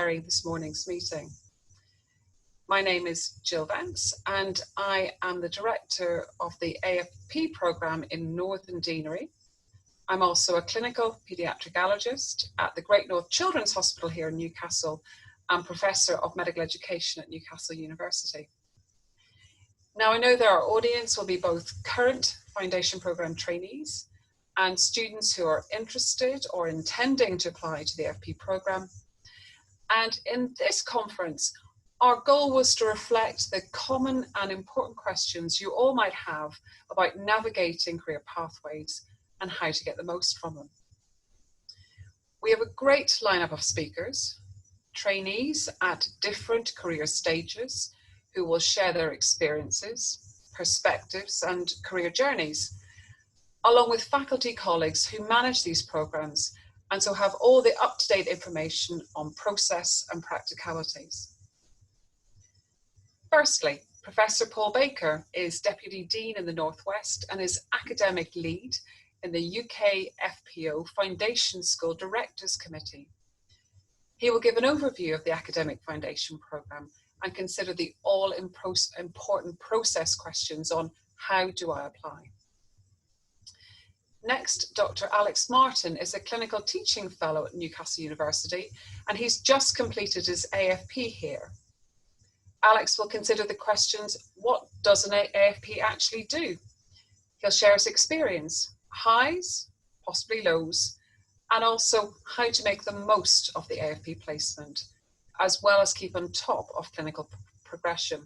chairing this morning's meeting. My name is Jill Vance and I am the Director of the AFP programme in Northern Deanery. I'm also a clinical paediatric allergist at the Great North Children's Hospital here in Newcastle and Professor of Medical Education at Newcastle University. Now I know that our audience will be both current Foundation Programme trainees and students who are interested or intending to apply to the AFP programme. And in this conference, our goal was to reflect the common and important questions you all might have about navigating career pathways and how to get the most from them. We have a great lineup of speakers, trainees at different career stages who will share their experiences, perspectives and career journeys, along with faculty colleagues who manage these programmes and so have all the up-to-date information on process and practicalities. Firstly, Professor Paul Baker is Deputy Dean in the Northwest and is Academic Lead in the UK FPO Foundation School Directors Committee. He will give an overview of the Academic Foundation Programme and consider the all-important process questions on how do I apply. Next, Dr. Alex Martin is a Clinical Teaching Fellow at Newcastle University and he's just completed his AFP here. Alex will consider the questions, what does an AFP actually do? He'll share his experience, highs, possibly lows, and also how to make the most of the AFP placement, as well as keep on top of clinical progression.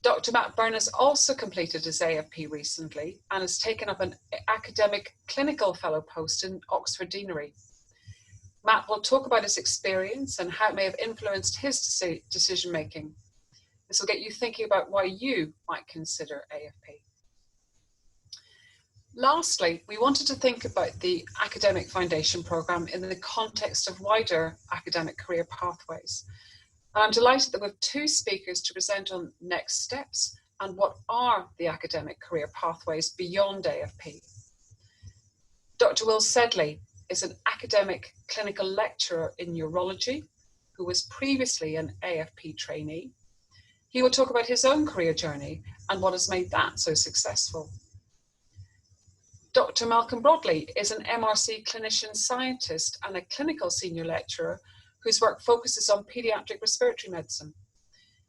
Dr. Matt Byrne has also completed his AFP recently and has taken up an academic clinical fellow post in Oxford Deanery. Matt will talk about his experience and how it may have influenced his decision-making. This will get you thinking about why you might consider AFP. Lastly, we wanted to think about the Academic Foundation Programme in the context of wider academic career pathways. And I'm delighted that we have two speakers to present on next steps and what are the academic career pathways beyond AFP. Dr. Will Sedley is an academic clinical lecturer in neurology who was previously an AFP trainee. He will talk about his own career journey and what has made that so successful. Dr. Malcolm Broadley is an MRC clinician scientist and a clinical senior lecturer whose work focuses on paediatric respiratory medicine.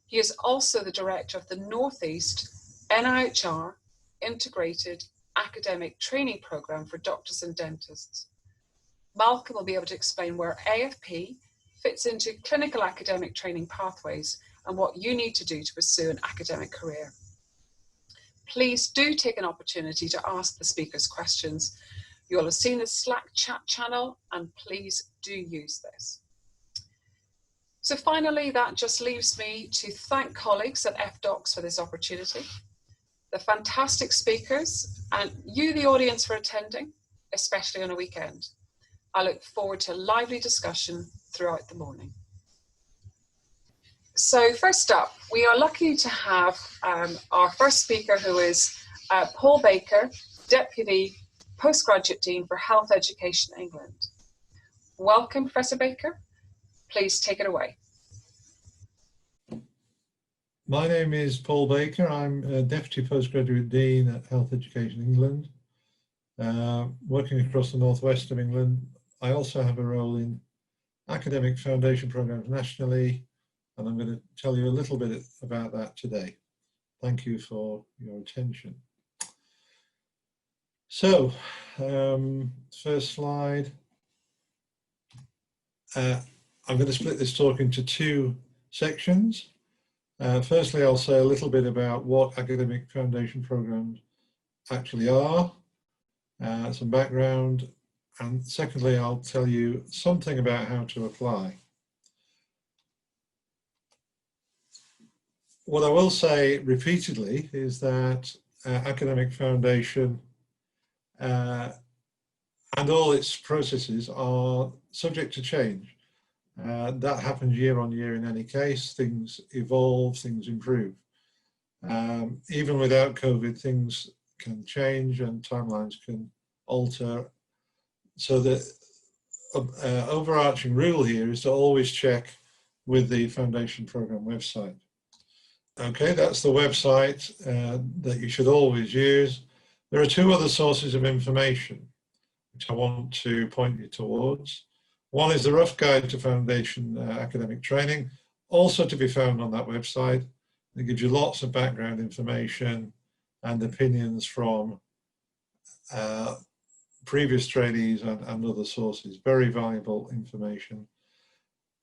He is also the director of the Northeast NIHR Integrated Academic Training Programme for doctors and dentists. Malcolm will be able to explain where AFP fits into clinical academic training pathways and what you need to do to pursue an academic career. Please do take an opportunity to ask the speakers questions. You'll have seen the Slack chat channel and please do use this. So finally, that just leaves me to thank colleagues at FDocs for this opportunity, the fantastic speakers and you, the audience, for attending, especially on a weekend. I look forward to a lively discussion throughout the morning. So first up, we are lucky to have our first speaker, who is Paul Baker, Deputy Postgraduate Dean for Health Education England. Welcome, Professor Baker. Please take it away. My name is Paul Baker. I'm Deputy Postgraduate Dean at Health Education England, working across the northwest of England. I also have a role in academic foundation programs nationally, and I'm going to tell you a little bit about that today. Thank you for your attention. So, first slide. I'm going to split this talk into two sections. Firstly, I'll say a little bit about what academic foundation programs actually are, some background, and secondly, I'll tell you something about how to apply. What I will say repeatedly is that academic foundation and all its processes are subject to change. That happens year on year in any case. Things evolve, things improve. Even without COVID, things can change and timelines can alter, so that overarching rule here is to always check with the foundation program website. Okay, that's the website that you should always use. There are two other sources of information which I want to point you towards. One is the Rough Guide to Foundation Academic Training, also to be found on that website. It gives you lots of background information and opinions from previous trainees and other sources. Very valuable information.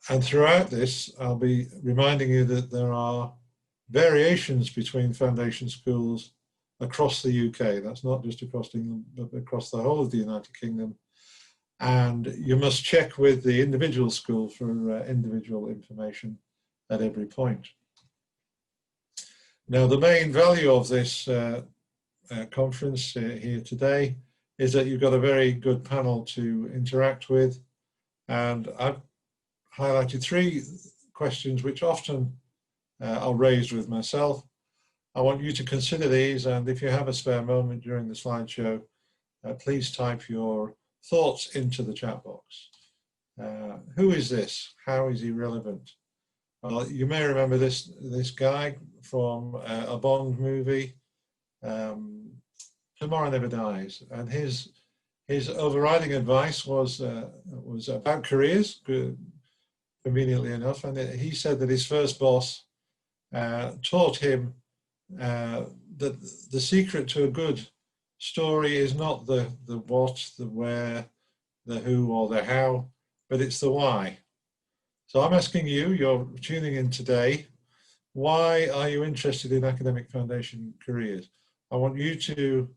And throughout this, I'll be reminding you that there are variations between foundation schools across the UK. That's not just across England, but across the whole of the United Kingdom. And you must check with the individual school for individual information at every point. Now, the main value of this conference here today is that you've got a very good panel to interact with. And I've highlighted three questions which often are raised with myself. I want you to consider these, and if you have a spare moment during the slideshow, please type your thoughts into the chat box. Who is this? How is he relevant? Well, you may remember this guy from a Bond movie, Tomorrow Never Dies, and his overriding advice was about careers, conveniently enough, and he said that his first boss taught him that the secret to a good story is not the what, the where, the who or the how, but it's the why. So I'm asking you, you're tuning in today, why are you interested in academic foundation careers? I want you to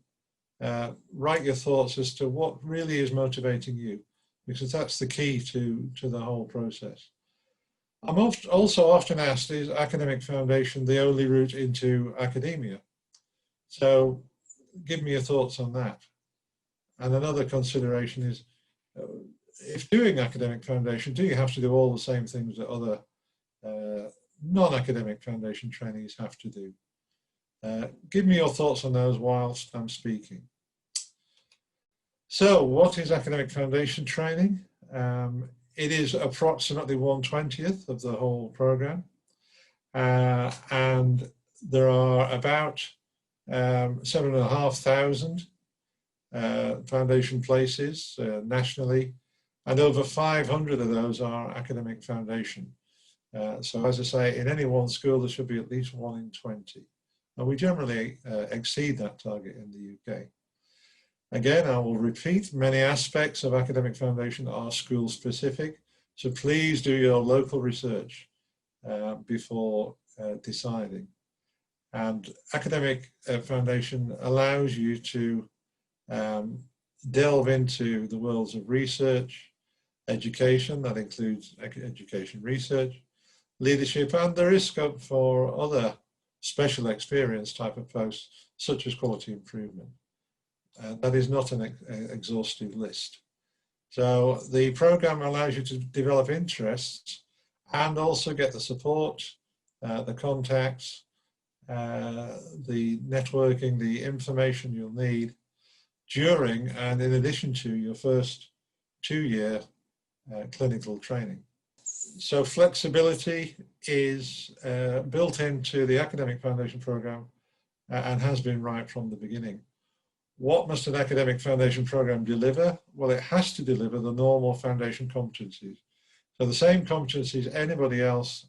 write your thoughts as to what really is motivating you, because that's the key to the whole process. I'm also often asked, is academic foundation the only route into academia? So give me your thoughts on that. And another consideration is, if doing academic foundation, do you have to do all the same things that other non-academic foundation trainees have to do? Give me your thoughts on those whilst I'm speaking. So what is academic foundation training? It is approximately 1/20th of the whole program. And there are about 7,500 foundation places nationally, and over 500 of those are academic foundation. So as I say, in any one school, there should be at least 1 in 20. And we generally exceed that target in the UK. Again, I will repeat, many aspects of academic foundation are school specific, so please do your local research before deciding. And academic foundation allows you to delve into the worlds of research, education, that includes education research, leadership, and there is scope for other special experience type of posts, such as quality improvement. That is not an exhaustive list. So the program allows you to develop interests and also get the support, the contacts, the networking, the information you'll need during and in addition to your first 2-year clinical training. So flexibility is built into the academic foundation program and has been right from the beginning. What must an academic foundation program deliver? Well, it has to deliver the normal foundation competencies. So the same competencies anybody else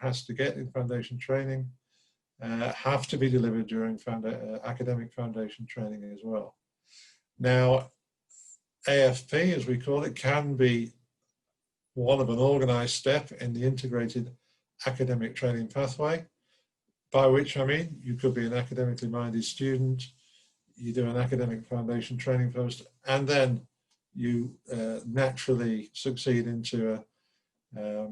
has to get in foundation training have to be delivered during academic foundation training as well. Now, AFP, as we call it, can be one of an organized step in the integrated academic training pathway, by which I mean you could be an academically minded student, you do an academic foundation training post, and then you naturally succeed into a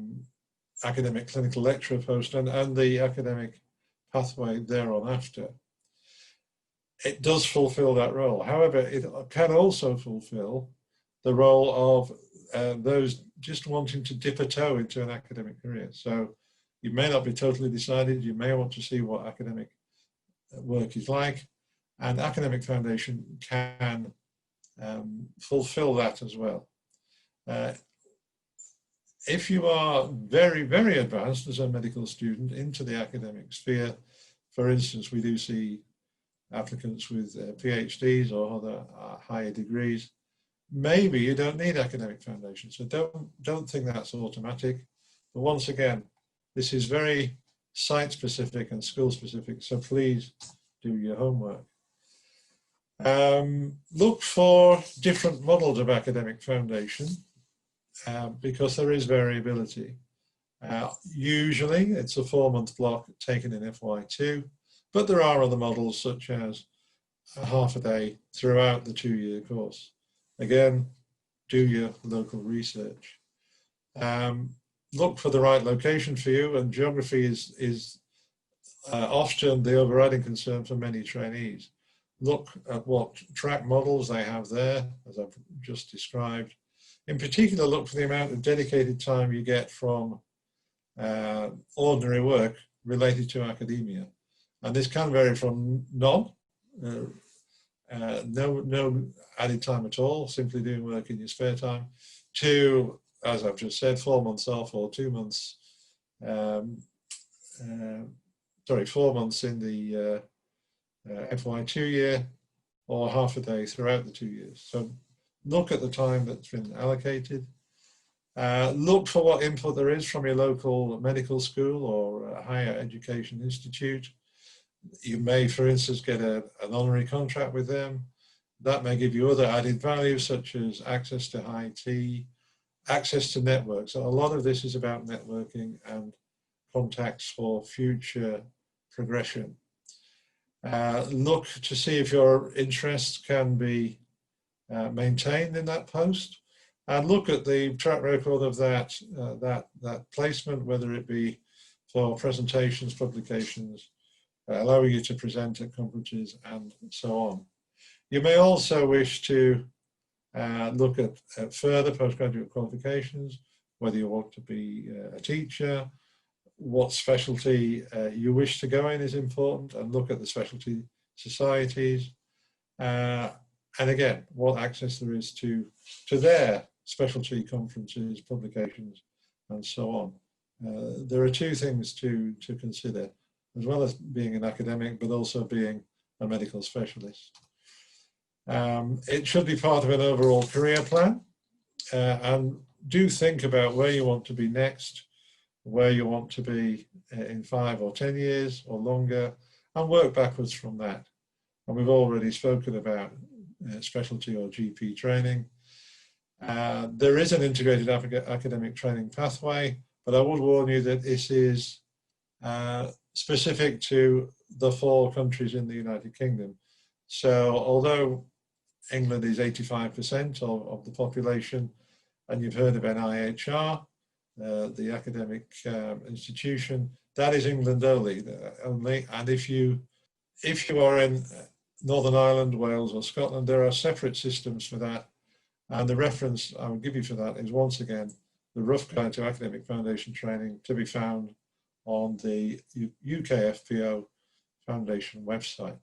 academic clinical lecturer post and the academic pathway thereafter. It does fulfill that role. However, it can also fulfill the role of those just wanting to dip a toe into an academic career. So you may not be totally decided, you may want to see what academic work is like, and academic foundation can fulfill that as well. If you are very, very advanced as a medical student into the academic sphere, for instance, we do see applicants with PhDs or other higher degrees, maybe you don't need academic foundation. So don't think that's automatic. But once again, this is very site specific and school specific. So please do your homework. Look for different models of academic foundation because there is variability. Usually it's a 4-month block taken in FY2, but there are other models such as a half a day throughout the 2-year course. Again, do your local research. Look for the right location for you, and geography is often the overriding concern for many trainees. Look at what track models they have there, as I've just described. In particular, look for the amount of dedicated time you get from ordinary work related to academia. And this can vary from none, no added time at all, simply doing work in your spare time, to, as I've just said, 4 months off or 2 months, 4 months in the FY2 year, or half a day throughout the 2 years. So look at the time that's been allocated. Look for what input there is from your local medical school or higher education institute. You may, for instance, get an honorary contract with them. That may give you other added value, such as access to IT, access to networks. So a lot of this is about networking and contacts for future progression. Look to see if your interests can be maintained in that post, and look at the track record of that placement, whether it be for presentations, publications, allowing you to present at conferences and so on. You may also wish to look at further postgraduate qualifications, whether you want to be a teacher, what specialty you wish to go in is important, and look at the specialty societies. And again, what access there is to their specialty conferences, publications, and so on. There are two things to consider, as well as being an academic, but also being a medical specialist. It should be part of an overall career plan, and do think about where you want to be next, where you want to be in 5 or 10 years or longer, and work backwards from that. And we've already spoken about specialty or GP training. There is an integrated academic training pathway, but I would warn you that this is specific to the 4 countries in the United Kingdom. So although England is 85% of the population, and you've heard of NIHR, the academic institution, that is England only. And if you are in Northern Ireland, Wales or Scotland, there are separate systems for that. And the reference I will give you for that is, once again, the Rough Guide to Academic Foundation Training, to be found on the UKFPO Foundation website.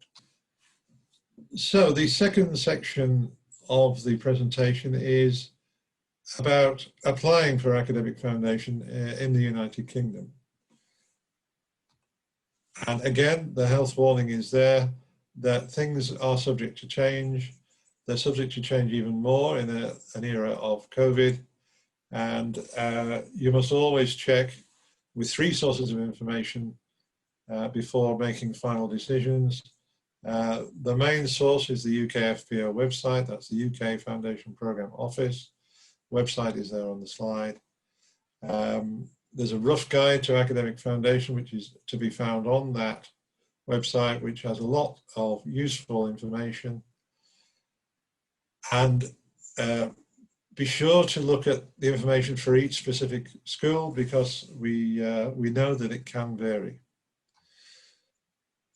So the second section of the presentation is about applying for academic foundation in the United Kingdom. And again, the health warning is there that things are subject to change. They're subject to change even more in an era of COVID. And you must always check with 3 sources of information before making final decisions. The main source is the UKFPO website. That's the UK Foundation Programme Office. Website is there on the slide. There's a rough guide to academic foundation, which is to be found on that website, which has a lot of useful information. And be sure to look at the information for each specific school, because we know that it can vary.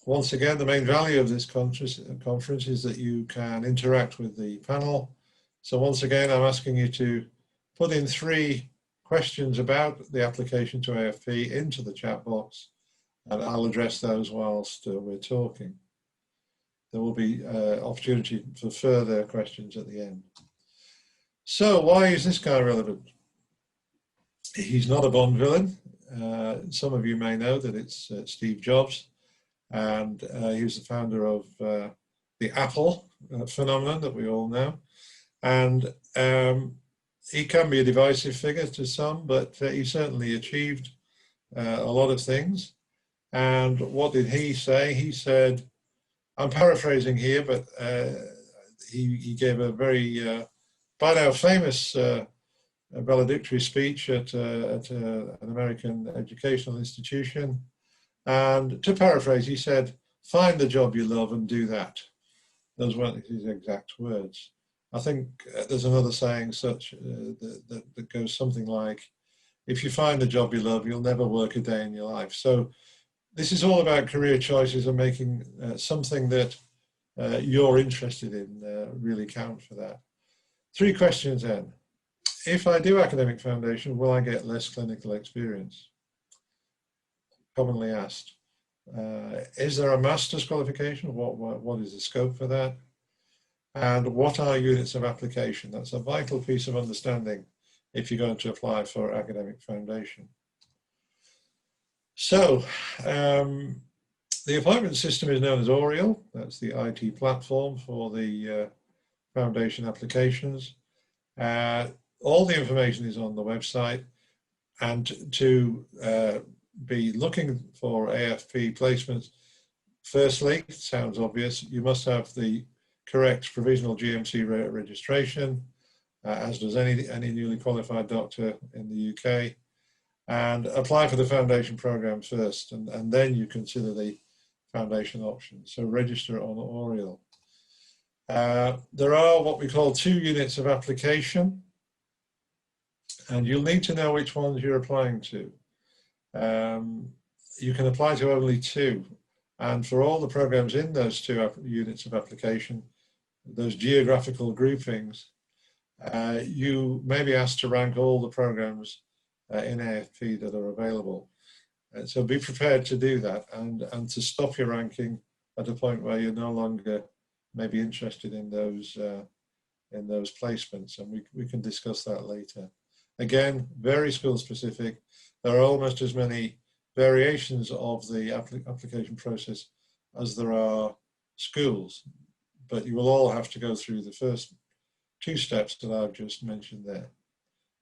Once again, the main value of this conference is that you can interact with the panel. So once again, I'm asking you to put in 3 questions about the application to AFP into the chat box, and I'll address those whilst we're talking. There will be opportunity for further questions at the end. So why is this guy relevant? He's not a Bond villain. Some of you may know that it's Steve Jobs, and he was the founder of the Apple phenomenon that we all know. And he can be a divisive figure to some, but he certainly achieved a lot of things. And what did he say? He said, I'm paraphrasing here, but he gave a very, by now famous valedictory speech at an American educational institution. And to paraphrase, he said, find the job you love and do that. Those weren't his exact words. I think there's another saying such that goes something like, if you find the job you love, you'll never work a day in your life. So this is all about career choices and making something that you're interested in really count for that. 3 questions then. If I do academic foundation, will I get less clinical experience? Commonly asked. Is there a master's qualification? What is the scope for that? And what are units of application? That's a vital piece of understanding if you're going to apply for academic foundation. So, the appointment system is known as Oriel. That's the IT platform for the foundation applications. All the information is on the website, and to be looking for AFP placements, firstly, it sounds obvious, you must have the correct provisional GMC registration, as does any newly qualified doctor in the UK, and apply for the foundation program first, and then you consider the foundation options. So register on Oriel. There are what we call 2 units of application, and you'll need to know which ones you're applying to. You can apply to only 2, and for all the programs in those 2 units of application, those geographical groupings, you may be asked to rank all the programs in AFP that are available. So be prepared to do that and to stop your ranking at a point where you're no longer maybe interested in those placements, and we can discuss that later. Again, very school specific. There are almost as many variations of the application process as there are schools, but you will all have to go through the first 2 steps that I've just mentioned there.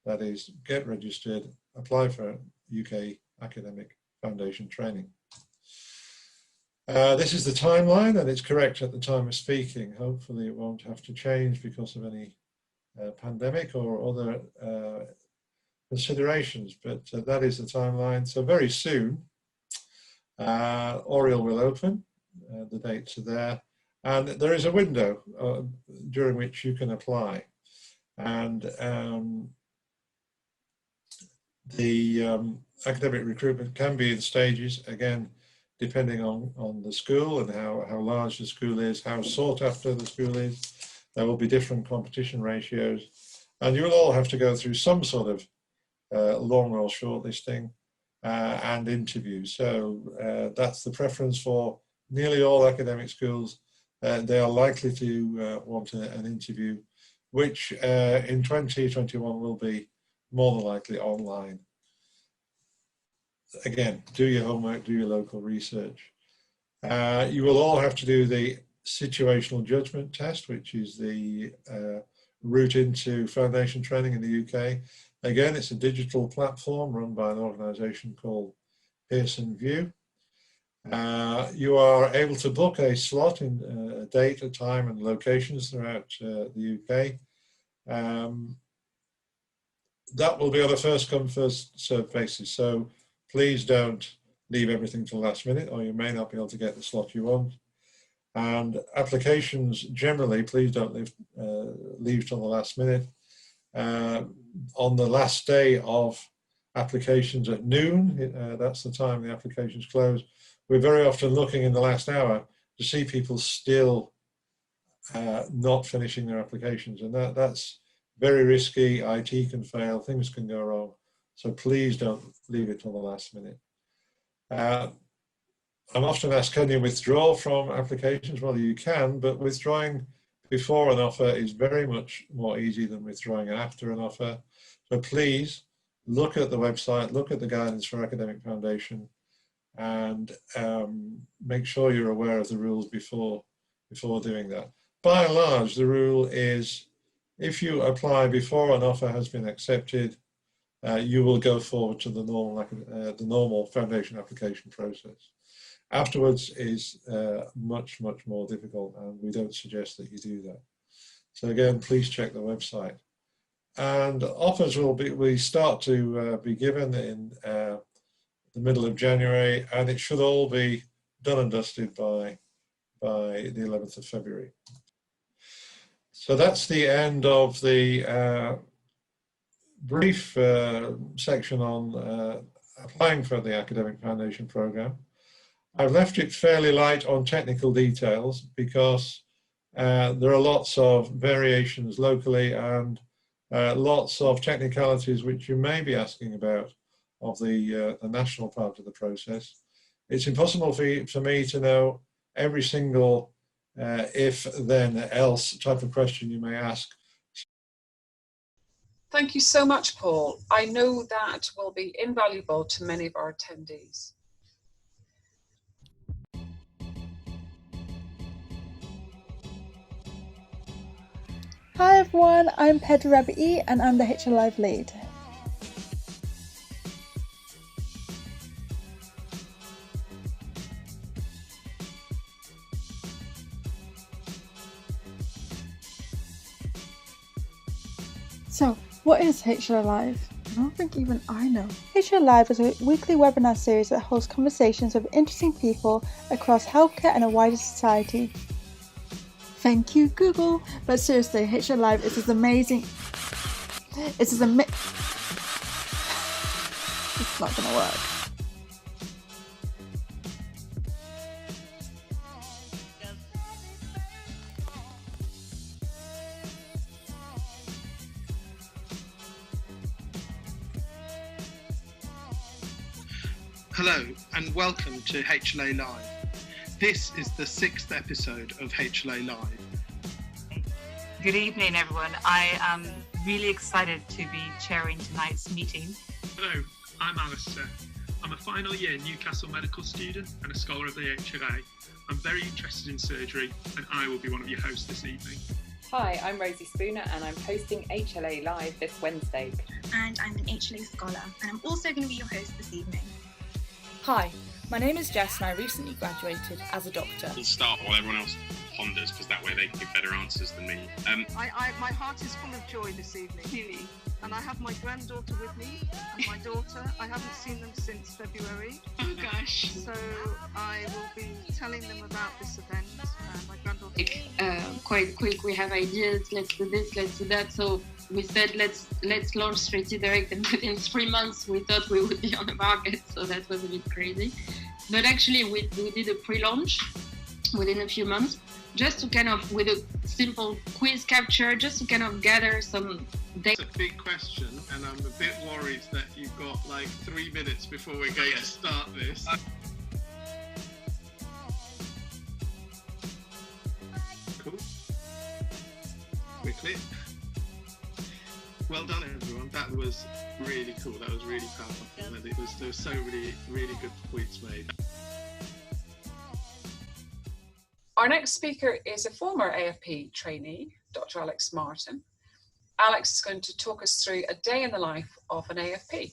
That is, get registered, apply for UK academic foundation training. This is the timeline, and it's correct at the time of speaking. Hopefully it won't have to change because of any pandemic or other considerations, but that is the timeline. So very soon, Oriel will open, the dates are there, and there is a window during which you can apply. And the academic recruitment can be in stages, again, depending on the school and how large the school is, how sought after the school is. There will be different competition ratios, and you will all have to go through some sort of long or shortlisting and interviews. So that's the preference for nearly all academic schools. They are likely to want an interview, which in 2021 will be more than likely online. Again, do your homework, do your local research. You will all have to do the situational judgment test, which is the route into foundation training in the UK. Again, it's a digital platform run by an organisation called Pearson VUE. You are able to book a slot in a date, a time and locations throughout the UK. That will be on a first come, first served basis. So please don't leave everything till the last minute, or you may not be able to get the slot you want. And applications generally, please don't leave till the last minute. On the last day of applications at noon, that's the time the applications close, we're very often looking in the last hour to see people still not finishing their applications, and that's very risky. IT can fail, things can go wrong, so please don't leave it till the last minute. I'm often asked, can you withdraw from applications? Well, you can, but withdrawing before an offer is very much more easy than withdrawing it after an offer. So please look at the website, look at the guidance for Academic Foundation, and make sure you're aware of the rules before doing that. By and large, the rule is if you apply before an offer has been accepted, you will go forward to the normal foundation application process. Afterwards is much more difficult, and we don't suggest that you do that. So again, please check the website. And offers we start to be given in the middle of January, and it should all be done and dusted by the 11th of February. So that's the end of the brief section on applying for the Academic Foundation Programme. I've left it fairly light on technical details because there are lots of variations locally and lots of technicalities which you may be asking about of the national part of the process. It's impossible for me to know every single if, then, else type of question you may ask. Thank you so much, Paul. I know that will be invaluable to many of our attendees. Hi everyone, I'm Pedro Rabi'i and I'm the HR Live lead. So, what is HR Live? I don't think even I know. HR Live is a weekly webinar series that hosts conversations with interesting people across healthcare and a wider society. Thank you, Google. But seriously, HR Live is this amazing. It's not gonna work. Hello and welcome to HLA Live. This is the 6th episode of HLA Live. Good evening, everyone. I am really excited to be chairing tonight's meeting. Hello, I'm Alistair. I'm a final year Newcastle medical student and a scholar of the HLA. I'm very interested in surgery and I will be one of your hosts this evening. Hi, I'm Rosie Spooner and I'm hosting HLA Live this Wednesday. And I'm an HLA scholar and I'm also going to be your host this evening. Hi, my name is Jess and I recently graduated as a doctor. We'll start while everyone else ponders because that way they can give better answers than me. My heart is full of joy this evening, really. And I have my granddaughter with me and my daughter. I haven't seen them since February. Oh gosh. So I will be telling them about this event. My granddaughter. Quite quick, we have ideas, let's do this, let's do that. So we said let's launch Straight Direct, and within 3 months we thought we would be on the market, so that was a bit crazy. But actually we did a pre-launch within a few months, just to kind of, with a simple quiz capture, just to kind of gather some data. It's a big question and I'm a bit worried that you've got like 3 minutes before we're going to start this. Cool. We're clear. Well done, everyone. That was really cool. That was really powerful. And there was so many really good points made. Our next speaker is a former AFP trainee, Dr. Alex Martin. Alex is going to talk us through a day in the life of an AFP.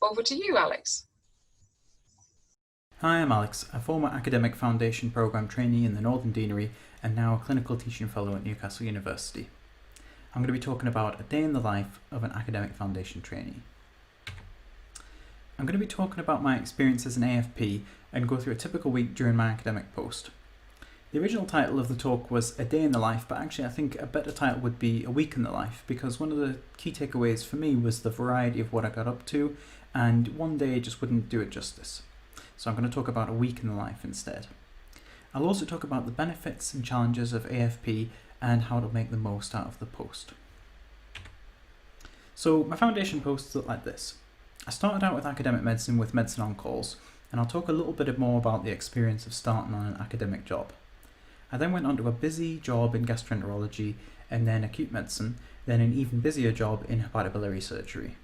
Over to you, Alex. Hi, I'm Alex, a former Academic Foundation Programme trainee in the Northern Deanery and now a Clinical Teaching Fellow at Newcastle University. I'm going to be talking about a day in the life of an Academic Foundation trainee. I'm going to be talking about my experience as an AFP and go through a typical week during my academic post. The original title of the talk was A Day in the Life, but actually I think a better title would be A Week in the Life, because one of the key takeaways for me was the variety of what I got up to, and one day just wouldn't do it justice. So I'm going to talk about a week in the life instead. I'll also talk about the benefits and challenges of AFP and how to make the most out of the post. So my foundation posts look like this. I started out with academic medicine with Medicine on Calls, and I'll talk a little bit more about the experience of starting on an academic job. I then went on to a busy job in gastroenterology and then acute medicine, then an even busier job in hepatobiliary surgery.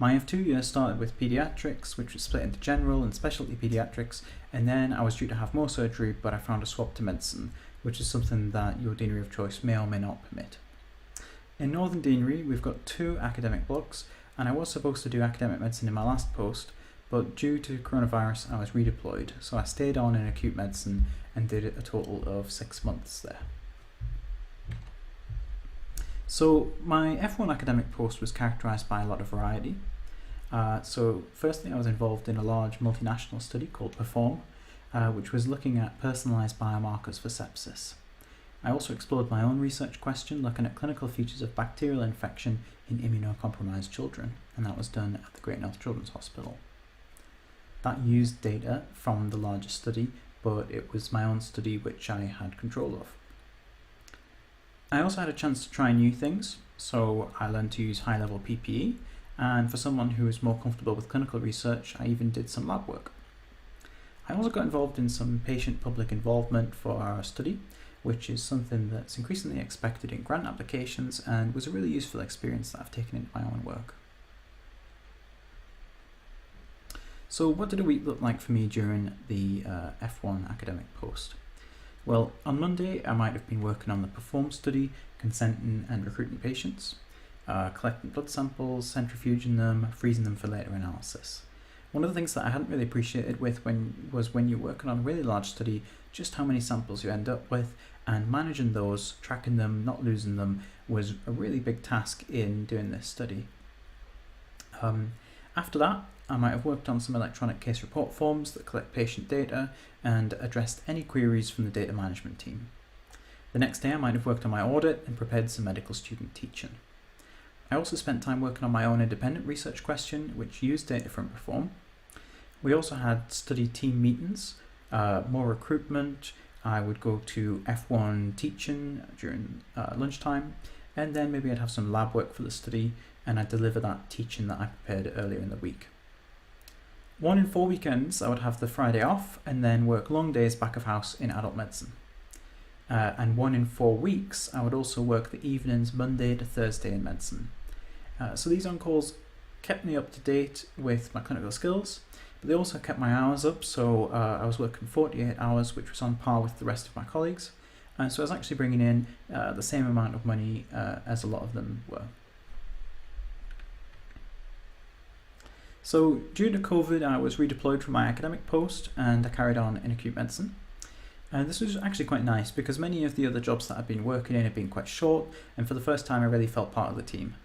My F2 year started with paediatrics, which was split into general and specialty paediatrics, and then I was due to have more surgery, but I found a swap to medicine, which is something that your deanery of choice may or may not permit. In Northern Deanery, we've got 2 academic blocks, and I was supposed to do academic medicine in my last post, but due to coronavirus I was redeployed, so I stayed on in acute medicine and did a total of 6 months there. So my F1 academic post was characterised by a lot of variety. So firstly, I was involved in a large multinational study called PERFORM, which was looking at personalised biomarkers for sepsis. I also explored my own research question looking at clinical features of bacterial infection in immunocompromised children, and that was done at the Great North Children's Hospital. That used data from the larger study, but it was my own study which I had control of. I also had a chance to try new things, so I learned to use high-level PPE, and for someone who is more comfortable with clinical research, I even did some lab work. I also got involved in some patient-public involvement for our study, which is something that's increasingly expected in grant applications and was a really useful experience that I've taken into my own work. So what did a week look like for me during the F1 academic post? Well, on Monday I might have been working on the PERFORM study, consenting and recruiting patients, collecting blood samples, centrifuging them, freezing them for later analysis. One of the things that I hadn't really appreciated when you're working on a really large study, just how many samples you end up with, and managing those, tracking them, not losing them, was a really big task in doing this study. After that, I might have worked on some electronic case report forms that collect patient data and addressed any queries from the data management team. The next day I might have worked on my audit and prepared some medical student teaching. I also spent time working on my own independent research question, which used data from PERFORM. We also had study team meetings, more recruitment. I would go to F1 teaching during lunchtime, and then maybe I'd have some lab work for the study, and I'd deliver that teaching that I prepared earlier in the week. 1 in 4 weekends I would have the Friday off and then work long days back of house in adult medicine. And 1 in 4 weeks I would also work the evenings Monday to Thursday in medicine. So these on-calls kept me up to date with my clinical skills, but they also kept my hours up, so I was working 48 hours, which was on par with the rest of my colleagues, and so I was actually bringing in the same amount of money as a lot of them were. So due to COVID, I was redeployed from my academic post and I carried on in acute medicine. And this was actually quite nice because many of the other jobs that I've been working in have been quite short, and for the first time I really felt part of the team.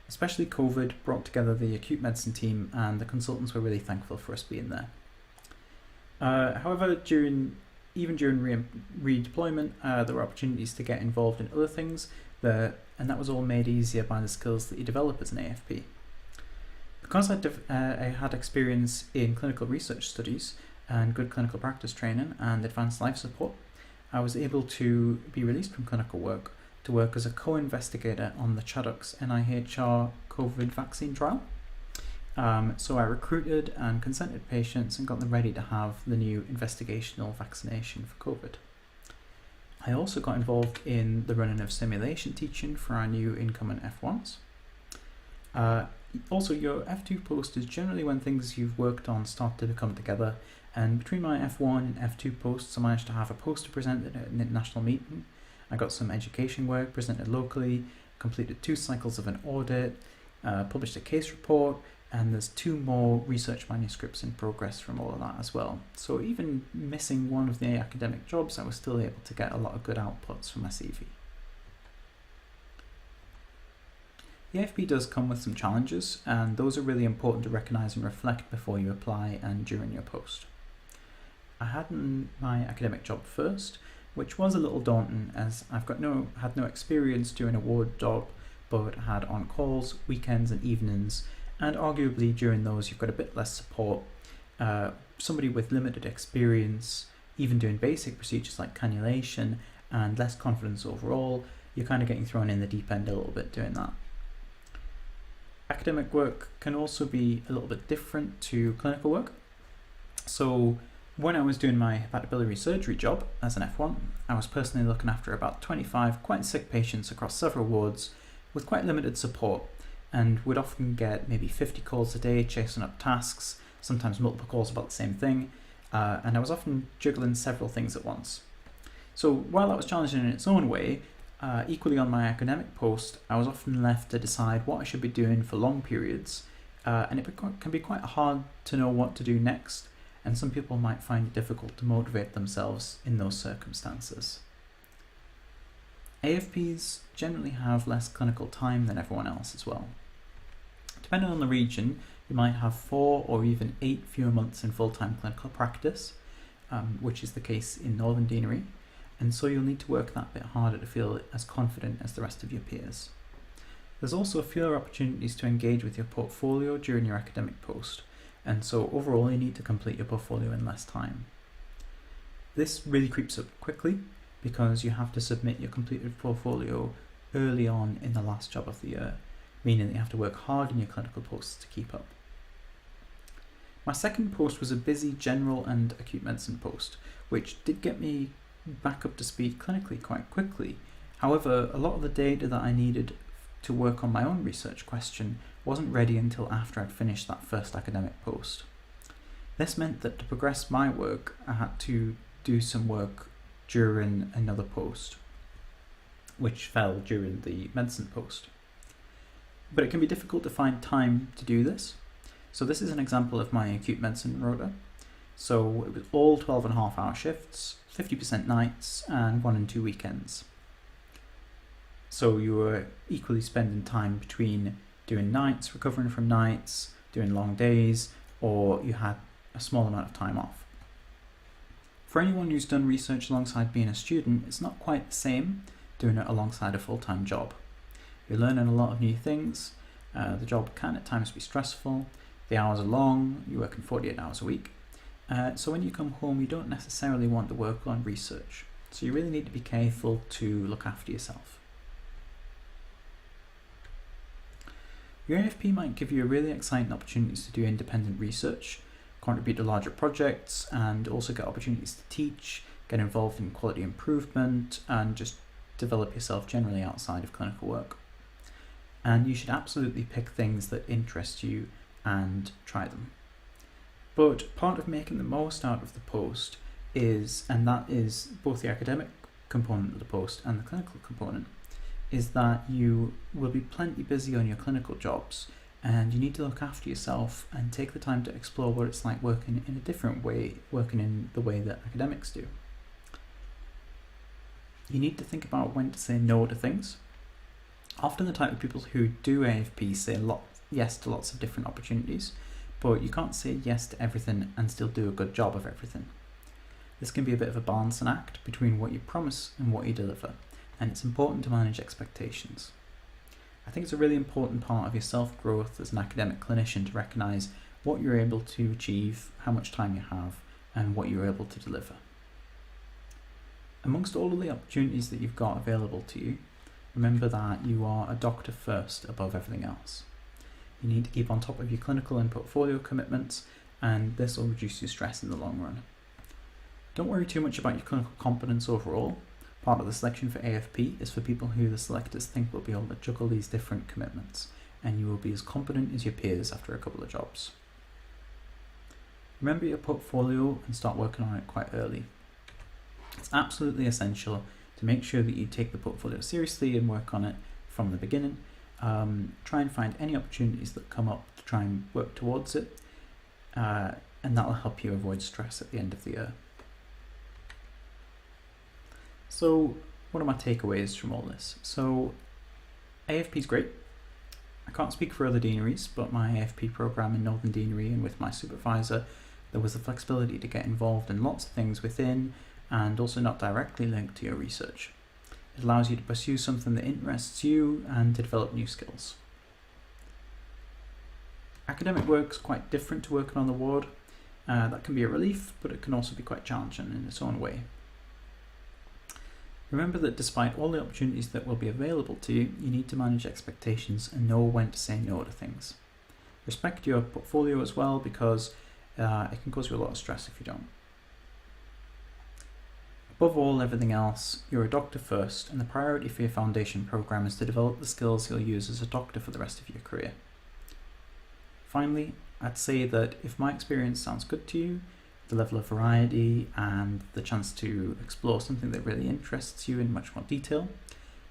Especially COVID brought together the acute medicine team, and the consultants were really thankful for us being there. However, even during redeployment, there were opportunities to get involved in other things, and that was all made easier by the skills that you develop as an AFP. Because I had experience in clinical research studies and good clinical practice training and advanced life support, I was able to be released from clinical work to work as a co-investigator on the Chaddock's NIHR COVID vaccine trial. So I recruited and consented patients and got them ready to have the new investigational vaccination for COVID. I also got involved in the running of simulation teaching for our new incoming F1s. Also, your F2 post is generally when things you've worked on start to come together, and between my F1 and F2 posts I managed to have a poster presented at an international meeting. I got some education work presented locally, completed 2 cycles of an audit, published a case report, and there's 2 more research manuscripts in progress from all of that as well. So even missing one of the academic jobs, I was still able to get a lot of good outputs from my CV. The AFP does come with some challenges, and those are really important to recognise and reflect before you apply and during your post. I had my academic job first, which was a little daunting as I've had no experience doing a ward job, but had on calls, weekends and evenings, and arguably during those you've got a bit less support. Somebody with limited experience, even doing basic procedures like cannulation, and less confidence overall, you're kind of getting thrown in the deep end a little bit doing that. Academic work can also be a little bit different to clinical work. So When I was doing my hepatobiliary surgery job as an F1, I was personally looking after about 25 quite sick patients across several wards with quite limited support, and would often get maybe 50 calls a day chasing up tasks, sometimes multiple calls about the same thing, and I was often juggling several things at once. So while that was challenging in its own way, equally on my academic post, I was often left to decide what I should be doing for long periods, and it can be quite hard to know what to do next, and some people might find it difficult to motivate themselves in those circumstances. AFPs generally have less clinical time than everyone else as well. Depending on the region, you might have 4 or even 8 fewer months in full-time clinical practice, which is the case in Northern Deanery, and so you'll need to work that bit harder to feel as confident as the rest of your peers. There's also fewer opportunities to engage with your portfolio during your academic post, and so overall you need to complete your portfolio in less time. This really creeps up quickly because you have to submit your completed portfolio early on in the last job of the year, meaning that you have to work hard in your clinical posts to keep up. My second post was a busy general and acute medicine post, which did get me back up to speed clinically quite quickly. However, a lot of the data that I needed to work on my own research question wasn't ready until after I'd finished that first academic post. This meant that to progress my work, I had to do some work during another post, which fell during the medicine post. But it can be difficult to find time to do this. So this is an example of my acute medicine rota. So it was all 12.5-hour shifts, 50% nights, and 1 and 2 weekends. So you were equally spending time between doing nights, recovering from nights, doing long days, or you had a small amount of time off. For anyone who's done research alongside being a student, it's not quite the same doing it alongside a full-time job. You're learning a lot of new things, the job can at times be stressful, the hours are long, you're working 48 hours a week, so when you come home you don't necessarily want to work on research, so you really need to be careful to look after yourself. Your AFP might give you really exciting opportunities to do independent research, contribute to larger projects, and also get opportunities to teach, get involved in quality improvement, and just develop yourself generally outside of clinical work. And you should absolutely pick things that interest you and try them. But part of making the most out of the post is, and that is both the academic component of the post and the clinical component, is that you will be plenty busy on your clinical jobs, and you need to look after yourself and take the time to explore what it's like working in a different way, working in the way that academics do. You need to think about when to say no to things. Often the type of people who do AFP say yes to lots of different opportunities, but you can't say yes to everything and still do a good job of everything. This can be a bit of a balancing act between what you promise and what you deliver, and it's important to manage expectations. I think it's a really important part of your self-growth as an academic clinician to recognise what you're able to achieve, how much time you have, and what you're able to deliver. Amongst all of the opportunities that you've got available to you, remember that you are a doctor first above everything else. You need to keep on top of your clinical and portfolio commitments, and this will reduce your stress in the long run. Don't worry too much about your clinical competence overall. Part of the selection for AFP is for people who the selectors think will be able to juggle these different commitments, and you will be as competent as your peers after a couple of jobs. Remember your portfolio and start working on it quite early. It's absolutely essential to make sure that you take the portfolio seriously and work on it from the beginning. Try and find any opportunities that come up to try and work towards it, and that will help you avoid stress at the end of the year. So what are my takeaways from all this? So AFP is great. I can't speak for other deaneries, but my AFP program in Northern Deanery and with my supervisor, there was the flexibility to get involved in lots of things within and also not directly linked to your research. It allows you to pursue something that interests you and to develop new skills. Academic work is quite different to working on the ward. That can be a relief, but it can also be quite challenging in its own way. Remember that despite all the opportunities that will be available to you, you need to manage expectations and know when to say no to things. Respect your portfolio as well, because it can cause you a lot of stress if you don't. Above all, everything else, you're a doctor first, and the priority for your foundation programme is to develop the skills you'll use as a doctor for the rest of your career. Finally, I'd say that if my experience sounds good to you, the level of variety and the chance to explore something that really interests you in much more detail,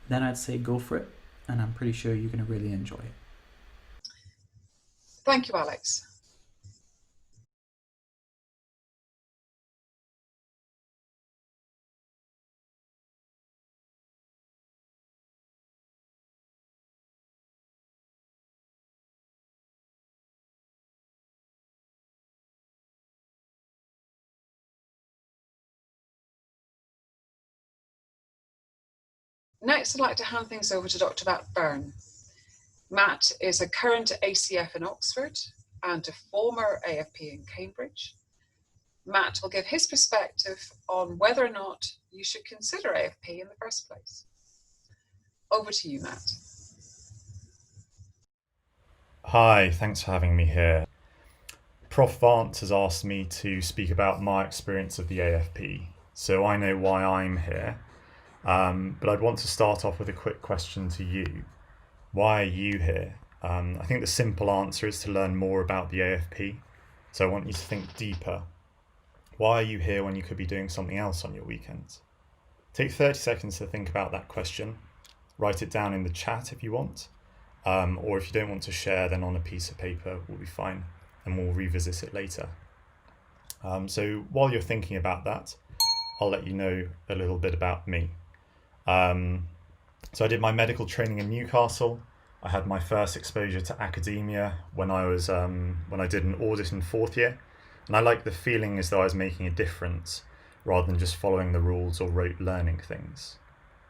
then I'd say go for it, and I'm pretty sure you're going to really enjoy it. Thank you, Alex. Next, I'd like to hand things over to Dr. Matt Byrne. Matt is a current ACF in Oxford and a former AFP in Cambridge. Matt will give his perspective on whether or not you should consider AFP in the first place. Over to you, Matt. Hi, thanks for having me here. Prof Vance has asked me to speak about my experience of the AFP, so I know why I'm here. But I'd want to start off with a quick question to you. Why are you here? I think the simple answer is to learn more about the AFP, so I want you to think deeper. Why are you here when you could be doing something else on your weekends? Take 30 seconds to think about that question. Write it down in the chat if you want, or if you don't want to share, then on a piece of paper will be fine, and we'll revisit it later. So while you're thinking about that, I'll let you know a little bit about me. So I did my medical training in Newcastle. I had my first exposure to academia when I did an audit in 4th year, and I liked the feeling as though I was making a difference rather than just following the rules or rote learning things.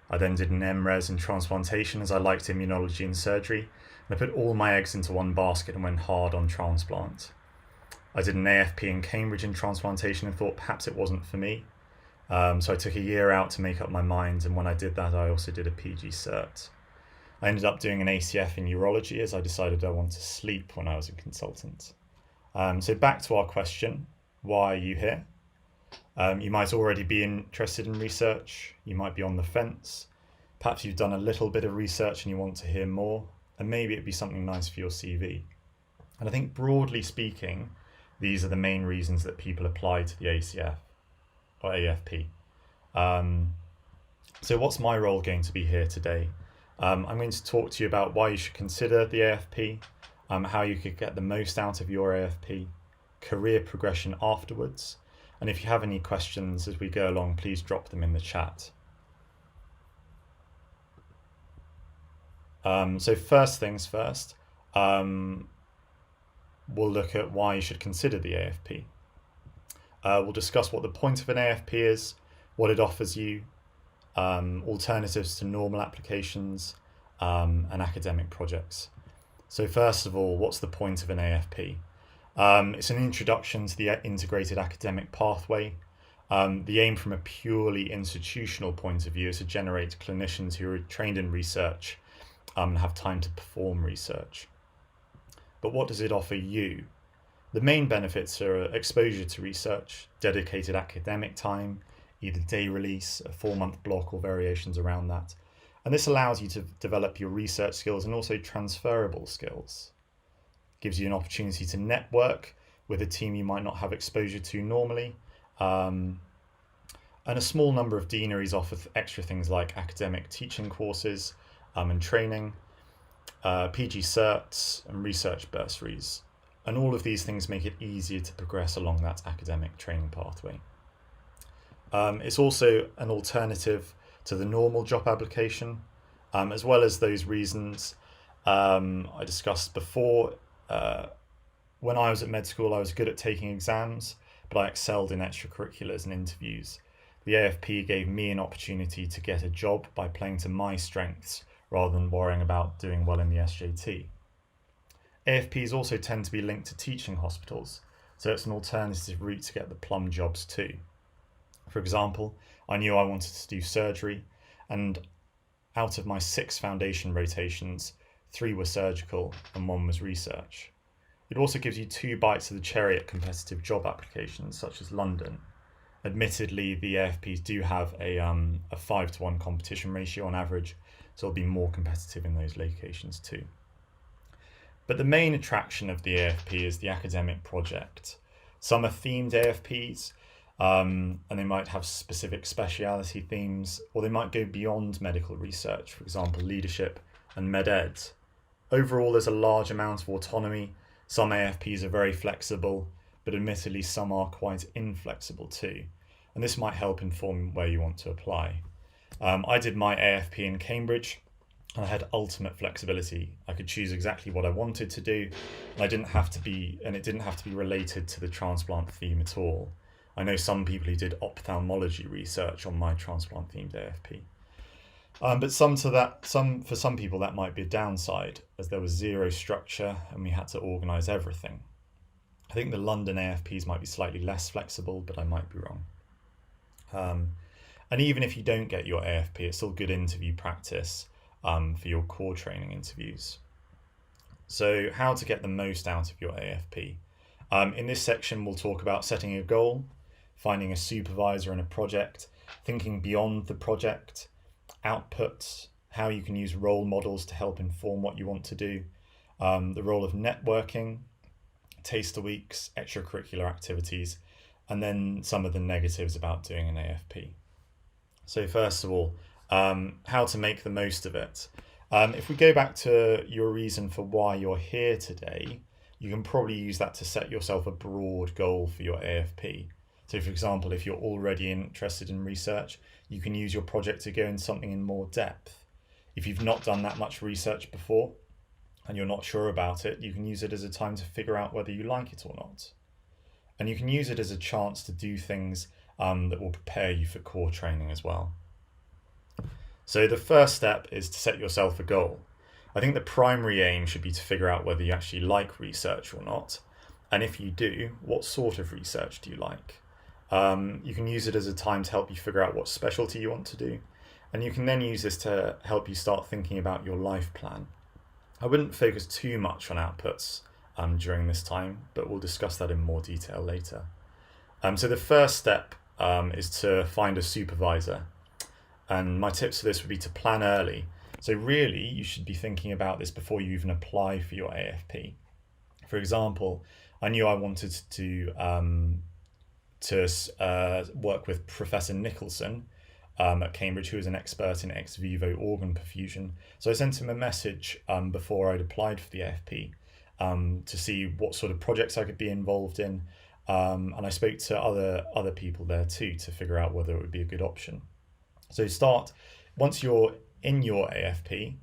I then did an MRes in transplantation as I liked immunology and surgery, and I put all my eggs into one basket and went hard on transplant. I did an AFP in Cambridge in transplantation and thought perhaps it wasn't for me. So I took a year out to make up my mind, and when I did that I also did a PG cert. I ended up doing an ACF in urology as I decided I wanted to sleep when I was a consultant. So back to our question, why are you here? You might already be interested in research, you might be on the fence, perhaps you've done a little bit of research and you want to hear more, and maybe it'd be something nice for your CV. And I think broadly speaking, these are the main reasons that people apply to the ACF or AFP. So what's my role going to be here today? I'm going to talk to you about why you should consider the AFP, how you could get the most out of your AFP, career progression afterwards, and if you have any questions as we go along, please drop them in the chat. So first things first, we'll look at why you should consider the AFP. We'll discuss what the point of an AFP is, what it offers you, alternatives to normal applications, and academic projects. So first of all, what's the point of an AFP? It's an introduction to the integrated academic pathway. The aim from a purely institutional point of view is to generate clinicians who are trained in research and have time to perform research. But what does it offer you? The main benefits are exposure to research, dedicated academic time, either day release, a 4-month block or variations around that. And this allows you to develop your research skills and also transferable skills. Gives you an opportunity to network with a team you might not have exposure to normally. And a small number of deaneries offer extra things like academic teaching courses and training, PG certs and research bursaries. And all of these things make it easier to progress along that academic training pathway. It's also an alternative to the normal job application, as well as those reasons I discussed before. When I was at med school, I was good at taking exams, but I excelled in extracurriculars and interviews. The AFP gave me an opportunity to get a job by playing to my strengths rather than worrying about doing well in the SJT. AFPs also tend to be linked to teaching hospitals, so it's an alternative route to get the plum jobs too. For example, I knew I wanted to do surgery, and out of my 6 foundation rotations, 3 were surgical and 1 was research. It also gives you 2 bites of the cherry at competitive job applications such as London. Admittedly, the AFPs do have a 5-to-1 competition ratio on average, so it'll be more competitive in those locations too. But the main attraction of the AFP is the academic project. Some are themed AFPs, and they might have specific speciality themes, or they might go beyond medical research, for example, leadership and med ed. Overall, there's a large amount of autonomy. Some AFPs are very flexible, but admittedly some are quite inflexible too. And this might help inform where you want to apply. I did my AFP in Cambridge, and I had ultimate flexibility. I could choose exactly what I wanted to do, and it didn't have to be related to the transplant theme at all. I know some people who did ophthalmology research on my transplant themed AFP. But for some people that might be a downside, as there was zero structure and we had to organise everything. I think the London AFPs might be slightly less flexible, but I might be wrong. And even if you don't get your AFP, it's still good interview practice for your core training interviews. So how to get the most out of your AFP. In this section, we'll talk about setting a goal, finding a supervisor in a project, thinking beyond the project, outputs, how you can use role models to help inform what you want to do, the role of networking, taster weeks, extracurricular activities, and then some of the negatives about doing an AFP. So first of all, how to make the most of it. If we go back to your reason for why you're here today, you can probably use that to set yourself a broad goal for your AFP. So for example, if you're already interested in research, you can use your project to go in something in more depth. If you've not done that much research before and you're not sure about it, you can use it as a time to figure out whether you like it or not. And you can use it as a chance to do things that will prepare you for core training as well. So the first step is to set yourself a goal. I think the primary aim should be to figure out whether you actually like research or not. And if you do, what sort of research do you like? You can use it as a time to help you figure out what specialty you want to do. And you can then use this to help you start thinking about your life plan. I wouldn't focus too much on outputs during this time, but we'll discuss that in more detail later. So the first step is to find a supervisor. And my tips for this would be to plan early. So really, you should be thinking about this before you even apply for your AFP. For example, I knew I wanted to work with Professor Nicholson at Cambridge, who is an expert in ex vivo organ perfusion. So I sent him a message before I'd applied for the AFP to see what sort of projects I could be involved in. And I spoke to other people there too to figure out whether it would be a good option. So once you're in your AFP,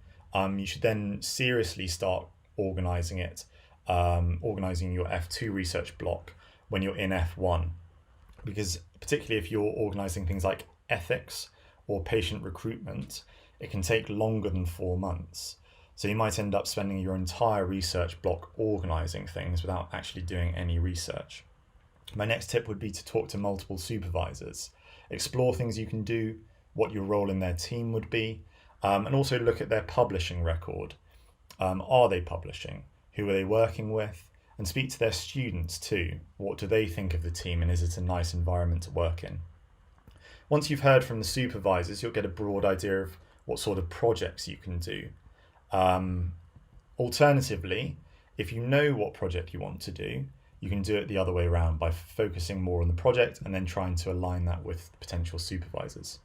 you should then seriously start organising your F2 research block when you're in F1. Because particularly if you're organising things like ethics or patient recruitment, it can take longer than 4 months. So you might end up spending your entire research block organising things without actually doing any research. My next tip would be to talk to multiple supervisors, explore things you can do, what your role in their team would be, and also look at their publishing record. Are they publishing? Who are they working with? And speak to their students too. What do they think of the team, and is it a nice environment to work in? Once you've heard from the supervisors, you'll get a broad idea of what sort of projects you can do. Alternatively, if you know what project you want to do, you can do it the other way around by focusing more on the project and then trying to align that with potential supervisors.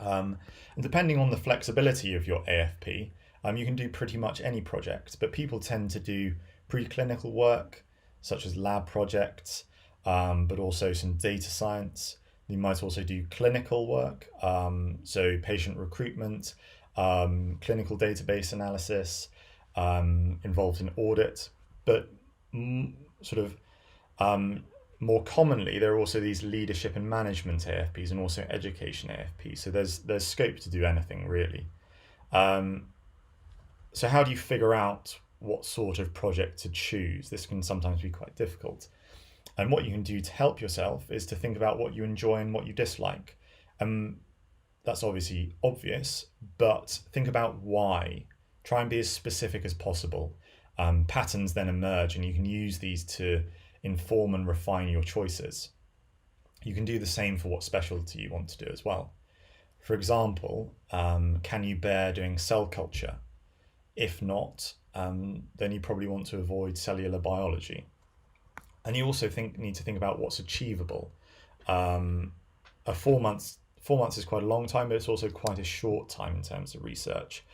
And depending on the flexibility of your AFP, you can do pretty much any project, but people tend to do preclinical work, such as lab projects, but also some data science. You might also do clinical work, so patient recruitment, clinical database analysis, involved in audit, but more commonly, there are also these leadership and management AFPs and also education AFPs. So there's scope to do anything really. So how do you figure out what sort of project to choose? This can sometimes be quite difficult. And what you can do to help yourself is to think about what you enjoy and what you dislike. That's obviously obvious, but think about why. Try and be as specific as possible. Patterns then emerge and you can use these to inform and refine your choices. You can do the same for what specialty you want to do as well. For example, can you bear doing cell culture? If not, then you probably want to avoid cellular biology. And you also need to think about what's achievable. 4 months is quite a long time, but it's also quite a short time in terms of research.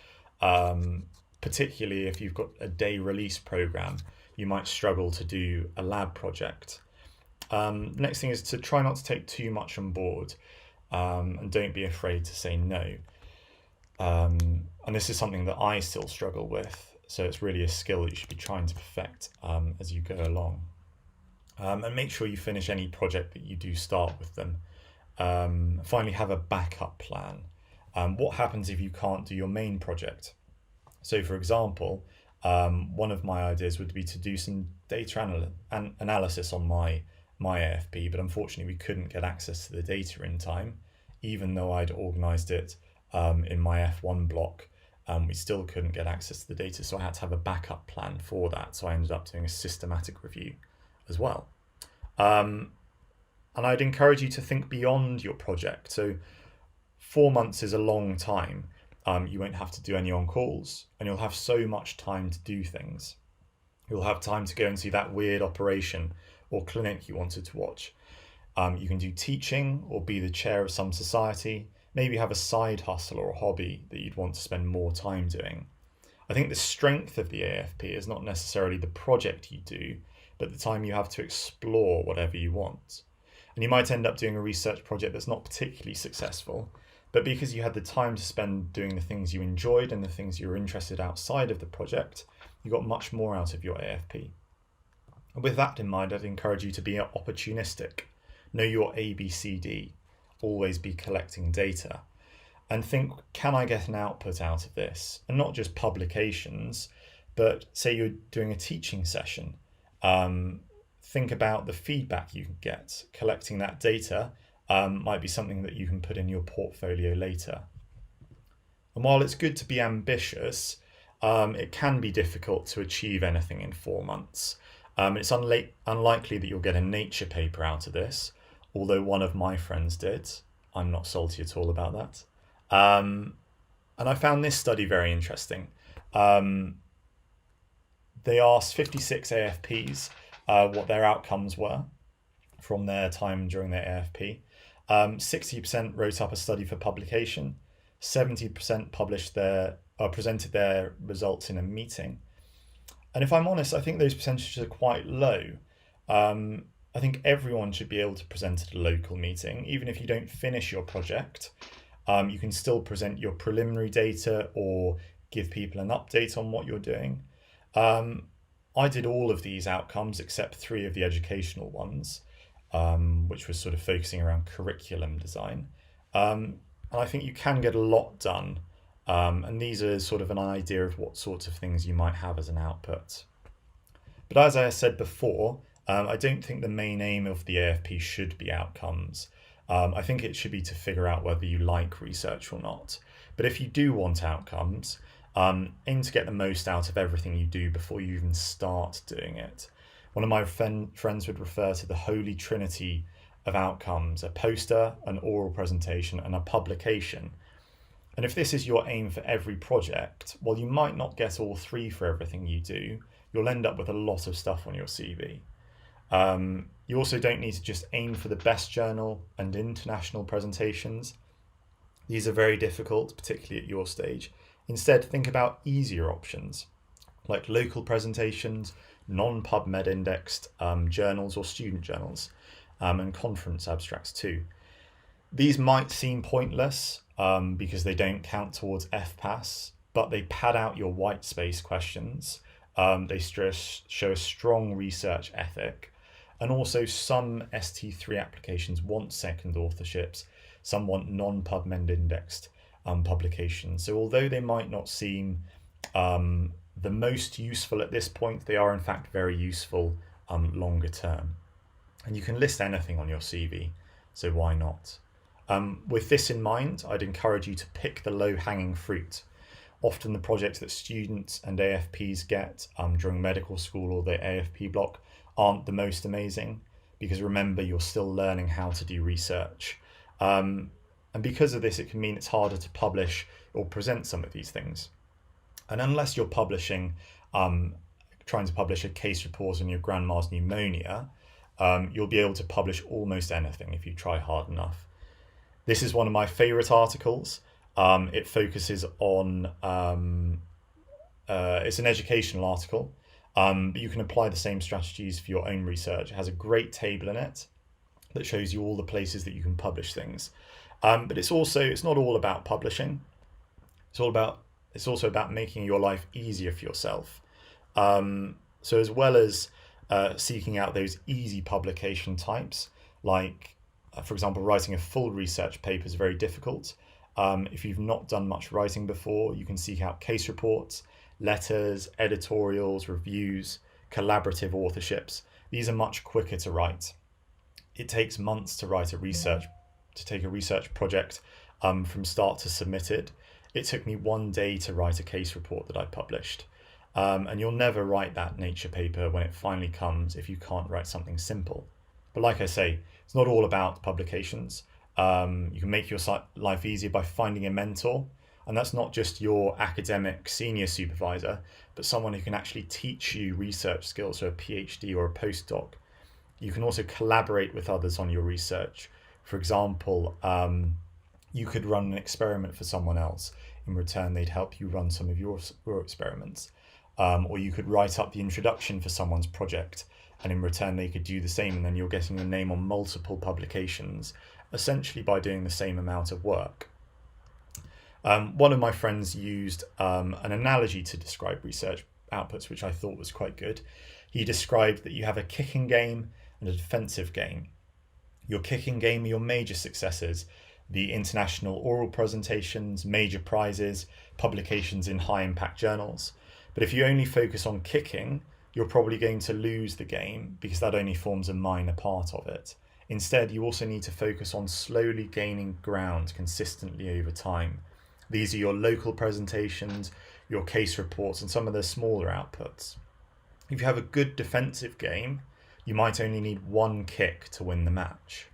Particularly if you've got a day release program, you might struggle to do a lab project. Next thing is to try not to take too much on board, and don't be afraid to say no. And this is something that I still struggle with, so it's really a skill that you should be trying to perfect as you go along. And make sure you finish any project that you do start with them. Finally, have a backup plan. What happens if you can't do your main project? So, for example, one of my ideas would be to do some data analysis on my AFP, but unfortunately we couldn't get access to the data in time, even though I'd organised it in my F1 block. We still couldn't get access to the data, so I had to have a backup plan for that. So I ended up doing a systematic review as well. And I'd encourage you to think beyond your project. So 4 months is a long time. You won't have to do any on-calls, and you'll have so much time to do things. You'll have time to go and see that weird operation or clinic you wanted to watch. You can do teaching or be the chair of some society, maybe have a side hustle or a hobby that you'd want to spend more time doing. I think the strength of the AFP is not necessarily the project you do, but the time you have to explore whatever you want. And you might end up doing a research project that's not particularly successful, but because you had the time to spend doing the things you enjoyed and the things you were interested outside of the project, you got much more out of your AFP. And with that in mind, I'd encourage you to be opportunistic. Know your ABCD. Always be collecting data. And think, can I get an output out of this? And not just publications, but say you're doing a teaching session. Think about the feedback you can get. Collecting that data might be something that you can put in your portfolio later. And while it's good to be ambitious, it can be difficult to achieve anything in 4 months. It's unlikely that you'll get a Nature paper out of this, although one of my friends did. I'm not salty at all about that. And I found this study very interesting. They asked 56 AFPs what their outcomes were from their time during their AFP. 60% wrote up a study for publication. 70% presented their results in a meeting. And if I'm honest, I think those percentages are quite low. I think everyone should be able to present at a local meeting, even if you don't finish your project. You can still present your preliminary data or give people an update on what you're doing. I did all of these outcomes except 3 of the educational ones, which was sort of focusing around curriculum design. And I think you can get a lot done. And these are sort of an idea of what sorts of things you might have as an output. But as I said before, I don't think the main aim of the AFP should be outcomes. I think it should be to figure out whether you like research or not. But if you do want outcomes, aim to get the most out of everything you do before you even start doing it. One of my friends would refer to the holy trinity of outcomes: a poster, an oral presentation, and a publication. And if this is your aim for every project, well, you might not get all 3 for everything you do. You'll end up with a lot of stuff on your CV. You also don't need to just aim for the best journal and international presentations. These are very difficult, particularly at your stage. Instead, think about easier options, like local presentations, non-PubMed indexed journals or student journals, and conference abstracts too. These might seem pointless because they don't count towards FPAS, but they pad out your white space questions. They show a strong research ethic. And also some ST3 applications want second authorships, some want non-PubMed indexed publications. So although they might not seem the most useful at this point, they are in fact very useful longer term. And you can list anything on your CV, so why not? With this in mind, I'd encourage you to pick the low-hanging fruit. Often the projects that students and AFPs get during medical school or their AFP block aren't the most amazing, because remember, you're still learning how to do research. And because of this, it can mean it's harder to publish or present some of these things. And unless you're publishing, trying to publish a case report on your grandma's pneumonia, you'll be able to publish almost anything if you try hard enough. This is one of my favourite articles. It focuses on, it's an educational article, but you can apply the same strategies for your own research. It has a great table in it that shows you all the places that you can publish things. But it's not all about publishing. It's also about making your life easier for yourself. So as well as seeking out those easy publication types, like, for example, writing a full research paper is very difficult. If you've not done much writing before, you can seek out case reports, letters, editorials, reviews, collaborative authorships. These are much quicker to write. It takes months to take a research project from start to submitted. It took me 1 day to write a case report that I published. And you'll never write that Nature paper when it finally comes if you can't write something simple. But like I say, it's not all about publications. You can make your life easier by finding a mentor. And that's not just your academic senior supervisor, but someone who can actually teach you research skills, so a PhD or a postdoc. You can also collaborate with others on your research. For example, you could run an experiment for someone else. In return, they'd help you run some of your experiments. Or you could write up the introduction for someone's project, and in return they could do the same, and then you're getting your name on multiple publications, essentially by doing the same amount of work. One of my friends used an analogy to describe research outputs, which I thought was quite good. He described that you have a kicking game and a defensive game. Your kicking game are your major successes, the international oral presentations, major prizes, publications in high-impact journals. But if you only focus on kicking, you're probably going to lose the game because that only forms a minor part of it. Instead, you also need to focus on slowly gaining ground consistently over time. These are your local presentations, your case reports, and some of the smaller outputs. If you have a good defensive game, you might only need one kick to win the match.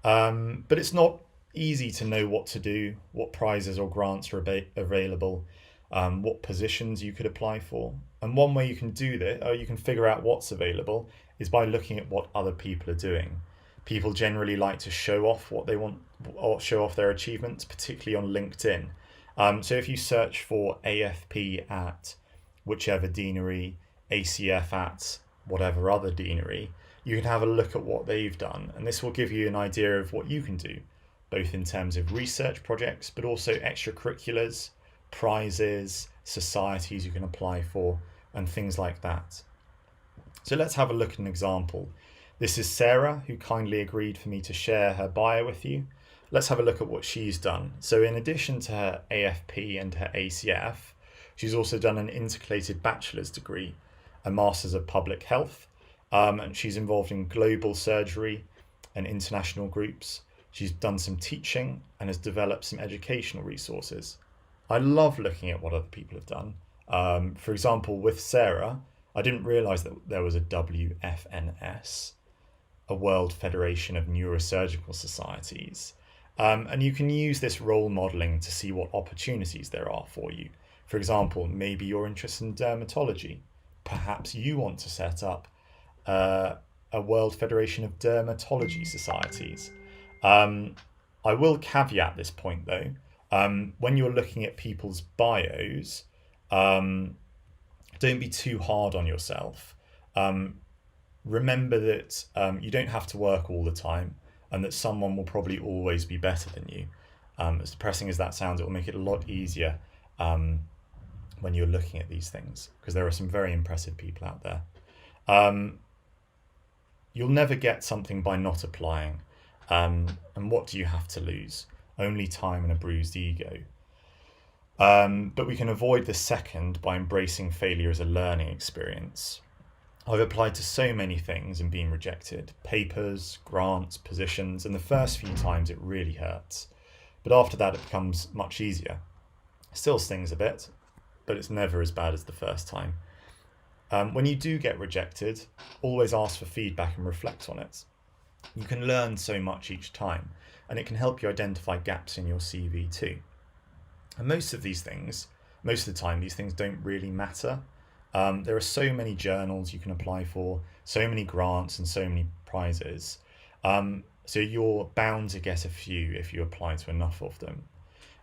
But it's not easy to know what to do, what prizes or grants are available, what positions you could apply for. And one way you can do that, or you can figure out what's available, is by looking at what other people are doing. People generally like to show off what they want, or show off their achievements, particularly on LinkedIn. So if you search for AFP at whichever deanery, ACF at whatever other deanery, you can have a look at what they've done, and this will give you an idea of what you can do, both in terms of research projects, but also extracurriculars, prizes, societies you can apply for, and things like that. So let's have a look at an example. This is Sarah, who kindly agreed for me to share her bio with you. Let's have a look at what she's done. So in addition to her AFP and her ACF, she's also done an intercalated bachelor's degree, a master's of public health, and she's involved in global surgery and international groups. She's done some teaching and has developed some educational resources. I love looking at what other people have done. For example, with Sarah, I didn't realise that there was a WFNS, a World Federation of Neurosurgical Societies. And you can use this role modelling to see what opportunities there are for you. For example, maybe you're interested in dermatology. Perhaps you want to set up a World Federation of Dermatology Societies. I will caveat this point though. When you're looking at people's bios, don't be too hard on yourself. Remember that you don't have to work all the time, and that someone will probably always be better than you. As depressing as that sounds, it will make it a lot easier when you're looking at these things, because there are some very impressive people out there. You'll never get something by not applying. And what do you have to lose? Only time and a bruised ego. But we can avoid the second by embracing failure as a learning experience. I've applied to so many things and been rejected. Papers, grants, positions, and the first few times it really hurts. But after that it becomes much easier. It still stings a bit, but it's never as bad as the first time. When you do get rejected, always ask for feedback and reflect on it. You can learn so much each time, and it can help you identify gaps in your CV too. And most of the time, these things don't really matter. There are so many journals you can apply for, so many grants and so many prizes. So you're bound to get a few if you apply to enough of them.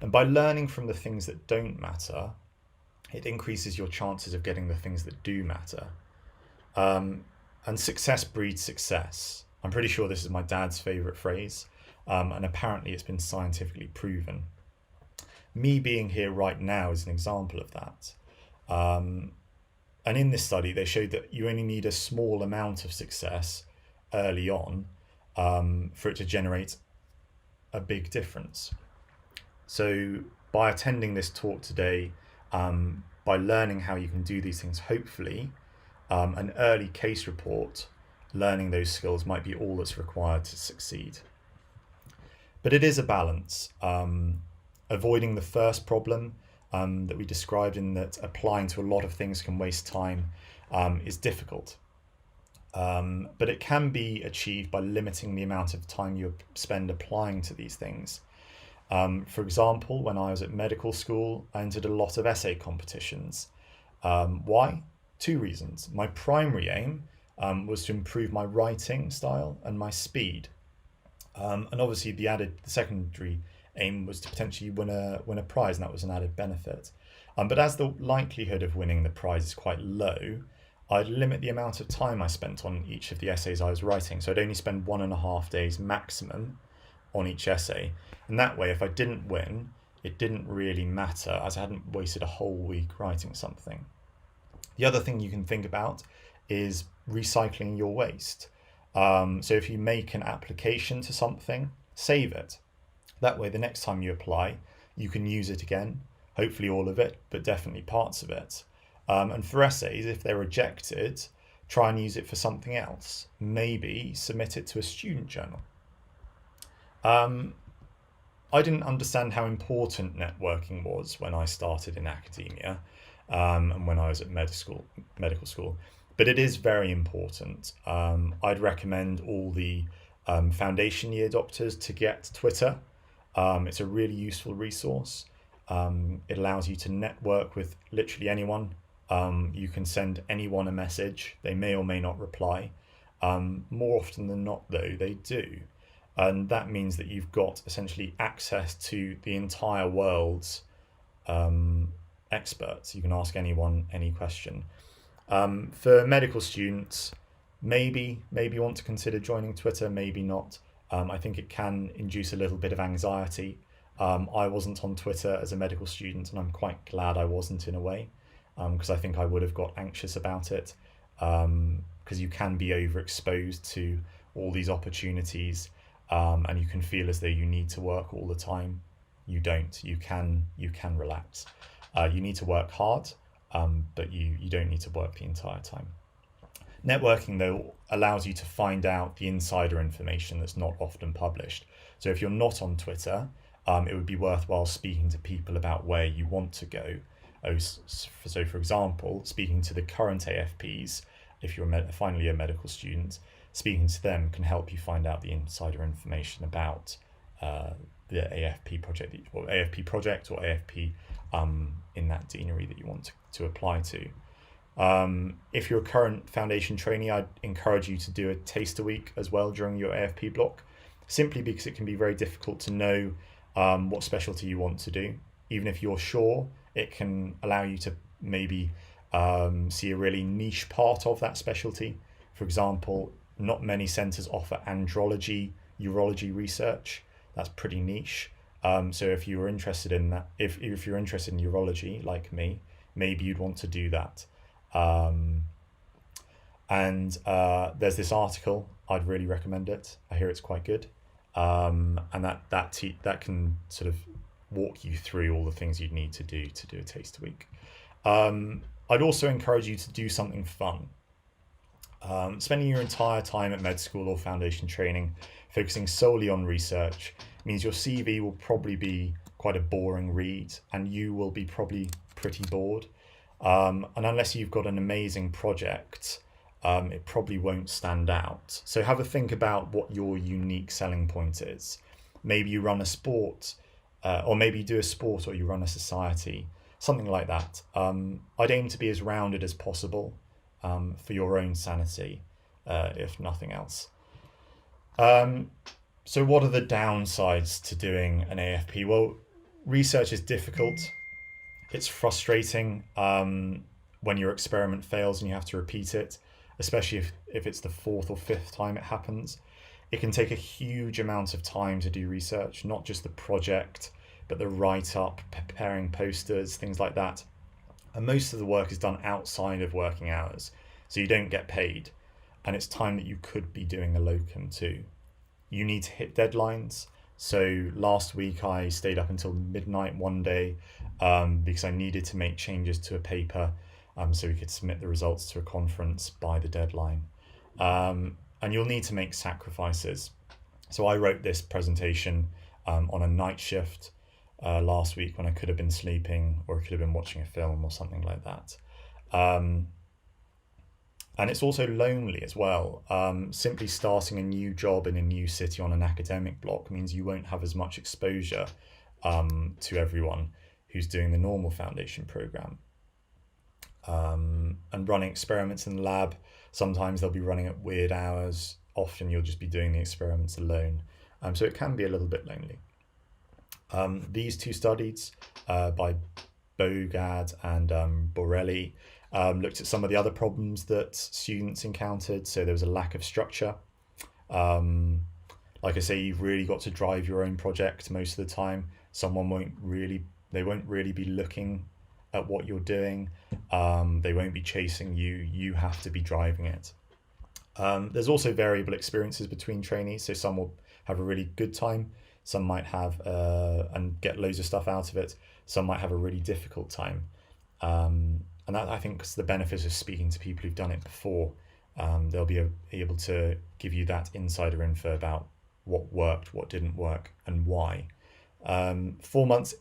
And by learning from the things that don't matter, it increases your chances of getting the things that do matter. And success breeds success. I'm pretty sure this is my dad's favourite phrase, and apparently it's been scientifically proven. Me being here right now is an example of that. And in this study, they showed that you only need a small amount of success early on for it to generate a big difference. So by attending this talk today, by learning how you can do these things, hopefully, an early case report, learning those skills might be all that's required to succeed. But it is a balance. Avoiding the first problem that we described, in that applying to a lot of things can waste time, is difficult. But it can be achieved by limiting the amount of time you spend applying to these things. For example, when I was at medical school, I entered a lot of essay competitions. Why? 2 reasons. My primary aim was to improve my writing style and my speed. And obviously the secondary aim was to potentially win a prize, and that was an added benefit. But as the likelihood of winning the prize is quite low, I'd limit the amount of time I spent on each of the essays I was writing. So I'd only spend 1.5 days maximum on each essay. And that way, if I didn't win, it didn't really matter, as I hadn't wasted a whole week writing something. The other thing you can think about is recycling your waste. So if you make an application to something, save it. That way, the next time you apply, you can use it again, hopefully all of it, but definitely parts of it. And for essays, if they're rejected, try and use it for something else. Maybe submit it to a student journal. I didn't understand how important networking was when I started in academia, and when I was at medical school, but it is very important. I'd recommend all the foundation year doctors to get Twitter. It's a really useful resource. It allows you to network with literally anyone. You can send anyone a message. They may or may not reply. More often than not, though, they do. And that means that you've got essentially access to the entire world's experts. You can ask anyone any question. For medical students, maybe want to consider joining Twitter, maybe not. I think it can induce a little bit of anxiety. I wasn't on Twitter as a medical student, and I'm quite glad I wasn't, in a way, because I think I would have got anxious about it, because you can be overexposed to all these opportunities, and you can feel as though you need to work all the time. You don't. You can relax. You need to work hard, but you don't need to work the entire time. Networking, though, allows you to find out the insider information that's not often published. So if you're not on Twitter, it would be worthwhile speaking to people about where you want to go. So, for example, speaking to the current AFPs, if you're a final year medical student, speaking to them can help you find out the insider information about the AFP project, or AFP in that deanery that you want to apply to. If you're a current foundation trainee, I'd encourage you to do a taster week as well during your AFP block, simply because it can be very difficult to know what specialty you want to do. Even if you're sure, it can allow you to maybe see a really niche part of that specialty. For example, not many centres offer andrology, urology research. That's pretty niche. So if you were interested in that, if you're interested in urology like me, maybe you'd want to do that. And there's this article, I'd really recommend it. I hear it's quite good. And that can sort of walk you through all the things you'd need to do a taster week. I'd also encourage you to do something fun. Spending your entire time at med school or foundation training focusing solely on research means your CV will probably be quite a boring read, and you will be probably pretty bored. And unless you've got an amazing project, it probably won't stand out. So have a think about what your unique selling point is. Maybe you run a sport, or maybe you do a sport, or you run a society, something like that. I'd aim to be as rounded as possible for your own sanity, if nothing else. So what are the downsides to doing an AFP? Well, research is difficult. It's frustrating when your experiment fails and you have to repeat it, especially if it's the 4th or 5th time it happens. It can take a huge amount of time to do research, not just the project, but the write-up, preparing posters, things like that. And most of the work is done outside of working hours, so you don't get paid. And it's time that you could be doing a locum too. You need to hit deadlines. So last week I stayed up until midnight one day because I needed to make changes to a paper so we could submit the results to a conference by the deadline. And you'll need to make sacrifices. So I wrote this presentation on a night shift last week when I could have been sleeping, or I could have been watching a film or something like that. And it's also lonely as well. Simply starting a new job in a new city on an academic block means you won't have as much exposure to everyone who's doing the normal foundation program. And running experiments in the lab, sometimes they'll be running at weird hours. Often you'll just be doing the experiments alone. So it can be a little bit lonely. These 2 studies by Bogad and Borelli looked at some of the other problems that students encountered. So there was a lack of structure. Like I say, you've really got to drive your own project most of the time. Someone won't really be looking at what you're doing. They won't be chasing you. You have to be driving it. There's also variable experiences between trainees. So some will have a really good time. Some might have and get loads of stuff out of it. Some might have a really difficult time. And that, I think, is the benefit of speaking to people who've done it before. They'll be able to give you that insider info about what worked, what didn't work, and why. 4 months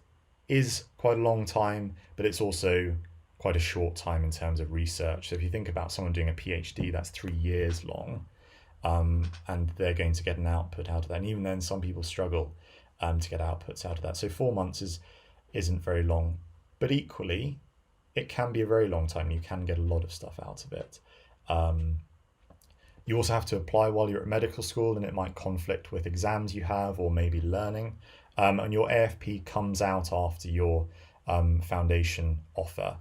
is quite a long time, but it's also quite a short time in terms of research. So if you think about someone doing a PhD, that's 3 years long, and they're going to get an output out of that. And even then, some people struggle to get outputs out of that. So 4 months isn't very long, but equally, it can be a very long time. You can get a lot of stuff out of it. You also have to apply while you're at medical school, and it might conflict with exams you have or maybe learning. And your AFP comes out after your foundation offer.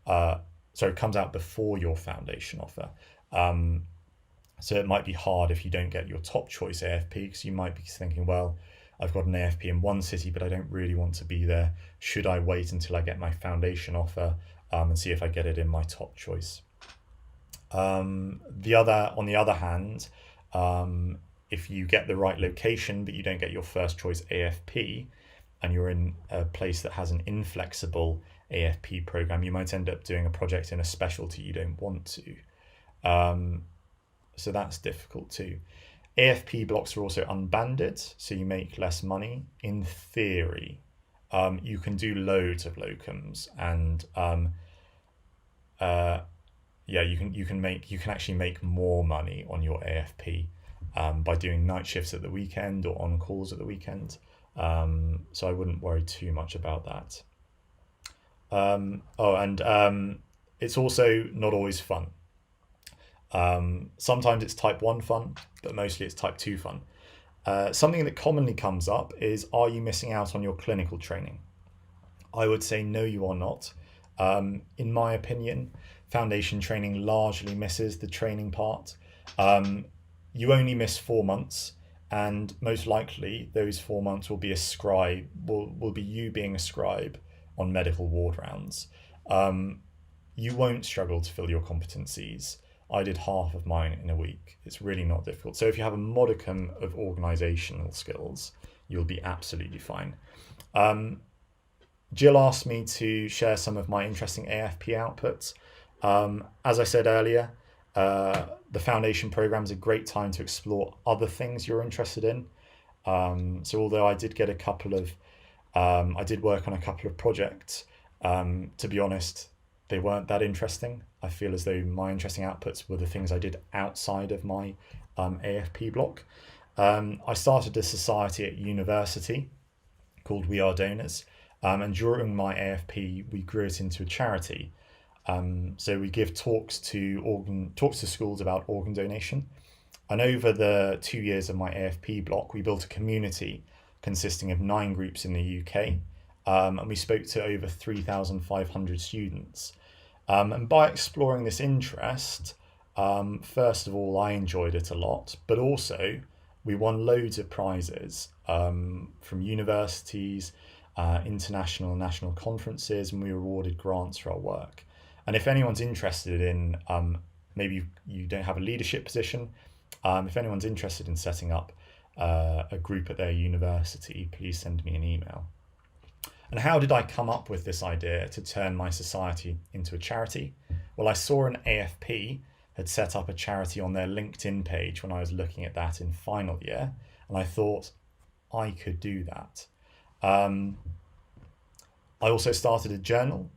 It comes out before your foundation offer. So it might be hard if you don't get your top choice AFP, because you might be thinking, well, I've got an AFP in one city, but I don't really want to be there. Should I wait until I get my foundation offer and see if I get it in my top choice? On the other hand, if you get the right location, but you don't get your first choice AFP, and you're in a place that has an inflexible AFP program, you might end up doing a project in a specialty you don't want to. So that's difficult too. AFP blocks are also unbanded, so you make less money. In theory, you can do loads of locums, and you can actually make more money on your AFP by doing night shifts at the weekend or on calls at the weekend. So I wouldn't worry too much about that. It's also not always fun. Sometimes it's type 1 fun, but mostly it's type 2 fun. Something that commonly comes up is, are you missing out on your clinical training? I would say no, you are not. In my opinion, foundation training largely misses the training part. You only miss 4 months, and most likely those 4 months will be will be you being a scribe on medical ward rounds. You won't struggle to fill your competencies. I did half of mine in a week. It's really not difficult. So if you have a modicum of organisational skills, you'll be absolutely fine. Jill asked me to share some of my interesting AFP outputs. As I said earlier, the foundation program is a great time to explore other things you're interested in. So although I did get I did work on a couple of projects, to be honest, they weren't that interesting. I feel as though my interesting outputs were the things I did outside of my AFP block. I started a society at university called We Are Donors, and during my AFP we grew it into a charity. So we give talks to schools about organ donation, and over the 2 years of my AFP block we built a community consisting of 9 groups in the UK, and we spoke to over 3,500 students. And by exploring this interest, first of all, I enjoyed it a lot, but also we won loads of prizes from universities, international and national conferences, and we were awarded grants for our work. And if anyone's interested in, maybe you don't have a leadership position, if anyone's interested in setting up a group at their university, please send me an email. And how did I come up with this idea to turn my society into a charity? Well, I saw an AFP had set up a charity on their LinkedIn page when I was looking at that in final year, and I thought I could do that. I also started a journal,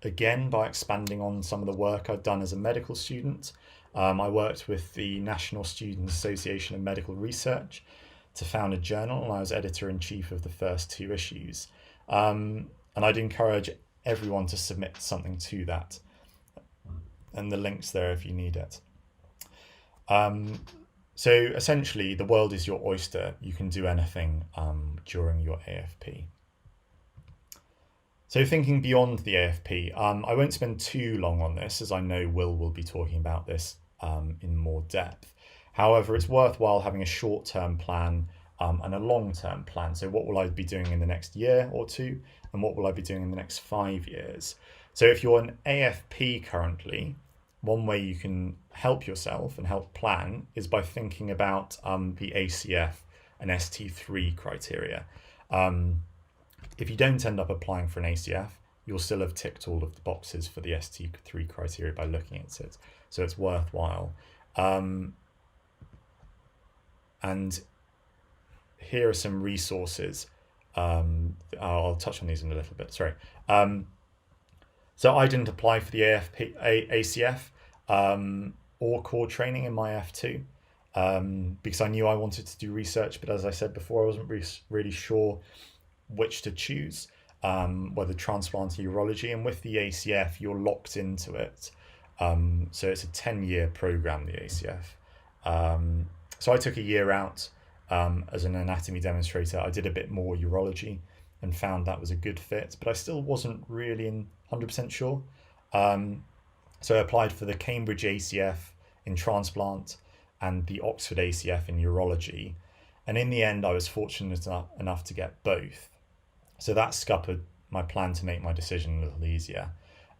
again by expanding on some of the work I'd done as a medical student. I worked with the National Student Association of Medical Research to found a journal, and I was editor-in-chief of the first 2 issues. And I'd encourage everyone to submit something to that. And the link's there if you need it. So essentially, the world is your oyster. You can do anything during your AFP. So thinking beyond the AFP, I won't spend too long on this, as I know Will be talking about this in more depth. However, it's worthwhile having a short-term plan and a long-term plan. So what will I be doing in the next year or 2, and what will I be doing in the next 5 years? So if you're an AFP currently, one way you can help yourself and help plan is by thinking about the ACF and ST3 criteria. If you don't end up applying for an ACF, you'll still have ticked all of the boxes for the ST3 criteria by looking at it. So it's worthwhile. And here are some resources. I'll touch on these in a little bit, sorry. So I didn't apply for the ACF or core training in my F2 because I knew I wanted to do research, but as I said before, I wasn't really sure which to choose, whether transplant or urology. And with the ACF, you're locked into it. So it's a 10-year program, the ACF. So I took a year out as an anatomy demonstrator. I did a bit more urology and found that was a good fit, but I still wasn't really 100% sure. So I applied for the Cambridge ACF in transplant and the Oxford ACF in urology. And in the end, I was fortunate enough to get both. So that scuppered my plan to make my decision a little easier.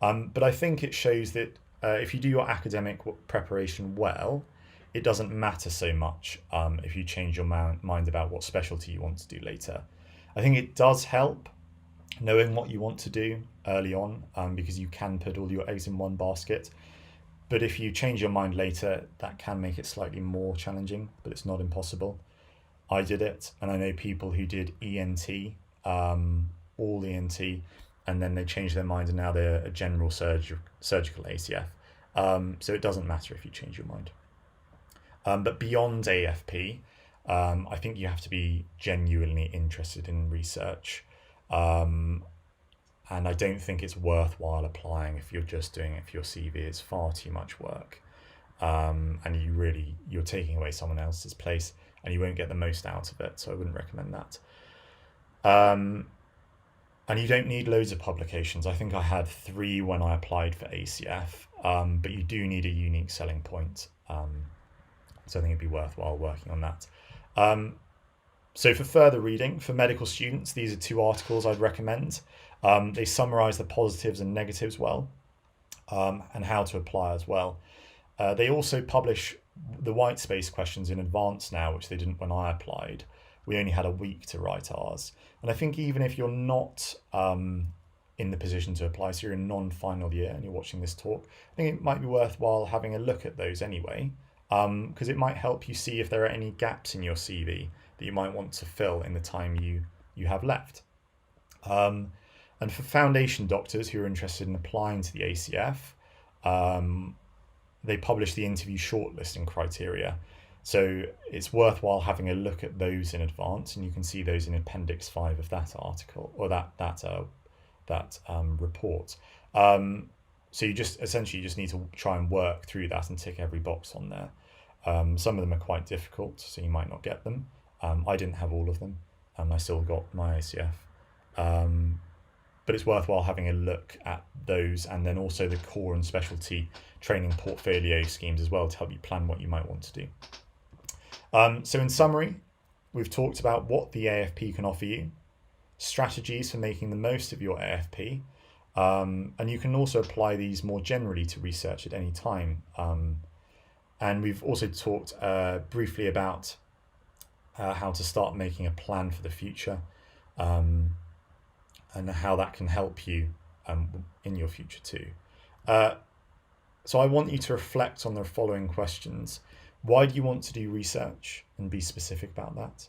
But I think it shows that if you do your academic preparation well, it doesn't matter so much if you change your mind about what specialty you want to do later. I think it does help knowing what you want to do early on because you can put all your eggs in one basket. But if you change your mind later, that can make it slightly more challenging, but it's not impossible. I did it, and I know people who did ENT, all ENT, and then they changed their mind and now they're a general surgical ACF. So it doesn't matter if you change your mind. But beyond AFP, I think you have to be genuinely interested in research. And I don't think it's worthwhile applying if you're just doing it for your CV. It's far too much work. And you're taking away someone else's place and you won't get the most out of it. So I wouldn't recommend that. And you don't need loads of publications. I think I had 3 when I applied for ACF, but you do need a unique selling point. So I think it'd be worthwhile working on that. So for further reading, for medical students, these are 2 articles I'd recommend. They summarise the positives and negatives well, and how to apply as well. They also publish the white space questions in advance now, which they didn't when I applied. We only had a week to write ours. And I think even if you're not in the position to apply, so you're in non-final year and you're watching this talk, I think it might be worthwhile having a look at those anyway, because it might help you see if there are any gaps in your CV that you might want to fill in the time you have left. And And for foundation doctors who are interested in applying to the ACF, they publish the interview shortlisting criteria. So it's worthwhile having a look at those in advance, and you can see those in Appendix 5 of that article, or that report. So you just essentially need to try and work through that and tick every box on there. Some of them are quite difficult, so you might not get them. I didn't have all of them. I still got my ACF. But it's worthwhile having a look at those, and then also the core and specialty training portfolio schemes as well to help you plan what you might want to do. So in summary, we've talked about what the AFP can offer you, strategies for making the most of your AFP, and you can also apply these more generally to research at any time. And we've also talked briefly about how to start making a plan for the future, and how that can help you in your future too. So I want you to reflect on the following questions. Why do you want to do research, and be specific about that?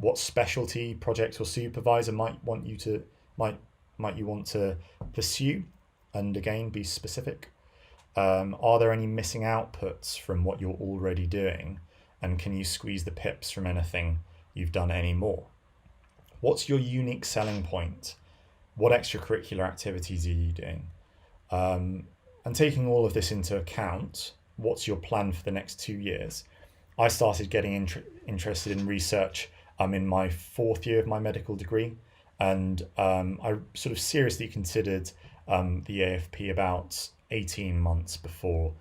What specialty, project or supervisor might you want to pursue, and again be specific. Are there any missing outputs from what you're already doing, and can you squeeze the pips from anything you've done anymore? What's your unique selling point? What extracurricular activities are you doing? And taking all of this into account, what's your plan for the next 2 years? I started getting interested in research in my 4th year of my medical degree, and I sort of seriously considered the AFP about 18 months before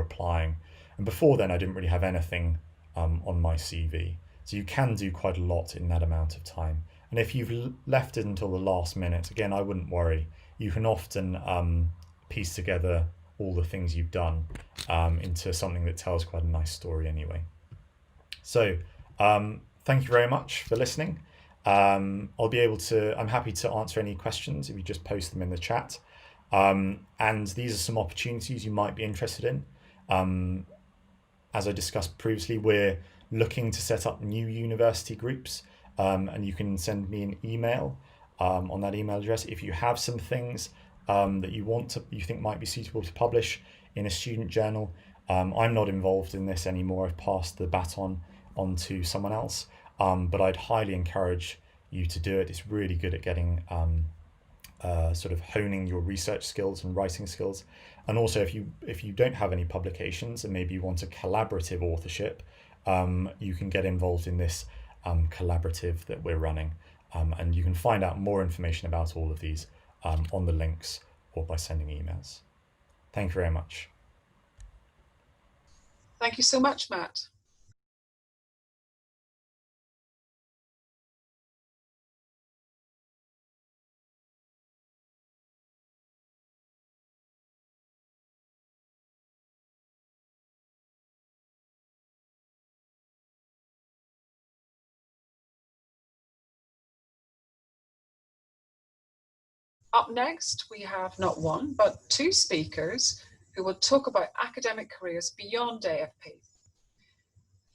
applying. And before then, I didn't really have anything on my CV. So you can do quite a lot in that amount of time. And if you've left it until the last minute, again, I wouldn't worry. You can often piece together all the things you've done into something that tells quite a nice story anyway. So thank you very much for listening. I'm happy to answer any questions if you just post them in the chat. And these are some opportunities you might be interested in. As I discussed previously, we're looking to set up new university groups, and you can send me an email on that email address if you have some things that you think might be suitable to publish in a student journal. I'm not involved in this anymore. I've passed the baton on to someone else, but I'd highly encourage you to do it. It's really good at getting sort of honing your research skills and writing skills. And also, if you don't have any publications and maybe you want a collaborative authorship, you can get involved in this collaborative that we're running. And you can find out more information about all of these on the links or by sending emails. Thank you very much. Thank you so much, Matt. Up next, we have not one, but 2 speakers who will talk about academic careers beyond AFP.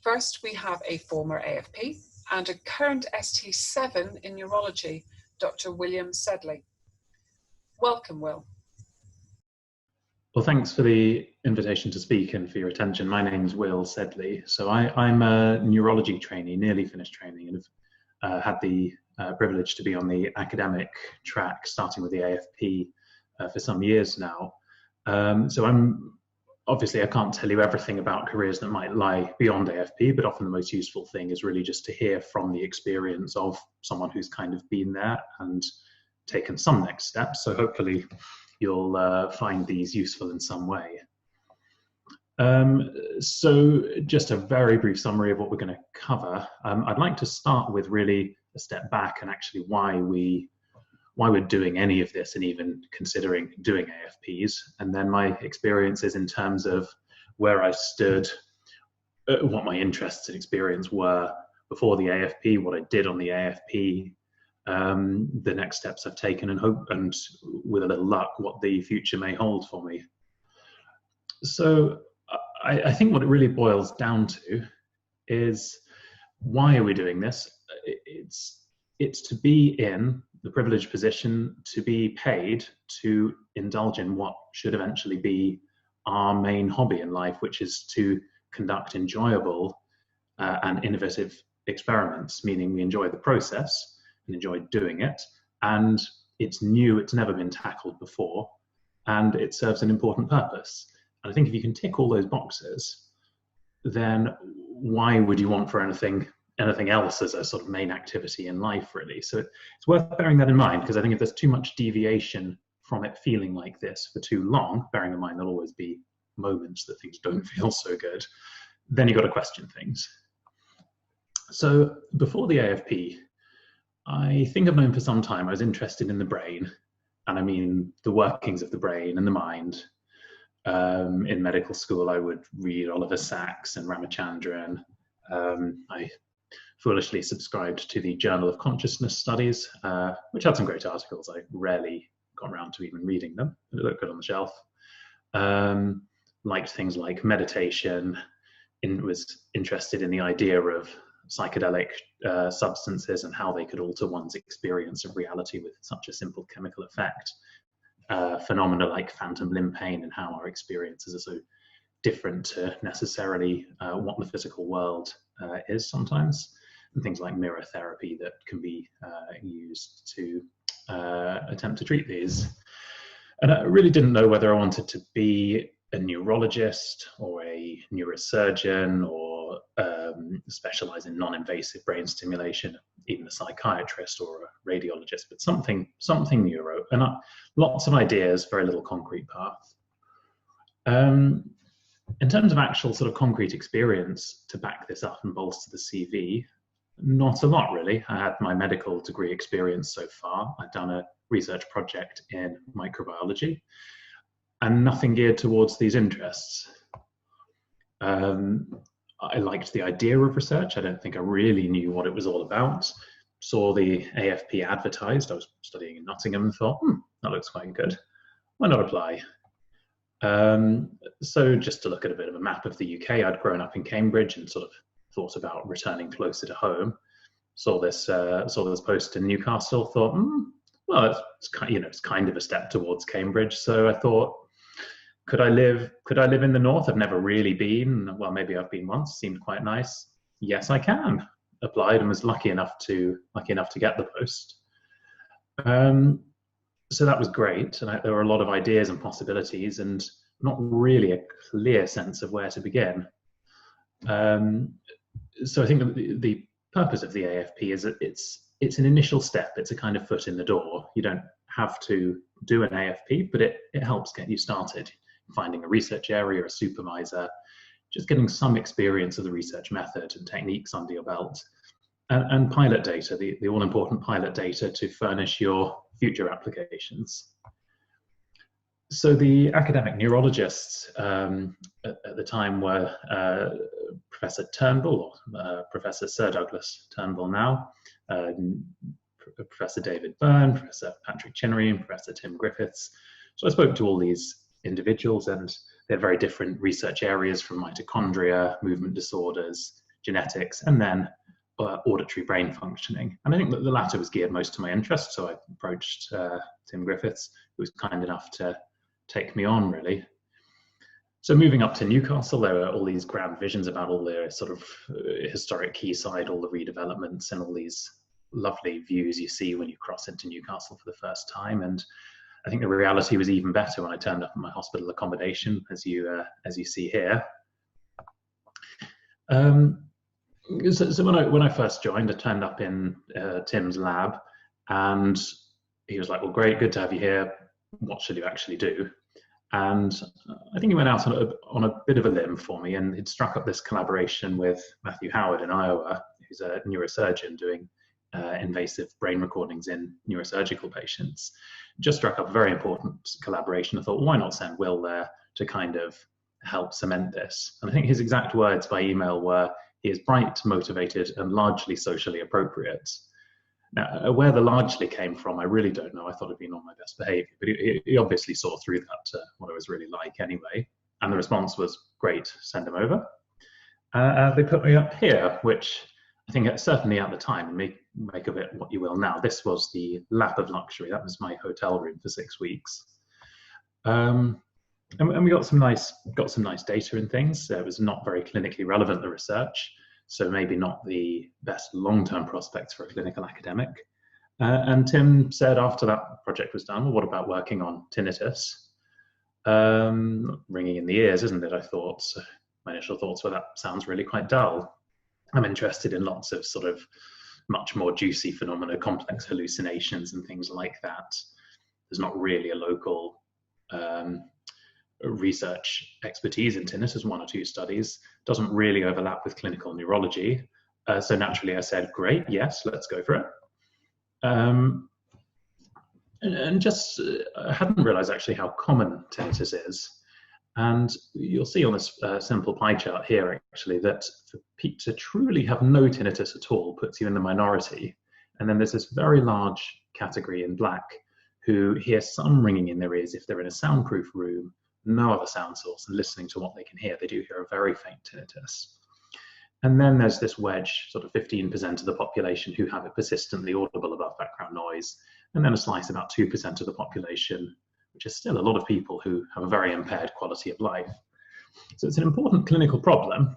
First, we have a former AFP and a current ST7 in neurology, Dr. William Sedley. Welcome, Will. Well, thanks for the invitation to speak and for your attention. My name's Will Sedley. So I'm a neurology trainee, nearly finished training, and have had the privilege to be on the academic track, starting with the AFP for some years now. So I can't tell you everything about careers that might lie beyond AFP, but often the most useful thing is really just to hear from the experience of someone who's kind of been there and taken some next steps. So hopefully you'll find these useful in some way. So just a very brief summary of what we're going to cover. I'd like to start with really a step back and actually why we're doing any of this and even considering doing AFPs, and then my experiences in terms of where I stood, what my interests and experience were before the AFP, what I did on the AFP, the next steps I've taken, and hope, and with a little luck, what the future may hold for me. So I think what it really boils down to is, why are we doing this? It's to be in the privileged position to be paid to indulge in what should eventually be our main hobby in life, which is to conduct enjoyable and innovative experiments, meaning we enjoy the process and enjoy doing it, and it's new, it's never been tackled before, and it serves an important purpose. And I think if you can tick all those boxes, then why would you want for anything else as a sort of main activity in life, really? So it's worth bearing that in mind, because I think if there's too much deviation from it feeling like this for too long, bearing in mind there'll always be moments that things don't feel so good, then you've got to question things. So before the AFP, I think I've known for some time I was interested in the brain, and I mean the workings of the brain and the mind. In medical school, I would read Oliver Sacks and Ramachandran. I foolishly subscribed to the Journal of Consciousness Studies, which had some great articles. I rarely got around to even reading them. It looked good on the shelf. Liked things like meditation, was interested in the idea of psychedelic substances and how they could alter one's experience of reality with such a simple chemical effect. Phenomena like phantom limb pain and how our experiences are so different to necessarily what the physical world is sometimes, and things like mirror therapy that can be used to attempt to treat these. And I really didn't know whether I wanted to be a neurologist or a neurosurgeon or specialize in non-invasive brain stimulation, even a psychiatrist or a radiologist, but something neuro, and lots of ideas, very little concrete path. In terms of actual sort of concrete experience to back this up and bolster the CV, not a lot really. I had my medical degree experience so far. I've done a research project in microbiology and nothing geared towards these interests. I liked the idea of research. I don't think I really knew what it was all about. Saw the AFP advertised. I was studying in Nottingham and thought, that looks quite good. Why not apply? So just to look at a bit of a map of the UK, I'd grown up in Cambridge and sort of thought about returning closer to home. Saw this post in Newcastle. Thought, well, it's kind of a step towards Cambridge. So I thought, could I live in the north? I've never really been. Well, maybe I've been once. Seemed quite nice. Yes, I can. Applied and was lucky enough to get the post. So that was great, and there were a lot of ideas and possibilities, and not really a clear sense of where to begin. So I think the purpose of the AFP is that it's an initial step. It's a kind of foot in the door. You don't have to do an AFP, but it helps get you started. Finding a research area, a supervisor, just getting some experience of the research method and techniques under your belt, and pilot data, the all-important pilot data to furnish your future applications. So the academic neurologists at the time were Professor Turnbull, or Professor Sir Douglas Turnbull now, Professor David Byrne, Professor Patrick Chinnery, and Professor Tim Griffiths. So I spoke to all these individuals, and they have very different research areas, from mitochondria, movement disorders, genetics, and then auditory brain functioning. And I think that the latter was geared most to my interest, so I approached Tim Griffiths, who was kind enough to take me on, really. So moving up to Newcastle, there were all these grand visions about all the sort of historic quayside, all the redevelopments and all these lovely views you see when you cross into Newcastle for the first time. And I think the reality was even better when I turned up in my hospital accommodation, as you see here. So when I first joined, I turned up in Tim's lab, and he was like, "Well, great, good to have you here. What should you actually do?" And I think he went out on a bit of a limb for me, and he'd struck up this collaboration with Matthew Howard in Iowa, who's a neurosurgeon doing invasive brain recordings in neurosurgical patients. Just struck up a very important collaboration. I thought, well, why not send Will there to kind of help cement this? And I think his exact words by email were, "He is bright, motivated, and largely socially appropriate." Now, where the largely came from, I really don't know. I thought I'd been on my best behavior, but he obviously saw through that, what I was really like anyway. And the response was, "Great, send him over." They put me up here, which I think certainly at the time, make of it what you will now, this was the lap of luxury. That was my hotel room for 6 weeks. And we got some nice data and things. It was not very clinically relevant, the research, so maybe not the best long-term prospects for a clinical academic. And Tim said after that project was done, well, what about working on tinnitus? Ringing in the ears, isn't it? I thought. So my initial thoughts were, that sounds really quite dull. I'm interested in lots of sort of much more juicy phenomena, complex hallucinations and things like that. There's not really a local research expertise in tinnitus, 1 or 2 studies, doesn't really overlap with clinical neurology. So naturally I said, great, yes, let's go for it. And just I hadn't realized actually how common tinnitus is. And you'll see on this simple pie chart here, actually, that to truly have no tinnitus at all puts you in the minority. And then there's this very large category in black who hear some ringing in their ears if they're in a soundproof room, no other sound source, and listening to what they can hear, they do hear a very faint tinnitus. And then there's this wedge, sort of 15% of the population who have it persistently audible above background noise, and then a slice, about 2% of the population, which is still a lot of people who have a very impaired quality of life. So it's an important clinical problem.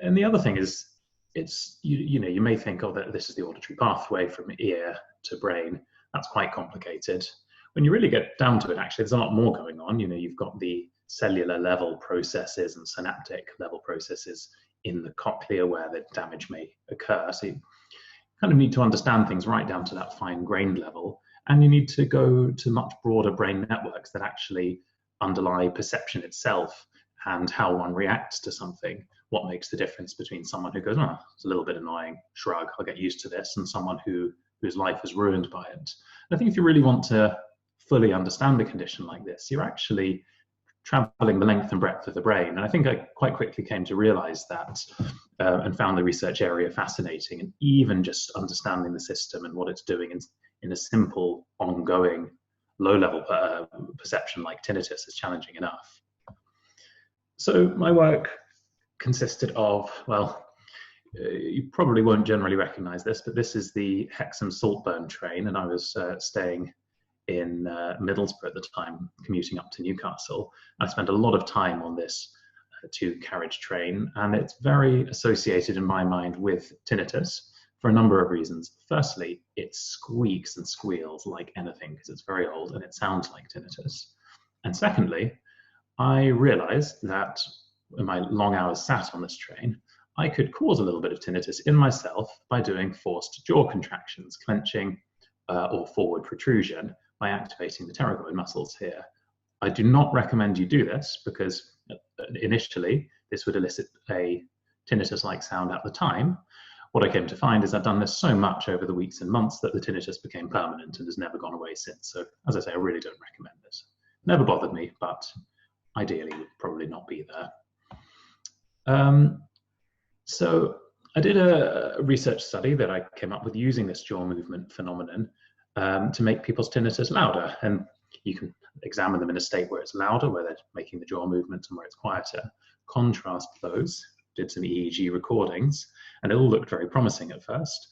And the other thing is, it's, you know, you may think, oh, that this is the auditory pathway from ear to brain. That's quite complicated. When you really get down to it, actually, there's a lot more going on. You know, you've got the cellular level processes and synaptic level processes in the cochlea where the damage may occur. So you kind of need to understand things right down to that fine-grained level. And you need to go to much broader brain networks that actually underlie perception itself and how one reacts to something. What makes the difference between someone who goes, oh, it's a little bit annoying, shrug, I'll get used to this, and someone whose life is ruined by it. I think if you really want to fully understand a condition like this, you're actually traveling the length and breadth of the brain. And I think I quite quickly came to realize that and found the research area fascinating. And even just understanding the system and what it's doing in a simple, ongoing, low-level perception like tinnitus is challenging enough. So my work consisted of, well, you probably won't generally recognize this, but this is the Hexham Saltburn train, and I was staying in Middlesbrough at the time, commuting up to Newcastle. I spent a lot of time on this 2-carriage train, and it's very associated in my mind with tinnitus for a number of reasons. Firstly, it squeaks and squeals like anything because it's very old and it sounds like tinnitus. And secondly, I realized that in my long hours sat on this train, I could cause a little bit of tinnitus in myself by doing forced jaw contractions, clenching or forward protrusion by activating the pterygoid muscles here. I do not recommend you do this because initially this would elicit a tinnitus-like sound at the time. What I came to find is I've done this so much over the weeks and months that the tinnitus became permanent and has never gone away since. So as I say, I really don't recommend this. Never bothered me, but ideally would probably not be there. So I did a research study that I came up with using this jaw movement phenomenon to make people's tinnitus louder. And you can examine them in a state where it's louder, where they're making the jaw movement, and where it's quieter. Contrast those, did some EEG recordings, and it all looked very promising at first.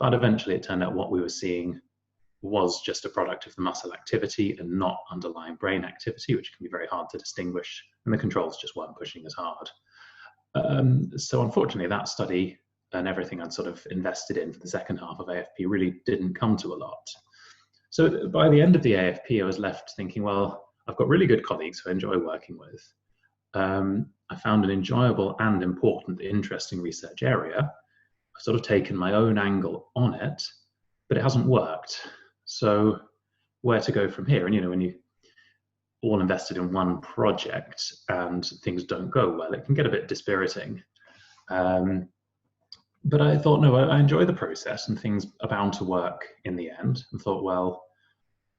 But eventually it turned out what we were seeing was just a product of the muscle activity and not underlying brain activity, which can be very hard to distinguish, and the controls just weren't pushing as hard. So unfortunately, that study and everything I'd sort of invested in for the second half of AFP really didn't come to a lot. So by the end of the AFP, I was left thinking, well, I've got really good colleagues who I enjoy working with. I found an enjoyable and important, interesting research area. I've sort of taken my own angle on it, but it hasn't worked. So where to go from here? And, you know, when you all invested in one project and things don't go well, it can get a bit dispiriting. But I thought, no, I enjoy the process and things are bound to work in the end, and thought, well,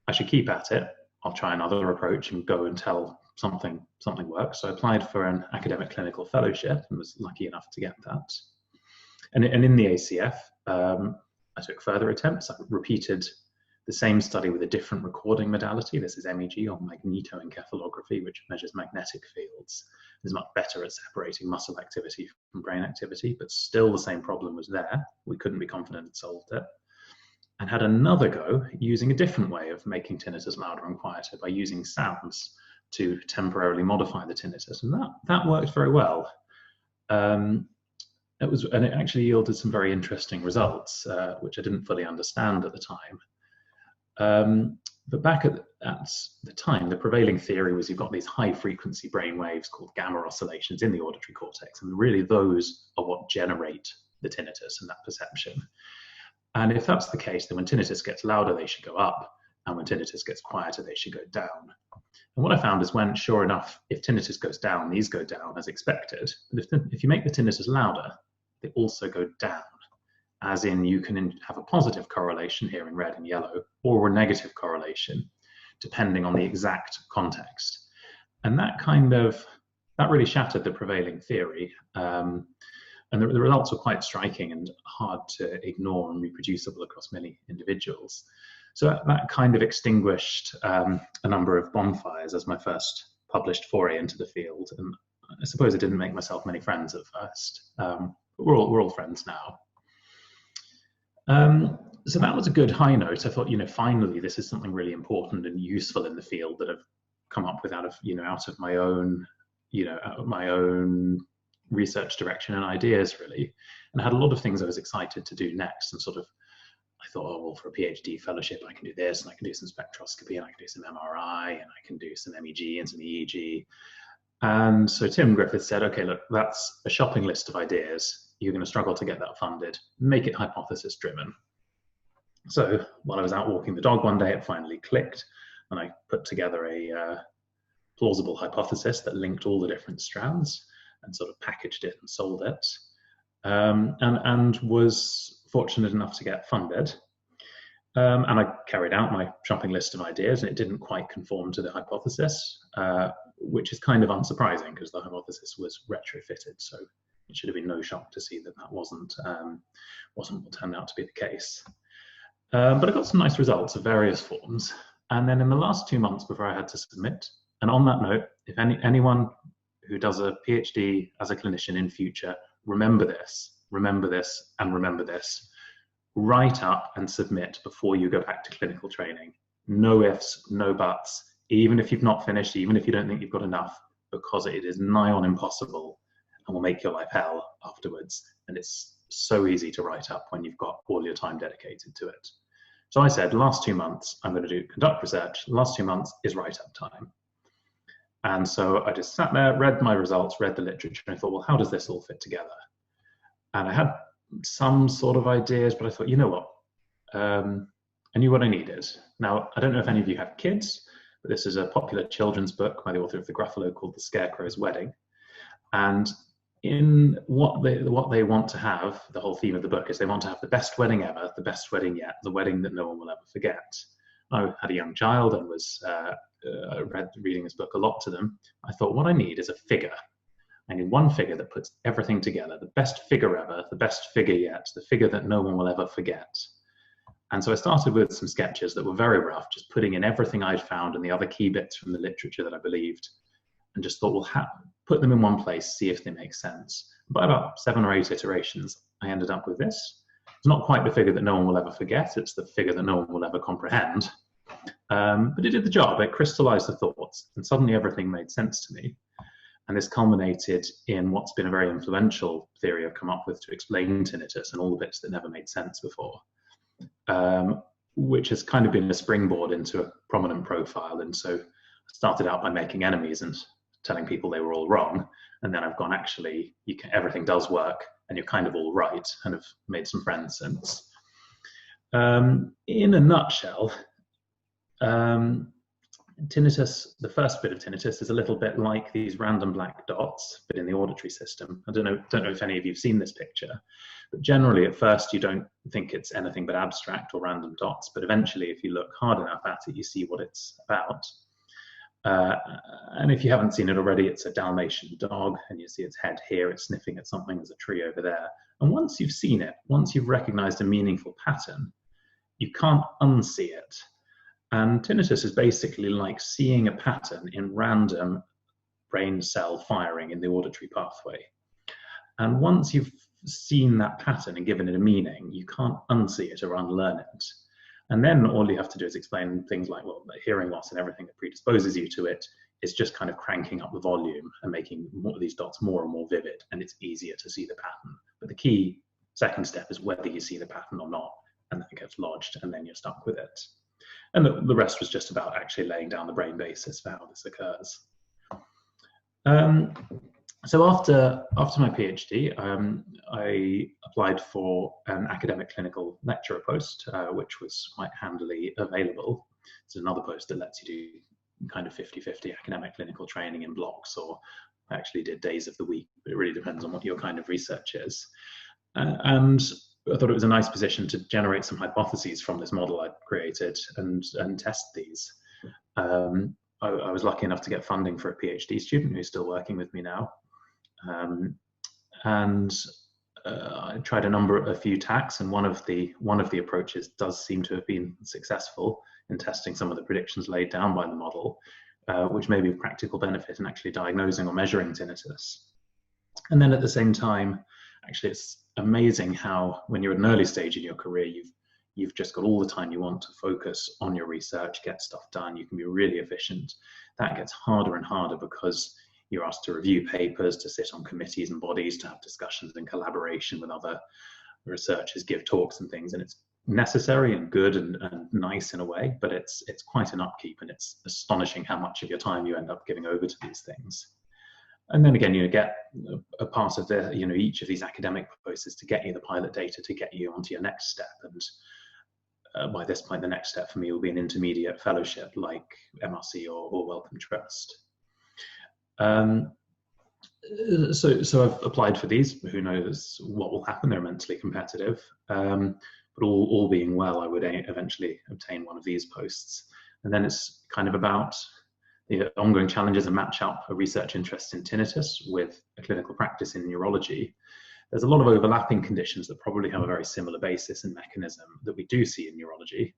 I should keep at it. I'll try another approach and go until something works. So I applied for an academic clinical fellowship and was lucky enough to get that. And in the ACF, I took further attempts. I repeated the same study with a different recording modality. This is MEG, or magnetoencephalography, which measures magnetic fields. Is much better at separating muscle activity from brain activity, but still the same problem was there. We couldn't be confident it solved it. And had another go using a different way of making tinnitus louder and quieter by using sounds to temporarily modify the tinnitus. And that worked very well. And it actually yielded some very interesting results, which I didn't fully understand at the time. But back at the time, the prevailing theory was you've got these high frequency brain waves called gamma oscillations in the auditory cortex, and really those are what generate the tinnitus and that perception. And if that's the case, then when tinnitus gets louder, they should go up, and when tinnitus gets quieter, they should go down. And what I found is when, sure enough, if tinnitus goes down, these go down as expected. But if you make the tinnitus louder, they also go down. As in, you can have a positive correlation here in red and yellow, or a negative correlation, depending on the exact context. And that really shattered the prevailing theory. And the results were quite striking and hard to ignore and reproducible across many individuals. So that kind of extinguished a number of bonfires as my first published foray into the field. And I suppose I didn't make myself many friends at first. We're all friends now. So that was a good high note. I thought, finally, this is something really important and useful in the field that I've come up with out of my own research direction and ideas, really. And I had a lot of things I was excited to do next. And I thought, oh, well, for a PhD fellowship, I can do this, and I can do some spectroscopy, and I can do some MRI, and I can do some MEG and some EEG. And so Tim Griffith said, okay, look, that's a shopping list of ideas. You're going to struggle to get that funded. Make it hypothesis driven. So while I was out walking the dog one day, it finally clicked, and I put together a plausible hypothesis that linked all the different strands and sort of packaged it and sold it, and was fortunate enough to get funded. And I carried out my shopping list of ideas, and it didn't quite conform to the hypothesis, which is kind of unsurprising because the hypothesis was retrofitted. So it should have been no shock to see that wasn't what turned out to be the case. But I got some nice results of various forms. And then in the last 2 months before I had to submit, and on that note, if anyone who does a PhD as a clinician in future, remember this, and remember this. Write up and submit before you go back to clinical training. No ifs, no buts, even if you've not finished, even if you don't think you've got enough, because it is nigh on impossible and will make your life hell afterwards. And it's so easy to write up when you've got all your time dedicated to it. So I said, last 2 months, I'm going to conduct research. The last 2 months is write-up time. And so I just sat there, read my results, read the literature, and I thought, well, how does this all fit together? And I had some sort of ideas, but I thought, you know what? I knew what I needed. Now, I don't know if any of you have kids, but this is a popular children's book by the author of The Gruffalo called The Scarecrow's Wedding. And in what they want to have, the whole theme of the book is they want to have the best wedding ever, the best wedding yet, the wedding that no one will ever forget. I had a young child and was reading this book a lot to them. I thought, what I need is a figure. I need one figure that puts everything together, the best figure ever, the best figure yet, the figure that no one will ever forget. And so I started with some sketches that were very rough, just putting in everything I'd found and the other key bits from the literature that I believed, and just thought, well, put them in one place, see if they make sense. By about 7 or 8 iterations, I ended up with this. It's not quite the figure that no one will ever forget, it's the figure that no one will ever comprehend. But it did the job, it crystallized the thoughts, and suddenly everything made sense to me. And this culminated in what's been a very influential theory I've come up with to explain tinnitus and all the bits that never made sense before, which has kind of been a springboard into a prominent profile. And so I started out by making enemies and telling people they were all wrong. And then I've gone, actually, everything does work and you're kind of all right, and have made some friends since. In a nutshell, tinnitus, the first bit of tinnitus is a little bit like these random black dots, but in the auditory system. I don't know if any of you have seen this picture, but generally at first you don't think it's anything but abstract or random dots, but eventually if you look hard enough at it, you see what it's about. And if you haven't seen it already, it's a Dalmatian dog, and you see its head here, it's sniffing at something, there's a tree over there. And once you've seen it, once you've recognized a meaningful pattern, you can't unsee it. And tinnitus is basically like seeing a pattern in random brain cell firing in the auditory pathway. And once you've seen that pattern and given it a meaning, you can't unsee it or unlearn it. And then all you have to do is explain things like, well, the hearing loss and everything that predisposes you to it is just kind of cranking up the volume and making these dots more and more vivid, and it's easier to see the pattern. But the key second step is whether you see the pattern or not, and then it gets lodged, and then you're stuck with it. And the rest was just about actually laying down the brain basis for how this occurs. So after my PhD, I applied for an academic clinical lecturer post, which was quite handily available. It's another post that lets you do kind of 50-50 academic clinical training in blocks, or I actually did days of the week, but it really depends on what your kind of research is. And I thought it was a nice position to generate some hypotheses from this model I'd created and test these. I was lucky enough to get funding for a PhD student who's still working with me now. I tried a few tacks, and one of the approaches does seem to have been successful in testing some of the predictions laid down by the model, which may be of practical benefit in actually diagnosing or measuring tinnitus. And then at the same time, actually, it's amazing how when you're at an early stage in your career, you've just got all the time you want to focus on your research, get stuff done, you can be really efficient. That gets harder and harder because you're asked to review papers, to sit on committees and bodies, to have discussions in collaboration with other researchers, give talks and things. And it's necessary and good and nice in a way, but it's quite an upkeep, and it's astonishing how much of your time you end up giving over to these things. And then again, you get a part of the, each of these academic proposals to get you the pilot data to get you onto your next step. And by this point, the next step for me will be an intermediate fellowship like MRC or Wellcome Trust. So I've applied for these. Who knows what will happen? They're immensely competitive. But all being well, I would eventually obtain one of these posts. And then it's kind of about the ongoing challenges and match up a research interest in tinnitus with a clinical practice in neurology. There's a lot of overlapping conditions that probably have a very similar basis and mechanism that we do see in neurology,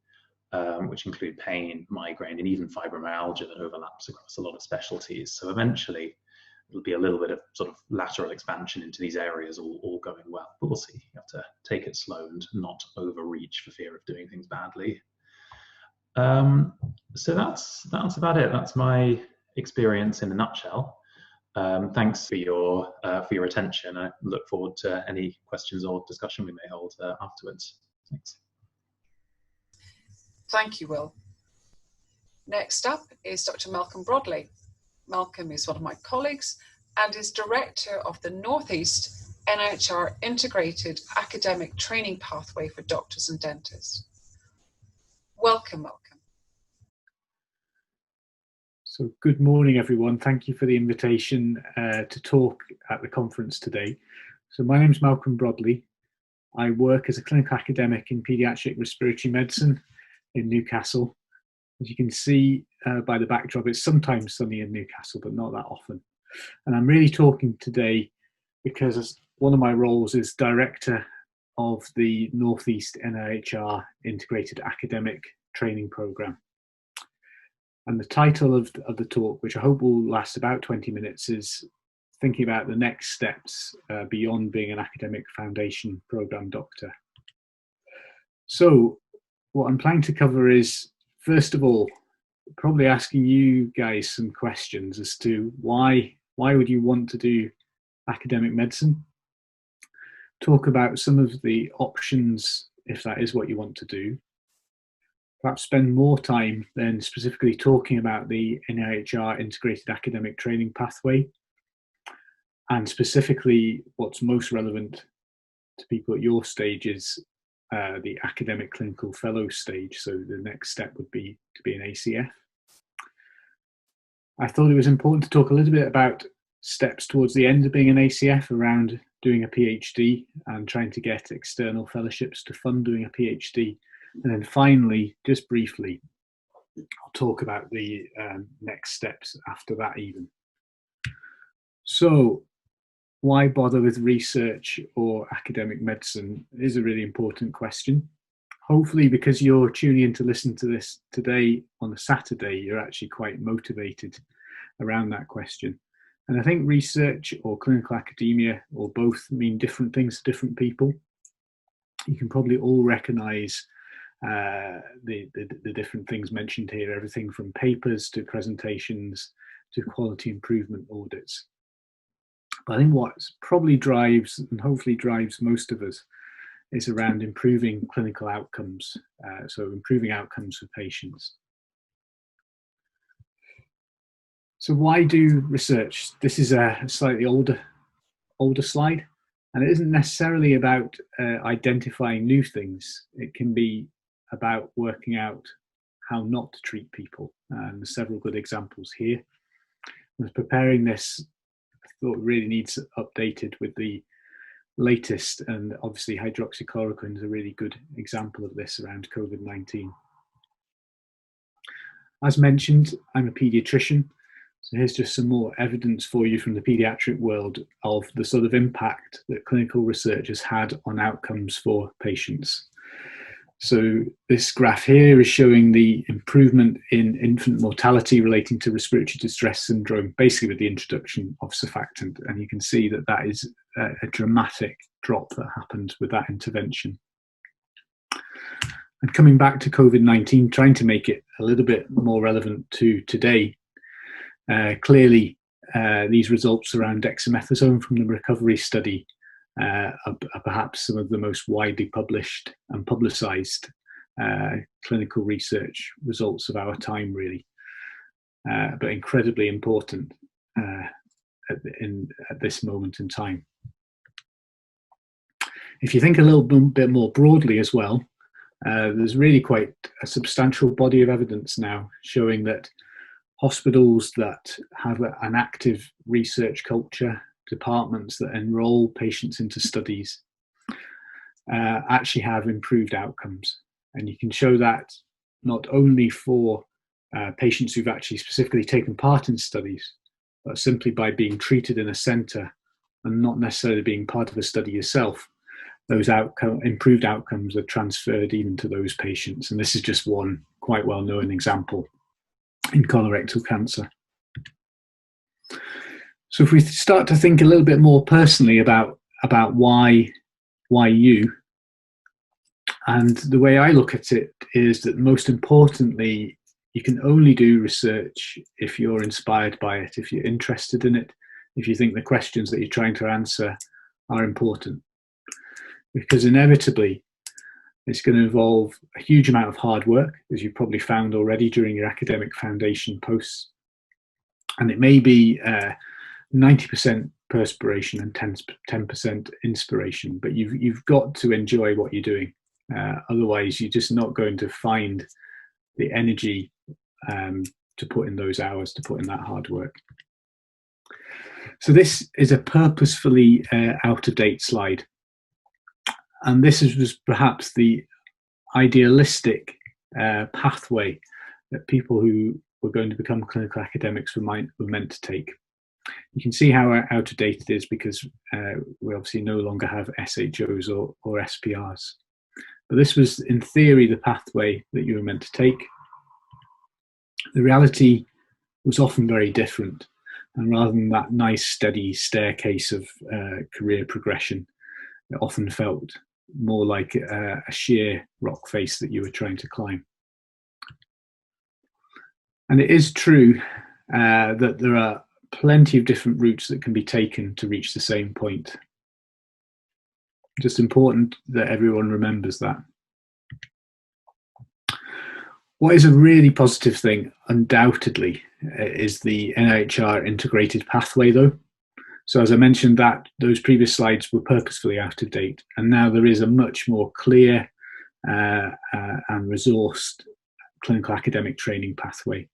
which include pain, migraine, and even fibromyalgia that overlaps across a lot of specialties. So eventually, it'll be a little bit of sort of lateral expansion into these areas, all going well. But we'll see. You have to take it slow and not overreach for fear of doing things badly. So that's about it. That's my experience in a nutshell. Thanks for your attention. I look forward to any questions or discussion we may hold afterwards. Thanks. Thank you, Will. Next up is Dr. Malcolm Broadley. Malcolm is one of my colleagues and is director of the Northeast NIHR Integrated Academic Training Pathway for Doctors and Dentists. Welcome, Malcolm. So good morning, everyone. Thank you for the invitation to talk at the conference today. So my name is Malcolm Broadley. I work as a clinical academic in paediatric respiratory medicine in Newcastle. As you can see by the backdrop, it's sometimes sunny in Newcastle, but not that often. And I'm really talking today because one of my roles is director of the Northeast NIHR Integrated Academic Training Programme. And the title of the talk, which I hope will last about 20 minutes, is thinking about the next steps beyond being an academic foundation programme doctor. So what I'm planning to cover is, first of all, probably asking you guys some questions as to why would you want to do academic medicine? Talk about some of the options if that is what you want to do. Perhaps spend more time then specifically talking about the NIHR Integrated Academic Training Pathway, and specifically what's most relevant to people at your stage is the academic clinical fellow stage. So the next step would be to be an ACF. I thought it was important to talk a little bit about steps towards the end of being an ACF around doing a PhD and trying to get external fellowships to fund doing a PhD. And then finally, just briefly, I'll talk about the next steps after that even. So why bother with research or academic medicine is a really important question. hopefully because you're tuning in to listen to this today on a Saturday, you're actually quite motivated around that question. And I think research or clinical academia or both mean different things to different people. You can probably all recognise the different things mentioned here, everything from papers to presentations to quality improvement audits. But I think what probably drives and hopefully drives most of us is around improving clinical outcomes, so improving outcomes for patients. So why do research? This is a slightly older slide, and it isn't necessarily about identifying new things. It can be about working out how not to treat people, and there's several good examples here. I was preparing this, I thought it really needs updated with the latest, and obviously hydroxychloroquine is a really good example of this around COVID-19. As mentioned, I'm a paediatrician, so here's just some more evidence for you from the paediatric world of the sort of impact that clinical research has had on outcomes for patients. So this graph here is showing the improvement in infant mortality relating to respiratory distress syndrome, basically with the introduction of surfactant. And you can see that that is a dramatic drop that happened with that intervention. And coming back to COVID-19, trying to make it a little bit more relevant to today, clearly these results around dexamethasone from the recovery study are perhaps some of the most widely published and publicised clinical research results of our time, really, but incredibly important at this moment in time. If you think a little bit more broadly as well, there's really quite a substantial body of evidence now showing that hospitals that have an active research culture, departments that enroll patients into studies, actually have improved outcomes. And you can show that not only for patients who've actually specifically taken part in studies, but simply by being treated in a centre and not necessarily being part of a study yourself, those improved outcomes are transferred even to those patients. And this is just one quite well-known example in colorectal cancer. So if we start to think a little bit more personally about why you, and the way I look at it is that most importantly, you can only do research if you're inspired by it, if you're interested in it, if you think the questions that you're trying to answer are important. Because inevitably, it's going to involve a huge amount of hard work, as you probably found already during your academic foundation posts. And it may be 90% perspiration and 10% inspiration, but you've got to enjoy what you're doing. Otherwise, you're just not going to find the energy to put in those hours, to put in that hard work. So this is a purposefully out-of-date slide. And this was perhaps the idealistic pathway that people who were going to become clinical academics were meant to take. You can see how out of date it is because we obviously no longer have SHOs or SPRs. But this was, in theory, the pathway that you were meant to take. The reality was often very different. And rather than that nice, steady staircase of career progression, it often felt more like a sheer rock face that you were trying to climb. And it is true that there are plenty of different routes that can be taken to reach the same point. Just important that everyone remembers that. What is a really positive thing, undoubtedly, is the NIHR integrated pathway, though. So as I mentioned, those previous slides were purposefully out of date, and now there is a much more clear and resourced clinical academic training pathway.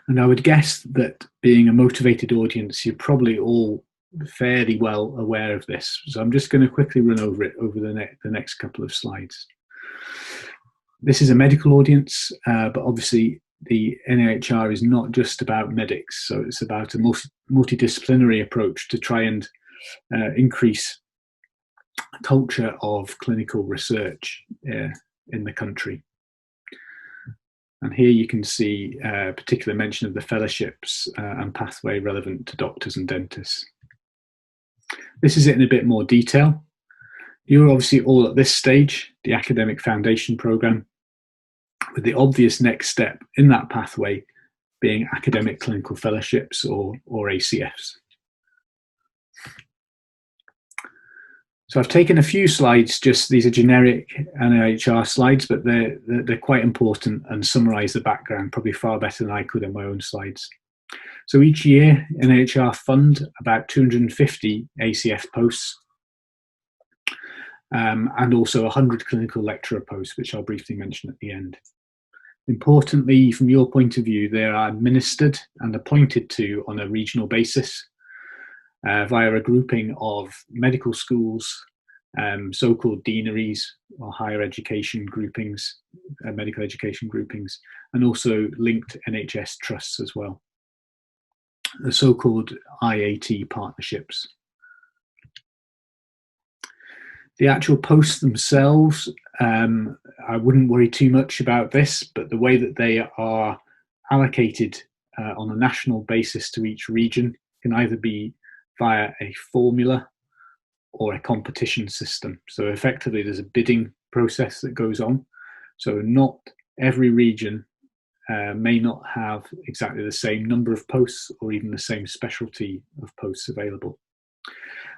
And I would guess that being a motivated audience, you're probably all fairly well aware of this. So I'm just going to quickly run over it over the next couple of slides. This is a medical audience, but obviously the NIHR is not just about medics, so it's about a multidisciplinary approach to try and increase culture of clinical research in the country. And here you can see a particular mention of the fellowships and pathway relevant to doctors and dentists. This is it in a bit more detail. You're obviously all at this stage, the academic foundation programme, with the obvious next step in that pathway being academic clinical fellowships or ACFs. So I've taken a few slides, just these are generic NIHR slides, but they're quite important and summarise the background probably far better than I could in my own slides. So each year, NIHR fund about 250 ACF posts and also 100 clinical lecturer posts, which I'll briefly mention at the end. Importantly, from your point of view, they are administered and appointed to on a regional basis via a grouping of medical schools, so-called deaneries or higher education groupings, medical education groupings, and also linked NHS trusts as well, the so-called IAT partnerships. The actual posts themselves, I wouldn't worry too much about this, but the way that they are allocated on a national basis to each region can either be via a formula or a competition system. So effectively there's a bidding process that goes on. So not every region may not have exactly the same number of posts or even the same specialty of posts available.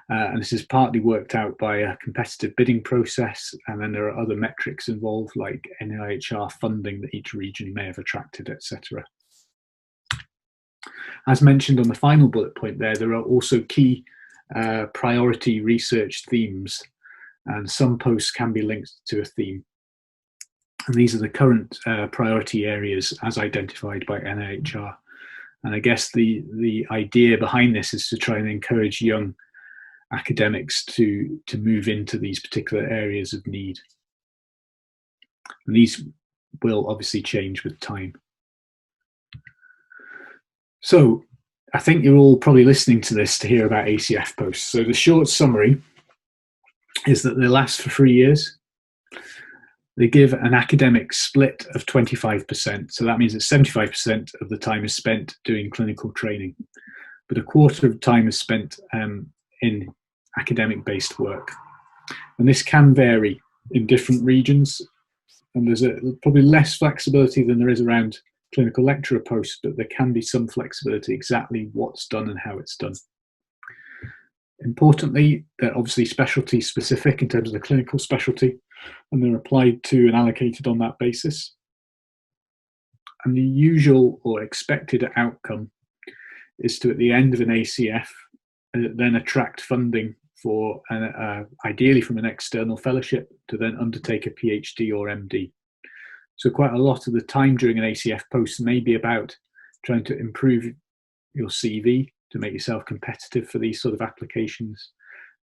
And this is partly worked out by a competitive bidding process, and then there are other metrics involved like NIHR funding that each region may have attracted, etc. As mentioned on the final bullet point there are also key priority research themes, and some posts can be linked to a theme. And these are the current priority areas as identified by NIHR. And I guess the idea behind this is to try and encourage young academics to move into these particular areas of need. And these will obviously change with time. So I think you're all probably listening to this to hear about ACF posts. So the short summary is that they last for 3 years. They give an academic split of 25%. So that means that 75% of the time is spent doing clinical training, but a quarter of the time is spent in academic-based work. And this can vary in different regions. And there's probably less flexibility than there is around clinical lecturer posts, but there can be some flexibility exactly what's done and how it's done. Importantly, they're obviously specialty specific in terms of the clinical specialty, and they're applied to and allocated on that basis. And the usual or expected outcome is to, at the end of an ACF, then attract funding for, ideally from an external fellowship, to then undertake a PhD or MD. So quite a lot of the time during an ACF post may be about trying to improve your CV to make yourself competitive for these sort of applications,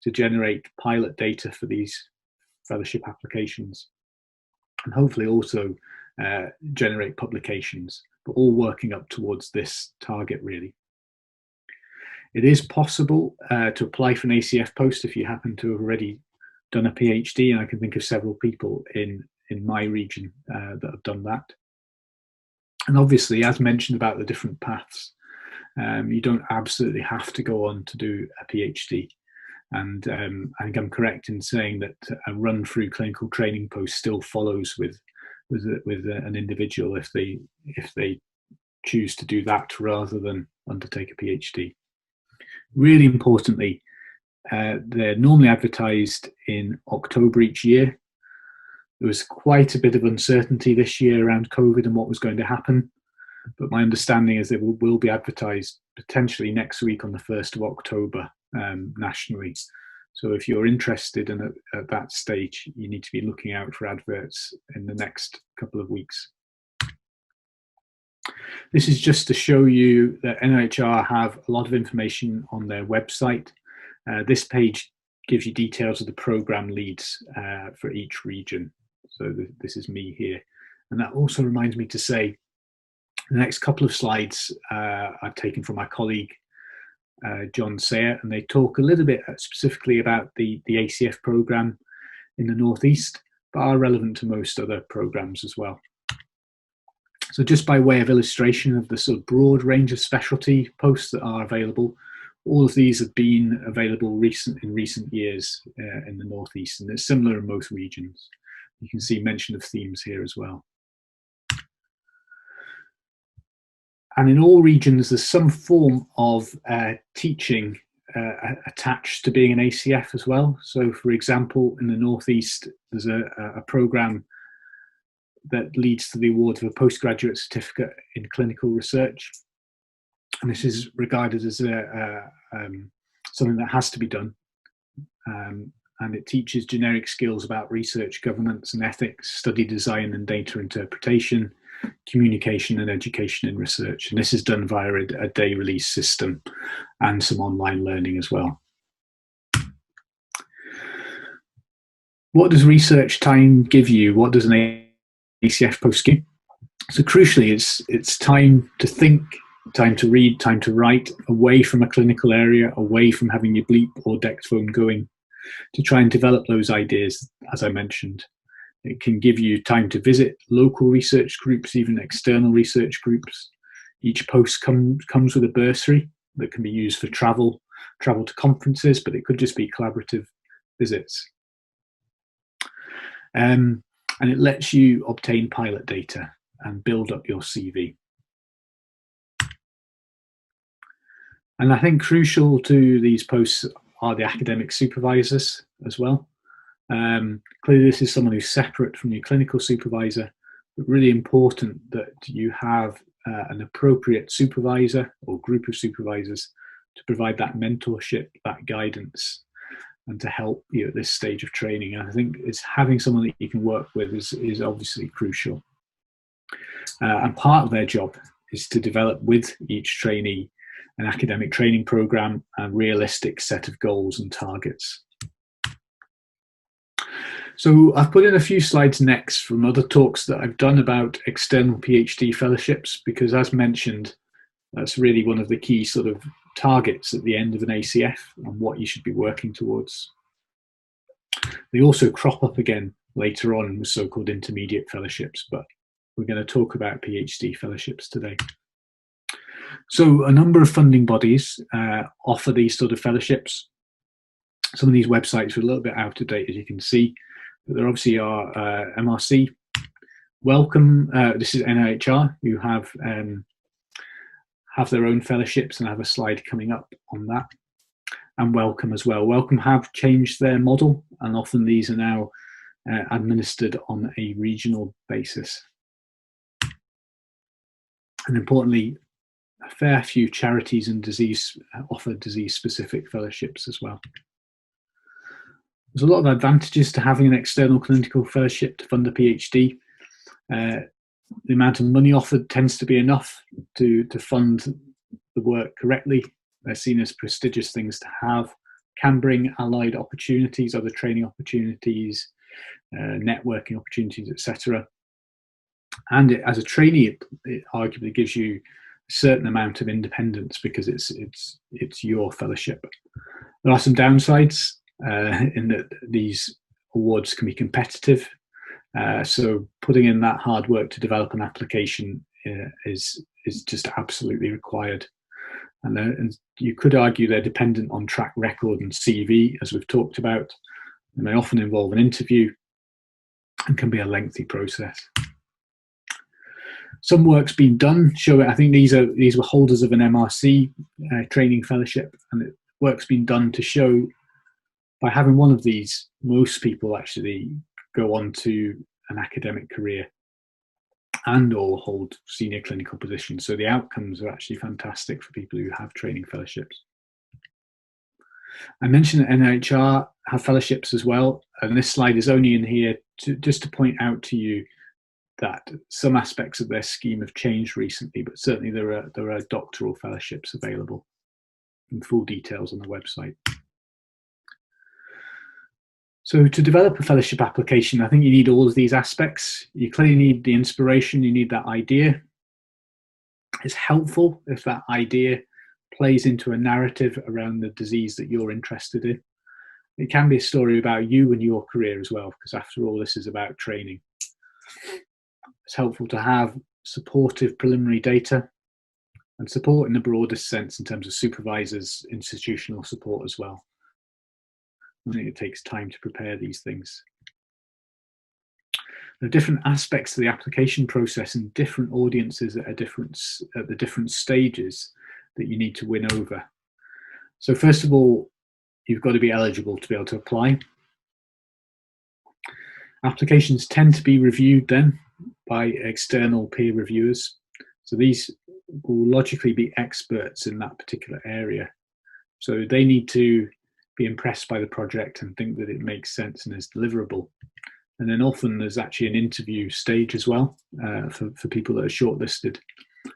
to generate pilot data for these fellowship applications, and hopefully also generate publications, but all working up towards this target really. It is possible to apply for an ACF post if you happen to have already done a PhD, and I can think of several people in my region that have done that. And obviously, as mentioned about the different paths, you don't absolutely have to go on to do a PhD. And I think I'm correct in saying that a run through clinical training post still follows with an individual if they choose to do that rather than undertake a PhD. Really importantly, they're normally advertised in October each year. There was quite a bit of uncertainty this year around COVID and what was going to happen, but my understanding is they will be advertised potentially next week on the 1st of October nationally. So if you're interested in at that stage, you need to be looking out for adverts in the next couple of weeks. This is just to show you that NIHR have a lot of information on their website. This page gives you details of the program leads for each region. So this is me here. And that also reminds me to say the next couple of slides are taken from my colleague John Sayer, and they talk a little bit specifically about the ACF programme in the Northeast, but are relevant to most other programmes as well. So just by way of illustration of the sort of broad range of specialty posts that are available, all of these have been available in recent years in the Northeast, and it's similar in most regions. You can see mention of themes here as well. And in all regions, there's some form of teaching attached to being an ACF as well. So for example, in the Northeast, there's a programme that leads to the award of a postgraduate certificate in clinical research. And this is regarded as something that has to be done. And it teaches generic skills about research, governance and ethics, study design and data interpretation, communication and education in research. And this is done via a day release system and some online learning as well. What does research time give you? What does an ACF post give? So crucially, it's time to think, time to read, time to write, away from a clinical area, away from having your bleep or DEX phone going, to try and develop those ideas, as I mentioned. It can give you time to visit local research groups, even external research groups. Each post comes with a bursary that can be used for travel to conferences, but it could just be collaborative visits. And it lets you obtain pilot data and build up your CV. And I think crucial to these posts are the academic supervisors as well. Clearly this is someone who's separate from your clinical supervisor, but really important that you have an appropriate supervisor or group of supervisors to provide that mentorship, that guidance, and to help you at this stage of training. And I think it's having someone that you can work with is obviously crucial. And part of their job is to develop with each trainee an academic training program and realistic set of goals and targets. So I've put in a few slides next from other talks that I've done about external PhD fellowships, because as mentioned, that's really one of the key sort of targets at the end of an ACF and what you should be working towards. They also crop up again later on with so-called intermediate fellowships, but we're going to talk about PhD fellowships today. So a number of funding bodies offer these sort of fellowships. Some of these websites are a little bit out of date, as you can see, but there obviously are MRC, Wellcome, this is NIHR, who have their own fellowships, and I have a slide coming up on that, and Wellcome as well. Wellcome have changed their model, and often these are now administered on a regional basis. And importantly, a fair few charities and offer disease-specific fellowships as well. There's a lot of advantages to having an external clinical fellowship to fund a PhD. The amount of money offered tends to be enough to fund the work correctly. They're seen as prestigious things to have, can bring allied opportunities, other training opportunities, networking opportunities, etc. And as a trainee, it arguably gives you a certain amount of independence because it's your fellowship. There are some downsides in that these awards can be competitive. So putting in that hard work to develop an application is just absolutely required. And you could argue they're dependent on track record and CV, as we've talked about. And they often involve an interview and can be a lengthy process. Some work's been done showing, I think these were holders of an MRC training fellowship, and work's been done to show by having one of these, most people actually go on to an academic career and or hold senior clinical positions. So the outcomes are actually fantastic for people who have training fellowships. I mentioned that NIHR have fellowships as well, and this slide is only in here just to point out to you that some aspects of their scheme have changed recently, but certainly there are doctoral fellowships available, and full details on the website. So to develop a fellowship application, I think you need all of these aspects. You clearly need the inspiration, you need that idea. It's helpful if that idea plays into a narrative around the disease that you're interested in. It can be a story about you and your career as well, because after all, this is about training. It's helpful to have supportive preliminary data and support in the broadest sense in terms of supervisors, institutional support as well. I think it takes time to prepare these things. There are different aspects to the application process and different audiences at the different stages that you need to win over. So first of all, you've got to be eligible to be able to apply. Applications tend to be reviewed then by external peer reviewers. So these will logically be experts in that particular area. So they need to be impressed by the project and think that it makes sense and is deliverable. And then often there's actually an interview stage as well for people that are shortlisted.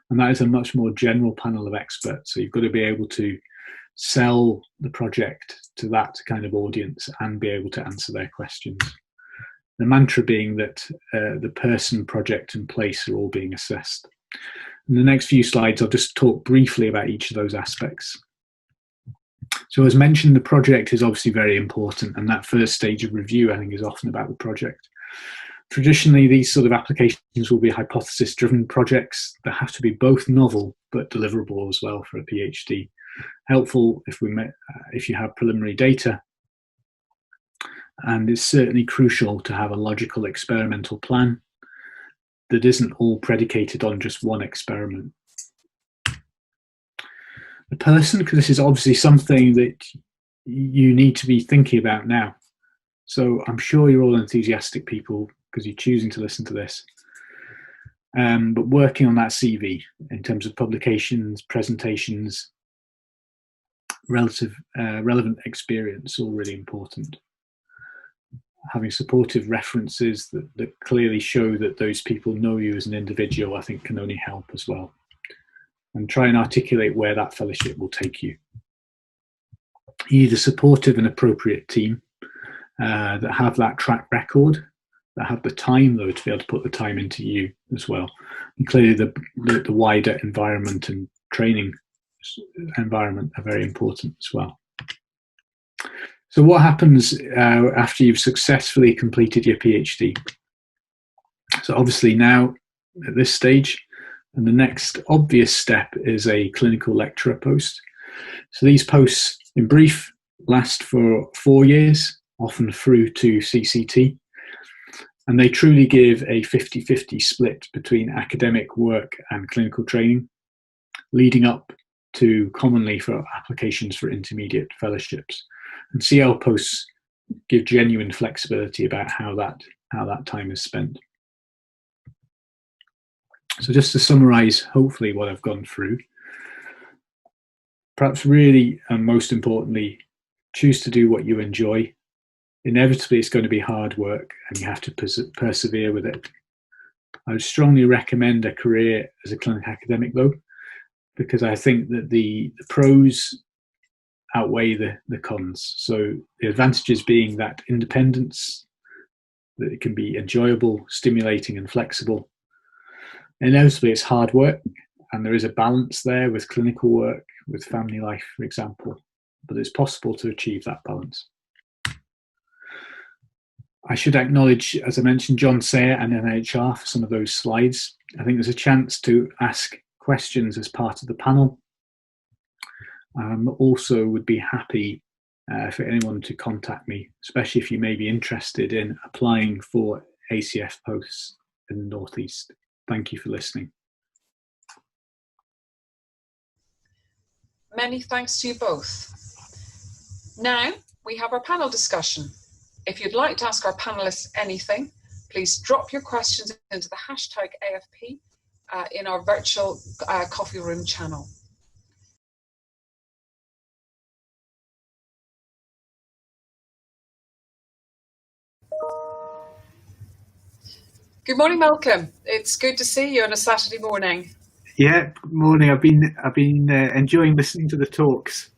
And that is a much more general panel of experts. So you've got to be able to sell the project to that kind of audience and be able to answer their questions. The mantra being that the person, project and place are all being assessed. In the next few slides, I'll just talk briefly about each of those aspects. So as mentioned, the project is obviously very important, and that first stage of review, I think, is often about the project. Traditionally, these sort of applications will be hypothesis-driven projects that have to be both novel but deliverable as well for a PhD. Helpful if you have preliminary data, and it's certainly crucial to have a logical experimental plan that isn't all predicated on just one experiment. The person, because this is obviously something that you need to be thinking about now. So I'm sure you're all enthusiastic people because you're choosing to listen to this. But working on that CV in terms of publications, presentations, relevant experience, all really important. Having supportive references that clearly show that those people know you as an individual, I think, can only help as well. And try and articulate where that fellowship will take you. You need a supportive and appropriate team that have that track record, that have the time, though, to be able to put the time into you as well. And clearly the wider environment and training environment are very important as well. So what happens after you've successfully completed your PhD? So obviously now, at this stage, and the next obvious step is a clinical lecturer post. So these posts, in brief, last for 4 years, often through to CCT. And they truly give a 50-50 split between academic work and clinical training, leading up to commonly for applications for intermediate fellowships. And CL posts give genuine flexibility about how that time is spent. So just to summarize, hopefully, what I've gone through, perhaps really and most importantly, choose to do what you enjoy. Inevitably, it's going to be hard work and you have to persevere with it. I would strongly recommend a career as a clinical academic, though, because I think that the pros outweigh the cons. So the advantages being that independence, that it can be enjoyable, stimulating and flexible. Inevitably, it's hard work, and there is a balance there with clinical work, with family life, for example, but it's possible to achieve that balance. I should acknowledge, as I mentioned, John Sayer and NHR for some of those slides. I think there's a chance to ask questions as part of the panel. Also would be happy for anyone to contact me, especially if you may be interested in applying for ACF posts in the Northeast. Thank you for listening. Many thanks to you both. Now we have our panel discussion. If you'd like to ask our panelists anything, please drop your questions into the hashtag AFP in our virtual coffee room channel. Good morning, Malcolm. It's good to see you on a Saturday morning. Yeah, good morning. I've been enjoying listening to the talks.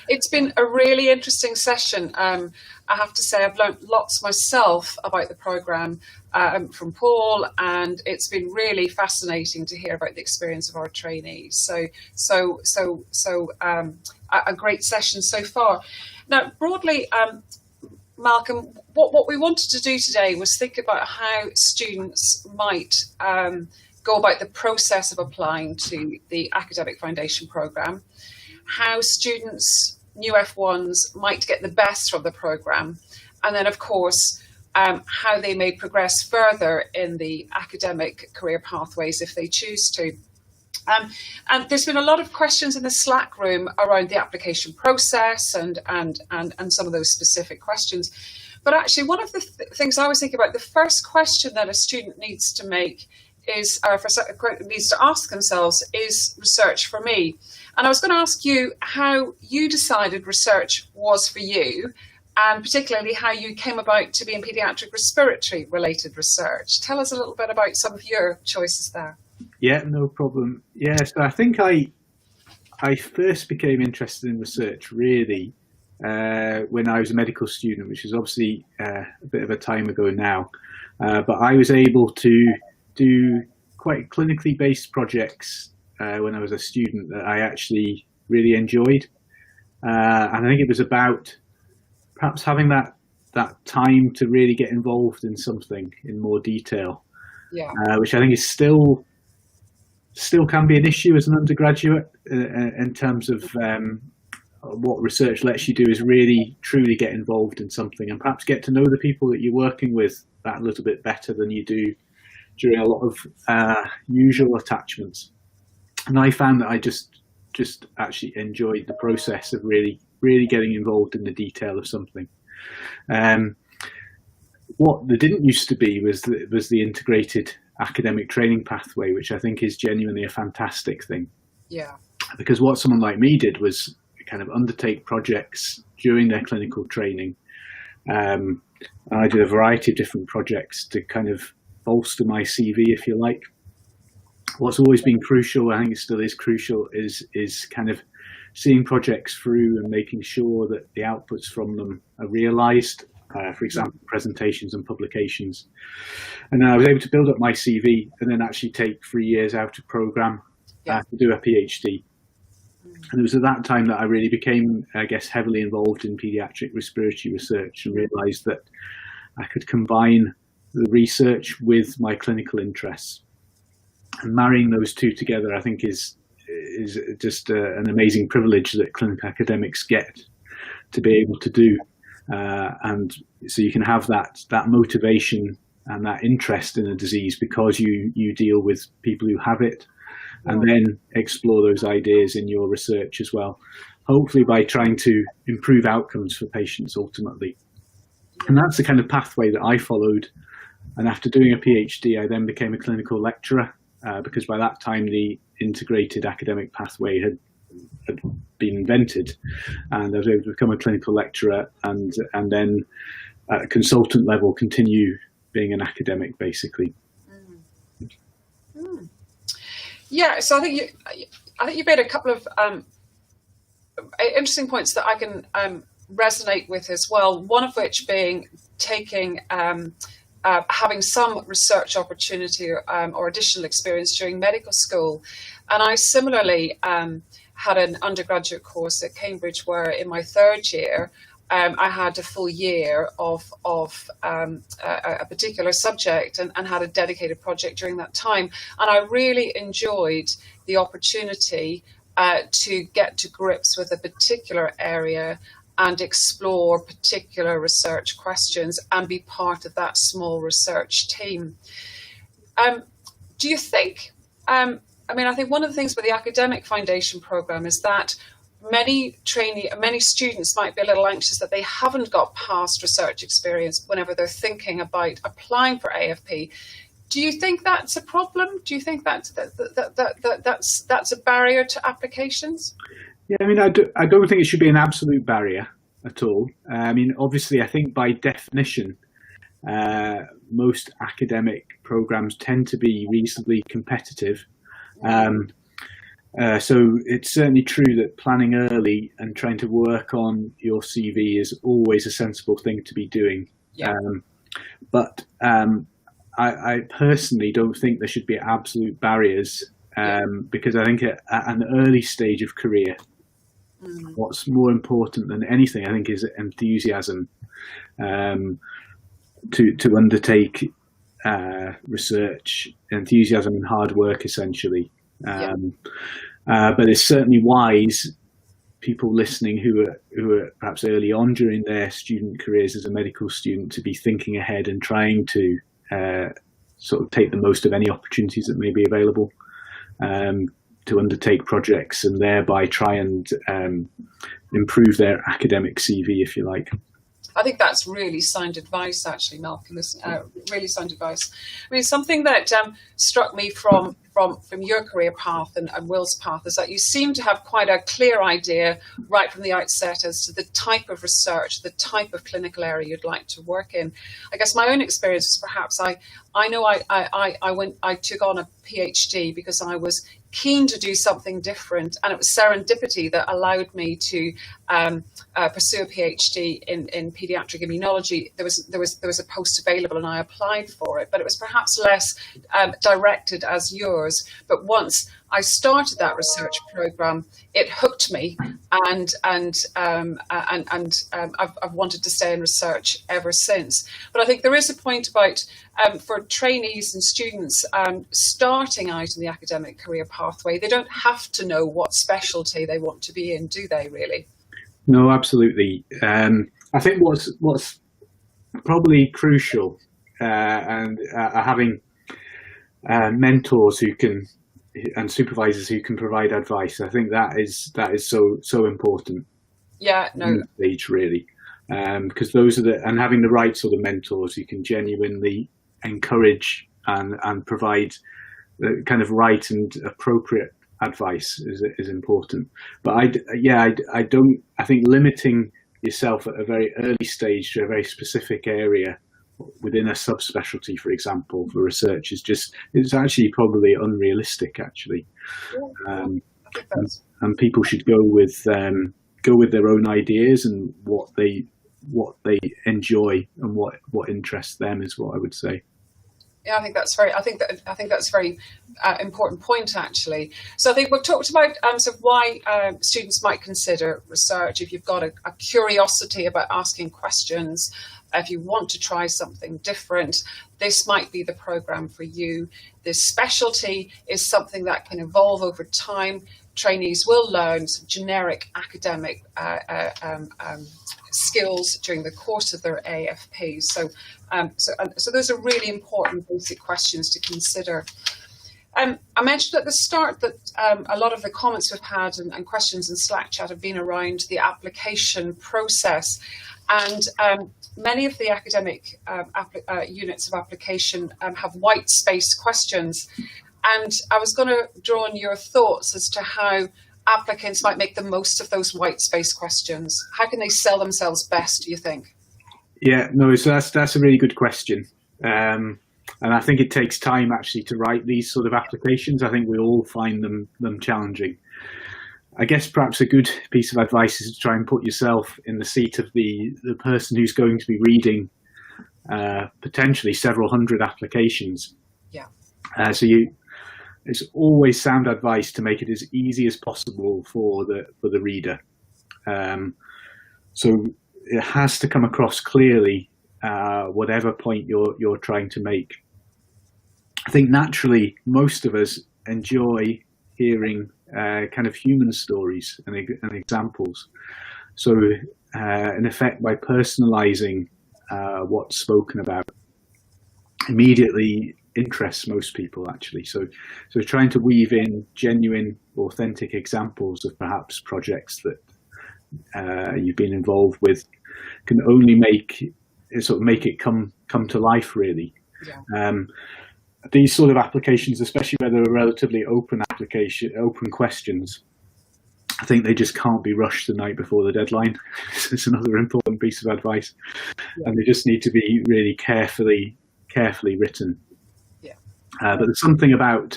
It's been a really interesting session. I have to say I've learned lots myself about the programme from Paul, and it's been really fascinating to hear about the experience of our trainees. So a great session so far. Now, broadly, Malcolm, what we wanted to do today was think about how students might go about the process of applying to the Academic Foundation programme, how students, new F1s, might get the best from the programme, and then, of course, how they may progress further in the academic career pathways if they choose to. And there's been a lot of questions in the Slack room around the application process and some of those specific questions. But actually, one of the things I was thinking about, the first question that a student needs to make is, needs to ask themselves, is research for me? And I was going to ask you how you decided research was for you, and particularly how you came about to be in paediatric respiratory related research. Tell us a little bit about some of your choices there. Yeah, no problem. Yeah, so I think I first became interested in research really when I was a medical student, which is obviously a bit of a time ago now. But I was able to do quite clinically based projects when I was a student that I actually really enjoyed. And I think it was about perhaps having that time to really get involved in something in more detail, which I think is still can be an issue as an undergraduate in terms of what research lets you do is really truly get involved in something and perhaps get to know the people that you're working with that a little bit better than you do during a lot of usual attachments. And I found that I just actually enjoyed the process of really getting involved in the detail of something. What there didn't used to be was the integrated academic training pathway, which I think is genuinely a fantastic thing. Yeah. Because what someone like me did was kind of undertake projects during their clinical training. And I did a variety of different projects to kind of bolster my CV, if you like. What's always been crucial, I think it still is crucial, is kind of seeing projects through and making sure that the outputs from them are realised. For example, presentations and publications. And then I was able to build up my CV and then actually take 3 years out of programme to do a PhD. And it was at that time that I really became, I guess, heavily involved in paediatric respiratory research and realised that I could combine the research with my clinical interests. And marrying those two together, I think, is just an amazing privilege that clinical academics get to be able to do. And so you can have that motivation and that interest in a disease because you deal with people who have it, and then explore those ideas in your research as well, hopefully by trying to improve outcomes for patients ultimately. And that's the kind of pathway that I followed. And after doing a PhD, I then became a clinical lecturer because by that time the integrated academic pathway had been invented, and I was able to become a clinical lecturer and then at a consultant level continue being an academic basically. Yeah, so I think you made a couple of interesting points that I can resonate with as well. One of which being taking having some research opportunity or additional experience during medical school, and I similarly had an undergraduate course at Cambridge where in my third year I had a full year of a particular subject and had a dedicated project during that time. And I really enjoyed the opportunity to get to grips with a particular area and explore particular research questions and be part of that small research team. Do you think, I think one of the things with the Academic Foundation programme is that many students might be a little anxious that they haven't got past research experience whenever they're thinking about applying for AFP. Do you think that's a problem? Do you think that's a barrier to applications? Yeah, I don't think it should be an absolute barrier at all. Obviously, I think by definition, most academic programs tend to be reasonably competitive. So it's certainly true that planning early and trying to work on your CV is always a sensible thing to be doing. Yeah. But I personally don't think there should be absolute barriers, because I think at an early stage of career, what's more important than anything, I think, is enthusiasm to undertake research, enthusiasm and hard work, essentially. But it's certainly wise, people listening who are perhaps early on during their student careers as a medical student, to be thinking ahead and trying to sort of take the most of any opportunities that may be available, to undertake projects and thereby try and improve their academic CV, if you like. I think that's really sound advice, actually, Malcolm. Really sound advice. I mean, something that struck me from your career path and Will's path is that you seem to have quite a clear idea right from the outset as to the type of research, the type of clinical area you'd like to work in. I guess my own experience is perhaps I took on a PhD because I was keen to do something different, and it was serendipity that allowed me to pursue a PhD in pediatric immunology. There was a post available, and I applied for it, but it was perhaps less directed as yours. But once I started that research program, it hooked me, and I've wanted to stay in research ever since. But I think there is a point about for trainees and students starting out in the academic career pathway, they don't have to know what specialty they want to be in, do they, really? No, absolutely. I think what's probably crucial and having mentors who can, and supervisors who can provide advice. I think that is so important. Yeah, no. Stage, really, because those are and having the right sort of mentors who can genuinely encourage and provide the kind of right and appropriate advice is important. But I think limiting yourself at a very early stage to a very specific area within a subspecialty, for example, for research it's actually probably unrealistic, actually. And people should go with their own ideas and what they enjoy and what interests them, is what I would say. Yeah, I think that's a very important point, actually. So I think we've talked about sort of why students might consider research. If you've got a curiosity about asking questions, if you want to try something different, this might be the program for you. This specialty is something that can evolve over time. Trainees will learn some generic academic skills during the course of their AFP. So those are really important basic questions to consider. I mentioned at the start that a lot of the comments we've had and questions in Slack chat have been around the application process. And many of the academic units of application have white space questions. And I was going to draw on your thoughts as to how applicants might make the most of those white space questions. How can they sell themselves best, do you think? Yeah, no, so that's a really good question. And I think it takes time actually to write these sort of applications. I think we all find them challenging. I guess perhaps a good piece of advice is to try and put yourself in the seat of the person who's going to be reading potentially several hundred applications. Yeah. It's always sound advice to make it as easy as possible for the reader. So it has to come across clearly, whatever point you're trying to make. I think naturally most of us enjoy hearing kind of human stories and examples. So in effect, by personalizing what's spoken about, immediately interests most people, actually. So trying to weave in genuine, authentic examples of perhaps projects that you've been involved with can only make it come to life, really. Yeah. These sort of applications, especially where they're relatively open questions, I think they just can't be rushed the night before the deadline. It's another important piece of advice. Yeah. And they just need to be really carefully written. Yeah. But there's something about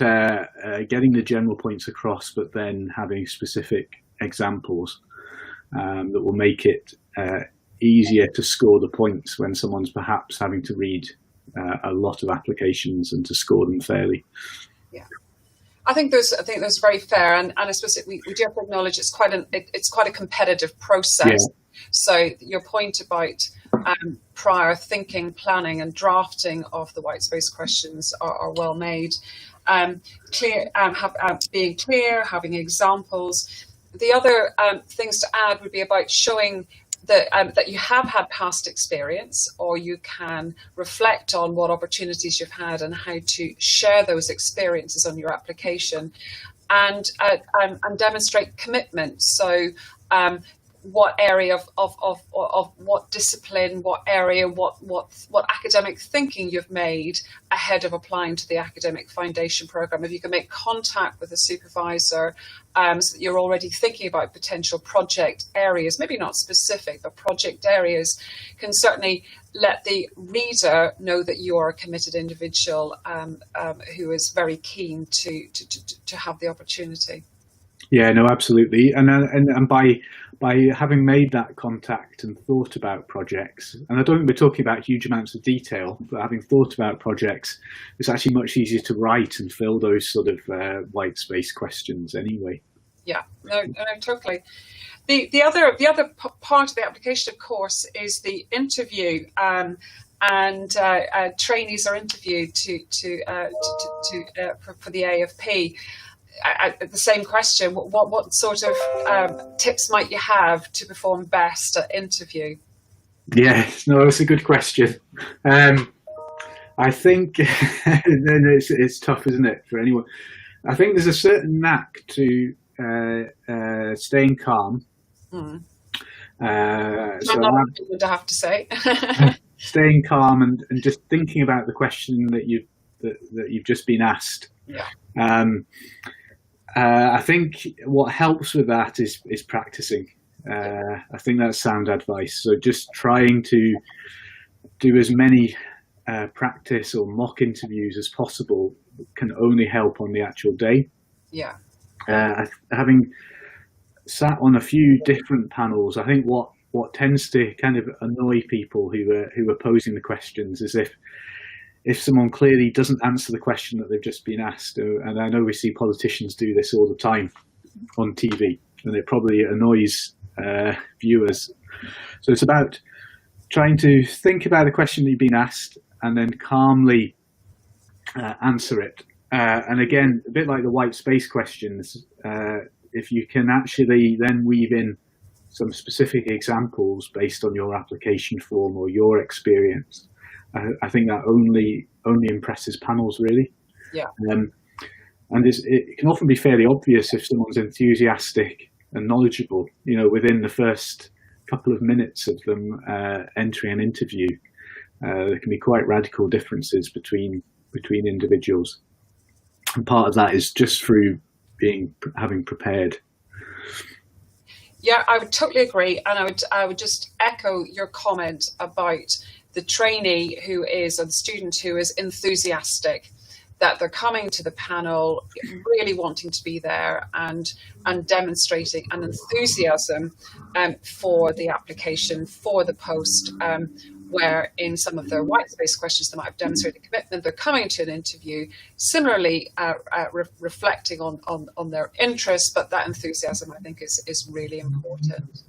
getting the general points across, but then having specific examples that will make it easier to score the points when someone's perhaps having to read a lot of applications and to score them fairly. Yeah, I think that's very fair, and I suppose we do have to acknowledge it's quite a competitive process. Yeah. So your point about prior thinking, planning, and drafting of the white space questions are well made. Being clear, having examples. The other things to add would be about showing that you have had past experience, or you can reflect on what opportunities you've had and how to share those experiences on your application, and demonstrate commitment. So what area of what discipline, what area, what academic thinking you've made ahead of applying to the academic foundation program. If you can make contact with a supervisor so that you're already thinking about potential project areas, maybe not specific, but project areas, can certainly let the reader know that you are a committed individual who is very keen to have the opportunity. Yeah, no, absolutely. And by having made that contact and thought about projects, and I don't think we're talking about huge amounts of detail, but having thought about projects, it's actually much easier to write and fill those sort of white space questions anyway. Yeah, no, totally. The other part of the application, of course, is the interview, and trainees are interviewed for the AFP. The same question, what sort of tips might you have to perform best at interview? Yeah, no, it's a good question. I think it's tough, isn't it, for anyone? I think there's a certain knack to staying calm. Mm. So I'm to have to say. Staying calm and just thinking about the question that you've just been asked. Yeah. I think what helps with that is practicing. I think that's sound advice. So just trying to do as many practice or mock interviews as possible can only help on the actual day. Yeah. Having sat on a few different panels, I think what tends to kind of annoy people who are posing the questions is if someone clearly doesn't answer the question that they've just been asked, and I know we see politicians do this all the time on TV, and it probably annoys viewers. So it's about trying to think about the question that you've been asked and then calmly answer it. And again, a bit like the white space questions, if you can actually then weave in some specific examples based on your application form or your experience, I think that only impresses panels, really. Yeah. And it can often be fairly obvious if someone's enthusiastic and knowledgeable. You know, within the first couple of minutes of them entering an interview, there can be quite radical differences between individuals. And part of that is just through having prepared. Yeah, I would totally agree, and I would just echo your comment about the trainee or the student who is enthusiastic, that they're coming to the panel really wanting to be there and demonstrating an enthusiasm for the application, for the post, where in some of their white space questions they might have demonstrated commitment. They're coming to an interview similarly reflecting on their interests, but that enthusiasm, I think, is really important.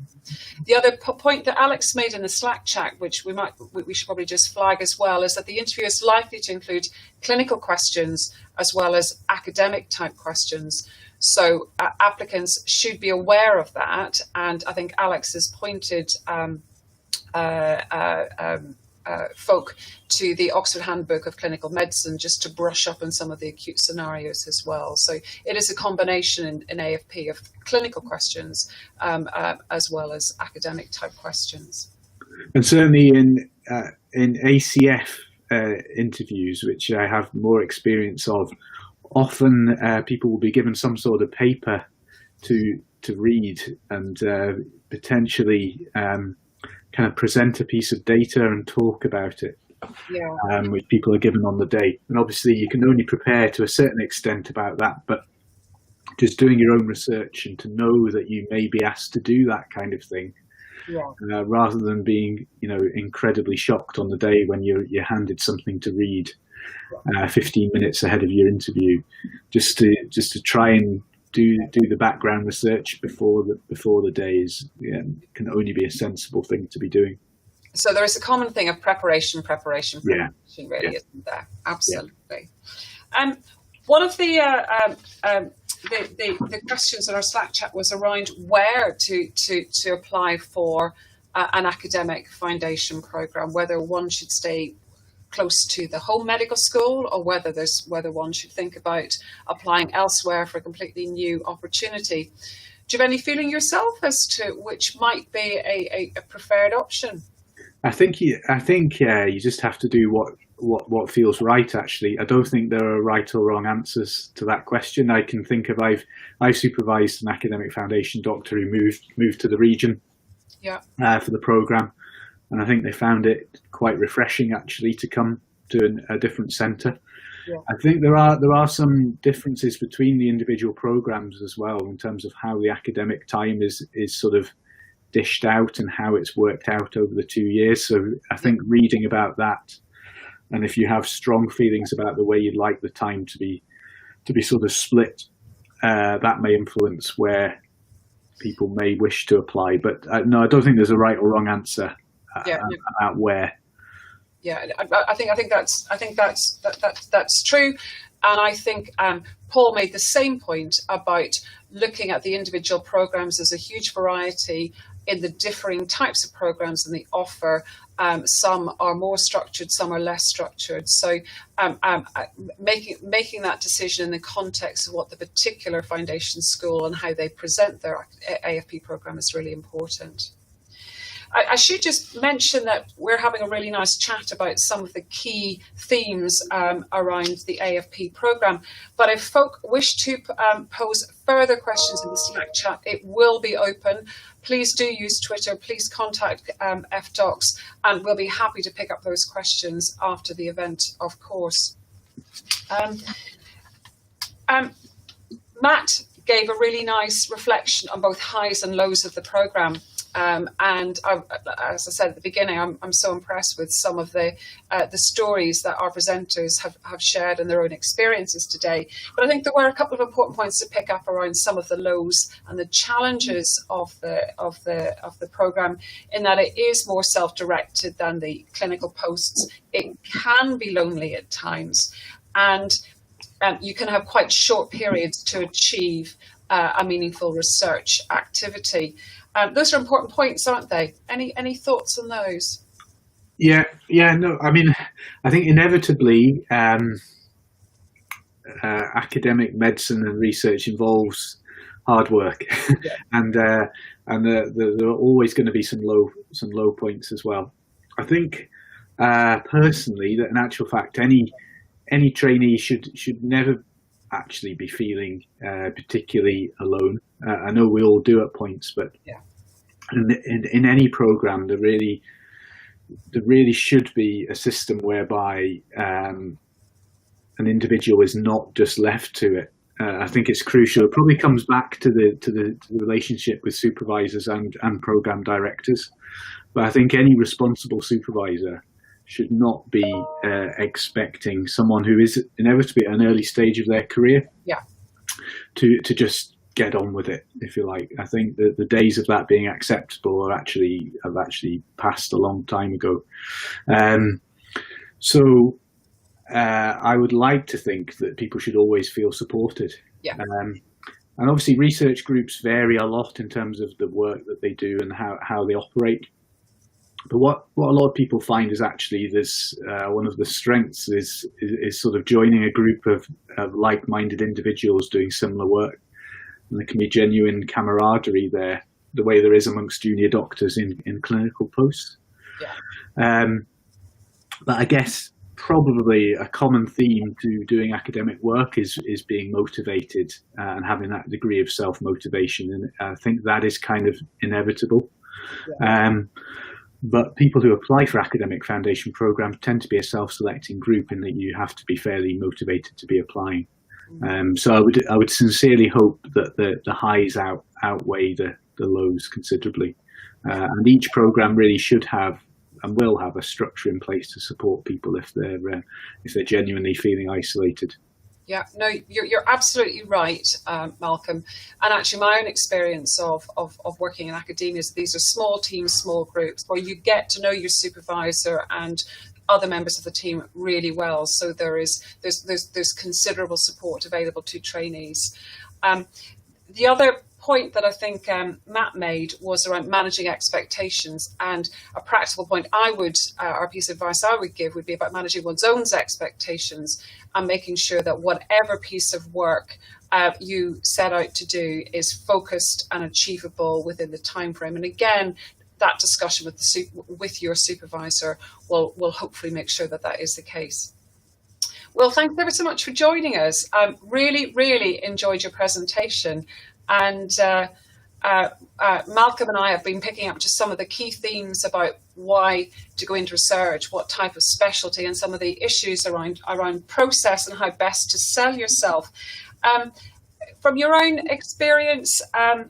The other point that Alex made in the Slack chat, which we should probably just flag as well, is that the interview is likely to include clinical questions as well as academic type questions. So applicants should be aware of that. And I think Alex has pointed folk to the Oxford Handbook of Clinical Medicine just to brush up on some of the acute scenarios as well. So it is a combination in AFP of clinical questions as well as academic type questions. And certainly in ACF interviews, which I have more experience of, often people will be given some sort of paper to read and potentially kind of present a piece of data and talk about it. which people are given on the day. And obviously you can only prepare to a certain extent about that, but just doing your own research and to know that you may be asked to do that kind of thing, rather than being, incredibly shocked on the day when you're handed something to read 15 minutes ahead of your interview, just to try and do the background research before the day can only be a sensible thing to be doing. So there is a common thing of preparation, really, isn't there? Absolutely. One of the questions in our Slack chat was around where to apply for an academic foundation program, whether one should stay close to the home medical school or whether one should think about applying elsewhere for a completely new opportunity. Do you have any feeling yourself as to which might be a preferred option? I think you just have to do what feels right. Actually, I don't think there are right or wrong answers to that question. I can think of I've supervised an academic foundation doctor who moved to the region for the program, and I think they found it quite refreshing actually to come to a different centre. I think there are some differences between the individual programs as well in terms of how the academic time is sort of dished out and how it's worked out over the 2 years. So I think reading about that, and if you have strong feelings about the way you'd like the time to be sort of split, that may influence where people may wish to apply. But no, I don't think there's a right or wrong answer about where. Yeah, I think that's true, and I think Paul made the same point about looking at the individual programs. There's a huge variety in the differing types of programs and the offer. Some are more structured, some are less structured. So making that decision in the context of what the particular foundation school and how they present their AFP program is really important. I should just mention that we're having a really nice chat about some of the key themes around the AFP programme. But if folk wish to pose further questions in the Slack chat, it will be open. Please do use Twitter. Please contact FDocs, and we'll be happy to pick up those questions after the event, of course. Matt gave a really nice reflection on both highs and lows of the programme. And as I said at the beginning, I'm so impressed with some of the stories that our presenters have shared and their own experiences today. But I think there were a couple of important points to pick up around some of the lows and the challenges of the programme, in that it is more self-directed than the clinical posts. It can be lonely at times, and you can have quite short periods to achieve a meaningful research activity. Those are important points, aren't they? Any thoughts on those? Yeah, no, I mean, I think inevitably academic medicine and research involves hard work, and there are always going to be some low points as well. I think personally that in actual fact any trainee should never actually be feeling particularly alone. I know we all do at points, but in any program there really should be a system whereby an individual is not just left to it. I think it's crucial. It probably comes back to the relationship with supervisors and program directors, but I think any responsible supervisor should not be expecting someone who is inevitably at an early stage of their career to just get on with it, if you like. I think that the days of that being acceptable have actually passed a long time ago. So I would like to think that people should always feel supported. And obviously research groups vary a lot in terms of the work that they do and how they operate. But what a lot of people find is actually this one of the strengths is sort of joining a group of like-minded individuals doing similar work. And there can be genuine camaraderie there, the way there is amongst junior doctors in clinical posts. But I guess probably a common theme to doing academic work is being motivated and having that degree of self-motivation. And I think that is kind of inevitable. But people who apply for academic foundation programs tend to be a self-selecting group in that you have to be fairly motivated to be applying. So I would sincerely hope that the highs outweigh the lows considerably. And each program really should have and will have a structure in place to support people if they're genuinely feeling isolated. Yeah, no, you're absolutely right, Malcolm. And actually, my own experience of working in academia is these are small teams, small groups where you get to know your supervisor and other members of the team really well. So there's considerable support available to trainees. The other point that I think Matt made was around managing expectations, and a practical point our piece of advice I would give would be about managing one's own expectations and making sure that whatever piece of work you set out to do is focused and achievable within the time frame. And again, that discussion with your supervisor will hopefully make sure that that is the case. Well, thanks ever so much for joining us. Really, really enjoyed your presentation. And Malcolm and I have been picking up just some of the key themes about why to go into research, what type of specialty, and some of the issues around process and how best to sell yourself. From your own experience, have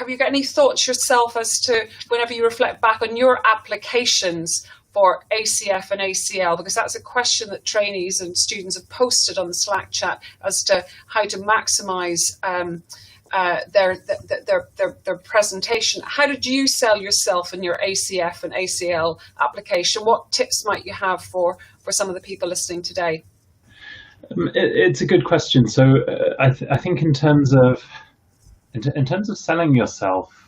you got any thoughts yourself as to whenever you reflect back on your applications for ACF and ACL, because that's a question that trainees and students have posted on the Slack chat as to how to maximise their presentation. How did you sell yourself in your ACF and ACL application? What tips might you have for some of the people listening today? It's a good question. So I think in terms of selling yourself,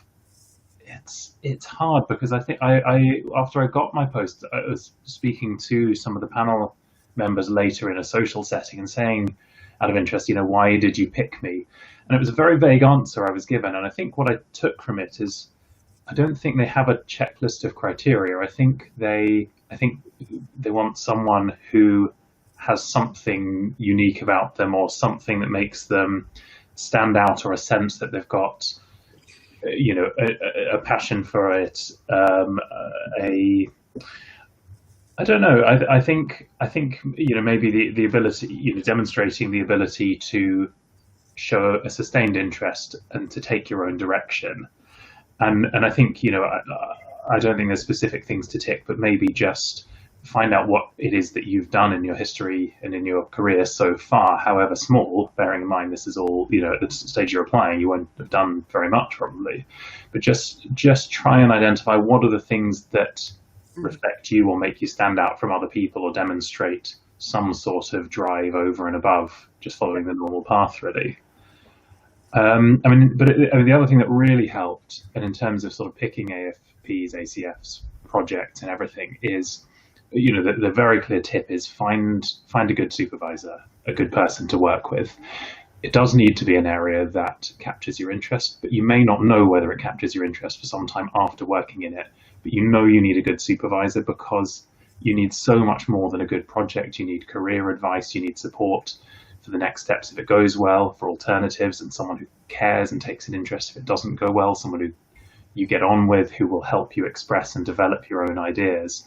it's hard, because I think I after I got my post, I was speaking to some of the panel members later in a social setting and saying, out of interest, why did you pick me? And it was a very vague answer I was given. And I think what I took from it is, I don't think they have a checklist of criteria. I think they want someone who has something unique about them, or something that makes them stand out, or a sense that they've got a passion for it. I don't know. I think maybe the ability, demonstrating the ability to show a sustained interest and to take your own direction. And I think I don't think there's specific things to tick, but maybe just find out what it is that you've done in your history and in your career so far, however small, bearing in mind this is all, at the stage you're applying, you won't have done very much probably, but just try and identify what are the things that reflect you or make you stand out from other people, or demonstrate some sort of drive over and above just following the normal path, really. The other thing that really helped, and in terms of sort of picking AFP's, ACF's project and everything, is the very clear tip is find a good supervisor, a good person to work with. It does need to be an area that captures your interest, but you may not know whether it captures your interest for some time after working in it. But you need a good supervisor, because you need so much more than a good project. You need career advice, you need support for the next steps if it goes well, for alternatives, and someone who cares and takes an interest if it doesn't go well, someone who you get on with, who will help you express and develop your own ideas.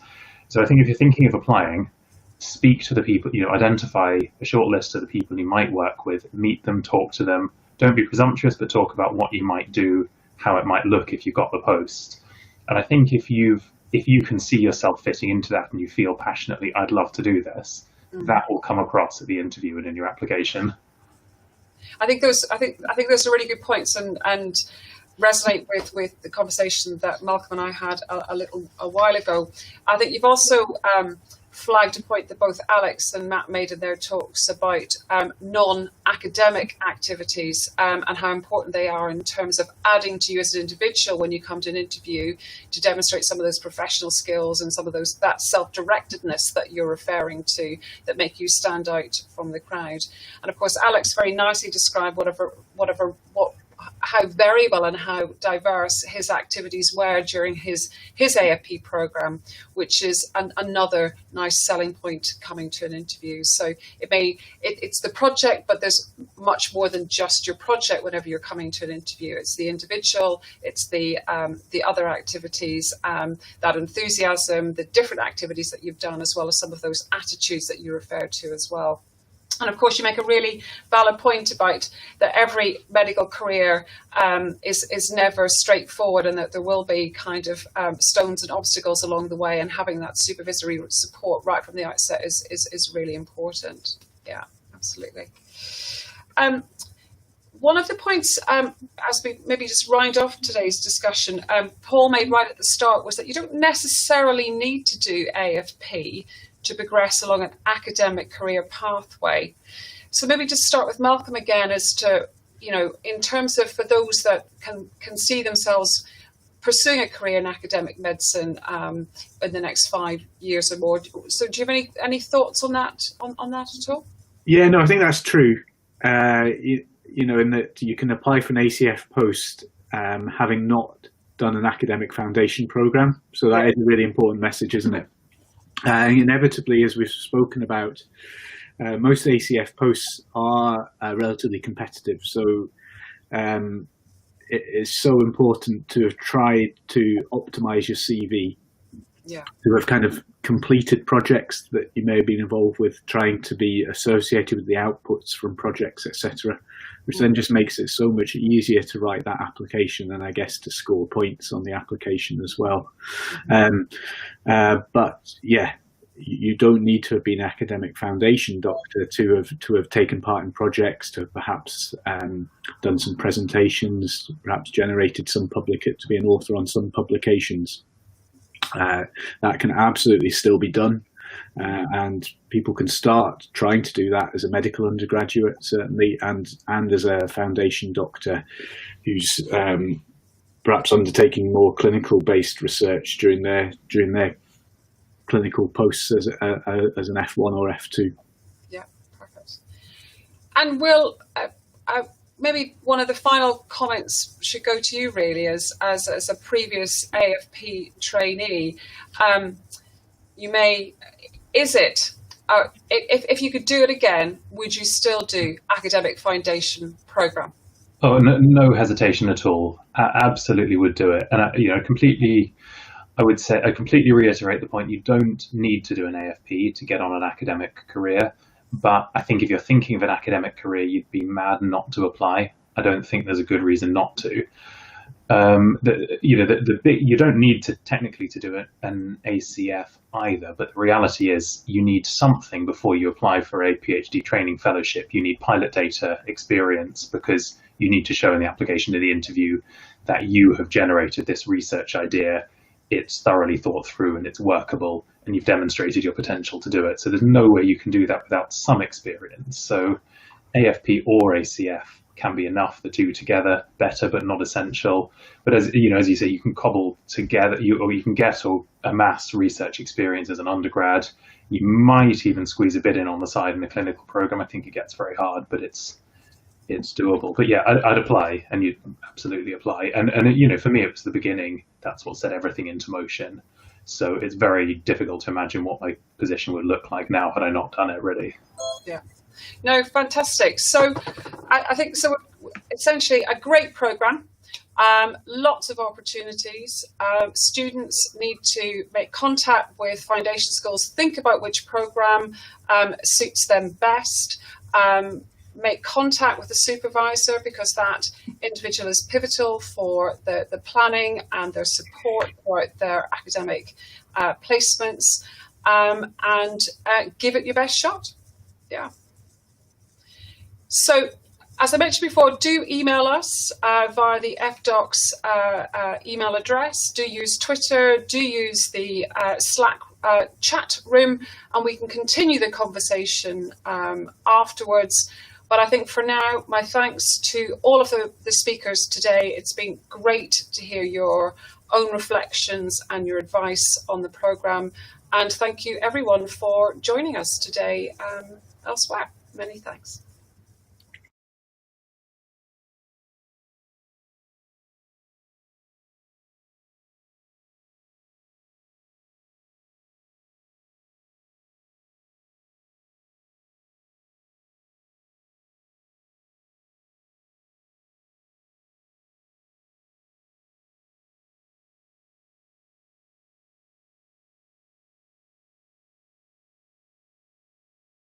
So I think if you're thinking of applying, speak to the people, identify a short list of the people you might work with, meet them, talk to them. Don't be presumptuous, but talk about what you might do, how it might look if you got the post. And I think if you can see yourself fitting into that and you feel passionately, I'd love to do this, that will come across at the interview and in your application. I think those are really good points, and resonate with the conversation that Malcolm and I had a while ago. I think you've also flagged a point that both Alex and Matt made in their talks about non-academic activities and how important they are in terms of adding to you as an individual when you come to an interview, to demonstrate some of those professional skills and some of that self-directedness that you're referring to that make you stand out from the crowd. And of course, Alex very nicely described what how variable and how diverse his activities were during his AFP program, which is another nice selling point coming to an interview. So it's the project, but there's much more than just your project whenever you're coming to an interview. It's the individual, it's the other activities, that enthusiasm, the different activities that you've done, as well as some of those attitudes that you referred to as well. And of course, you make a really valid point about that every medical career is never straightforward, and that there will be kind of stones and obstacles along the way, and having that supervisory support right from the outset is really important. Yeah, absolutely. One of the points, as we maybe just round off today's discussion, Paul made right at the start, was that you don't necessarily need to do AFP to progress along an academic career pathway. So maybe just start with Malcolm again as to, in terms of for those that can see themselves pursuing a career in academic medicine in the next 5 years or more. So do you have any thoughts on that at all? Yeah, no, I think that's true. In that you can apply for an ACF post having not done an academic foundation program. So that is a really important message, isn't it? Inevitably, as we've spoken about, most ACF posts are relatively competitive. So it is so important to have tried to optimize your CV, to have kind of completed projects that you may have been involved with, trying to be associated with the outputs from projects, etc., which then just makes it so much easier to write that application and I guess to score points on the application as well. But yeah, you don't need to have been an academic foundation doctor to have taken part in projects, to have perhaps done some presentations, perhaps generated some to be an author on some publications. That can absolutely still be done. And people can start trying to do that as a medical undergraduate, certainly, and as a foundation doctor who's perhaps undertaking more clinical-based research during their clinical posts as an F1 or F2. Yeah, perfect. And Will, maybe one of the final comments should go to you, really, as a previous AFP trainee. If you could do it again, would you still do academic foundation program? Oh, no hesitation at all. I absolutely would do it. And I completely reiterate the point. You don't need to do an AFP to get on an academic career. But I think if you're thinking of an academic career, you'd be mad not to apply. I don't think there's a good reason not to. You don't need to technically to do an ACF either, but the reality is you need something before you apply for a PhD training fellowship. You need pilot data experience, because you need to show in the application to the interview that you have generated this research idea, it's thoroughly thought through and it's workable, and you've demonstrated your potential to do it. So there's no way you can do that without some experience. So AFP or ACF can be enough. The two together, better but not essential. But as you say, you can cobble together, you can get or amass research experience as an undergrad. You might even squeeze a bit in on the side in a clinical program. I think it gets very hard, but it's doable. But yeah, I'd apply, and you'd absolutely apply. And for me, it was the beginning. That's what set everything into motion. So it's very difficult to imagine what my position would look like now had I not done it, really. Yeah. No, fantastic. So I think essentially a great program, lots of opportunities. Students need to make contact with foundation schools, think about which program suits them best, make contact with the supervisor, because that individual is pivotal for the planning and their support for their academic placements, and give it your best shot. Yeah. So, as I mentioned before, do email us via the FDocs email address. Do use Twitter. Do use the Slack chat room, and we can continue the conversation afterwards. But I think for now, my thanks to all of the speakers today. It's been great to hear your own reflections and your advice on the programme. And thank you, everyone, for joining us today elsewhere. Many thanks.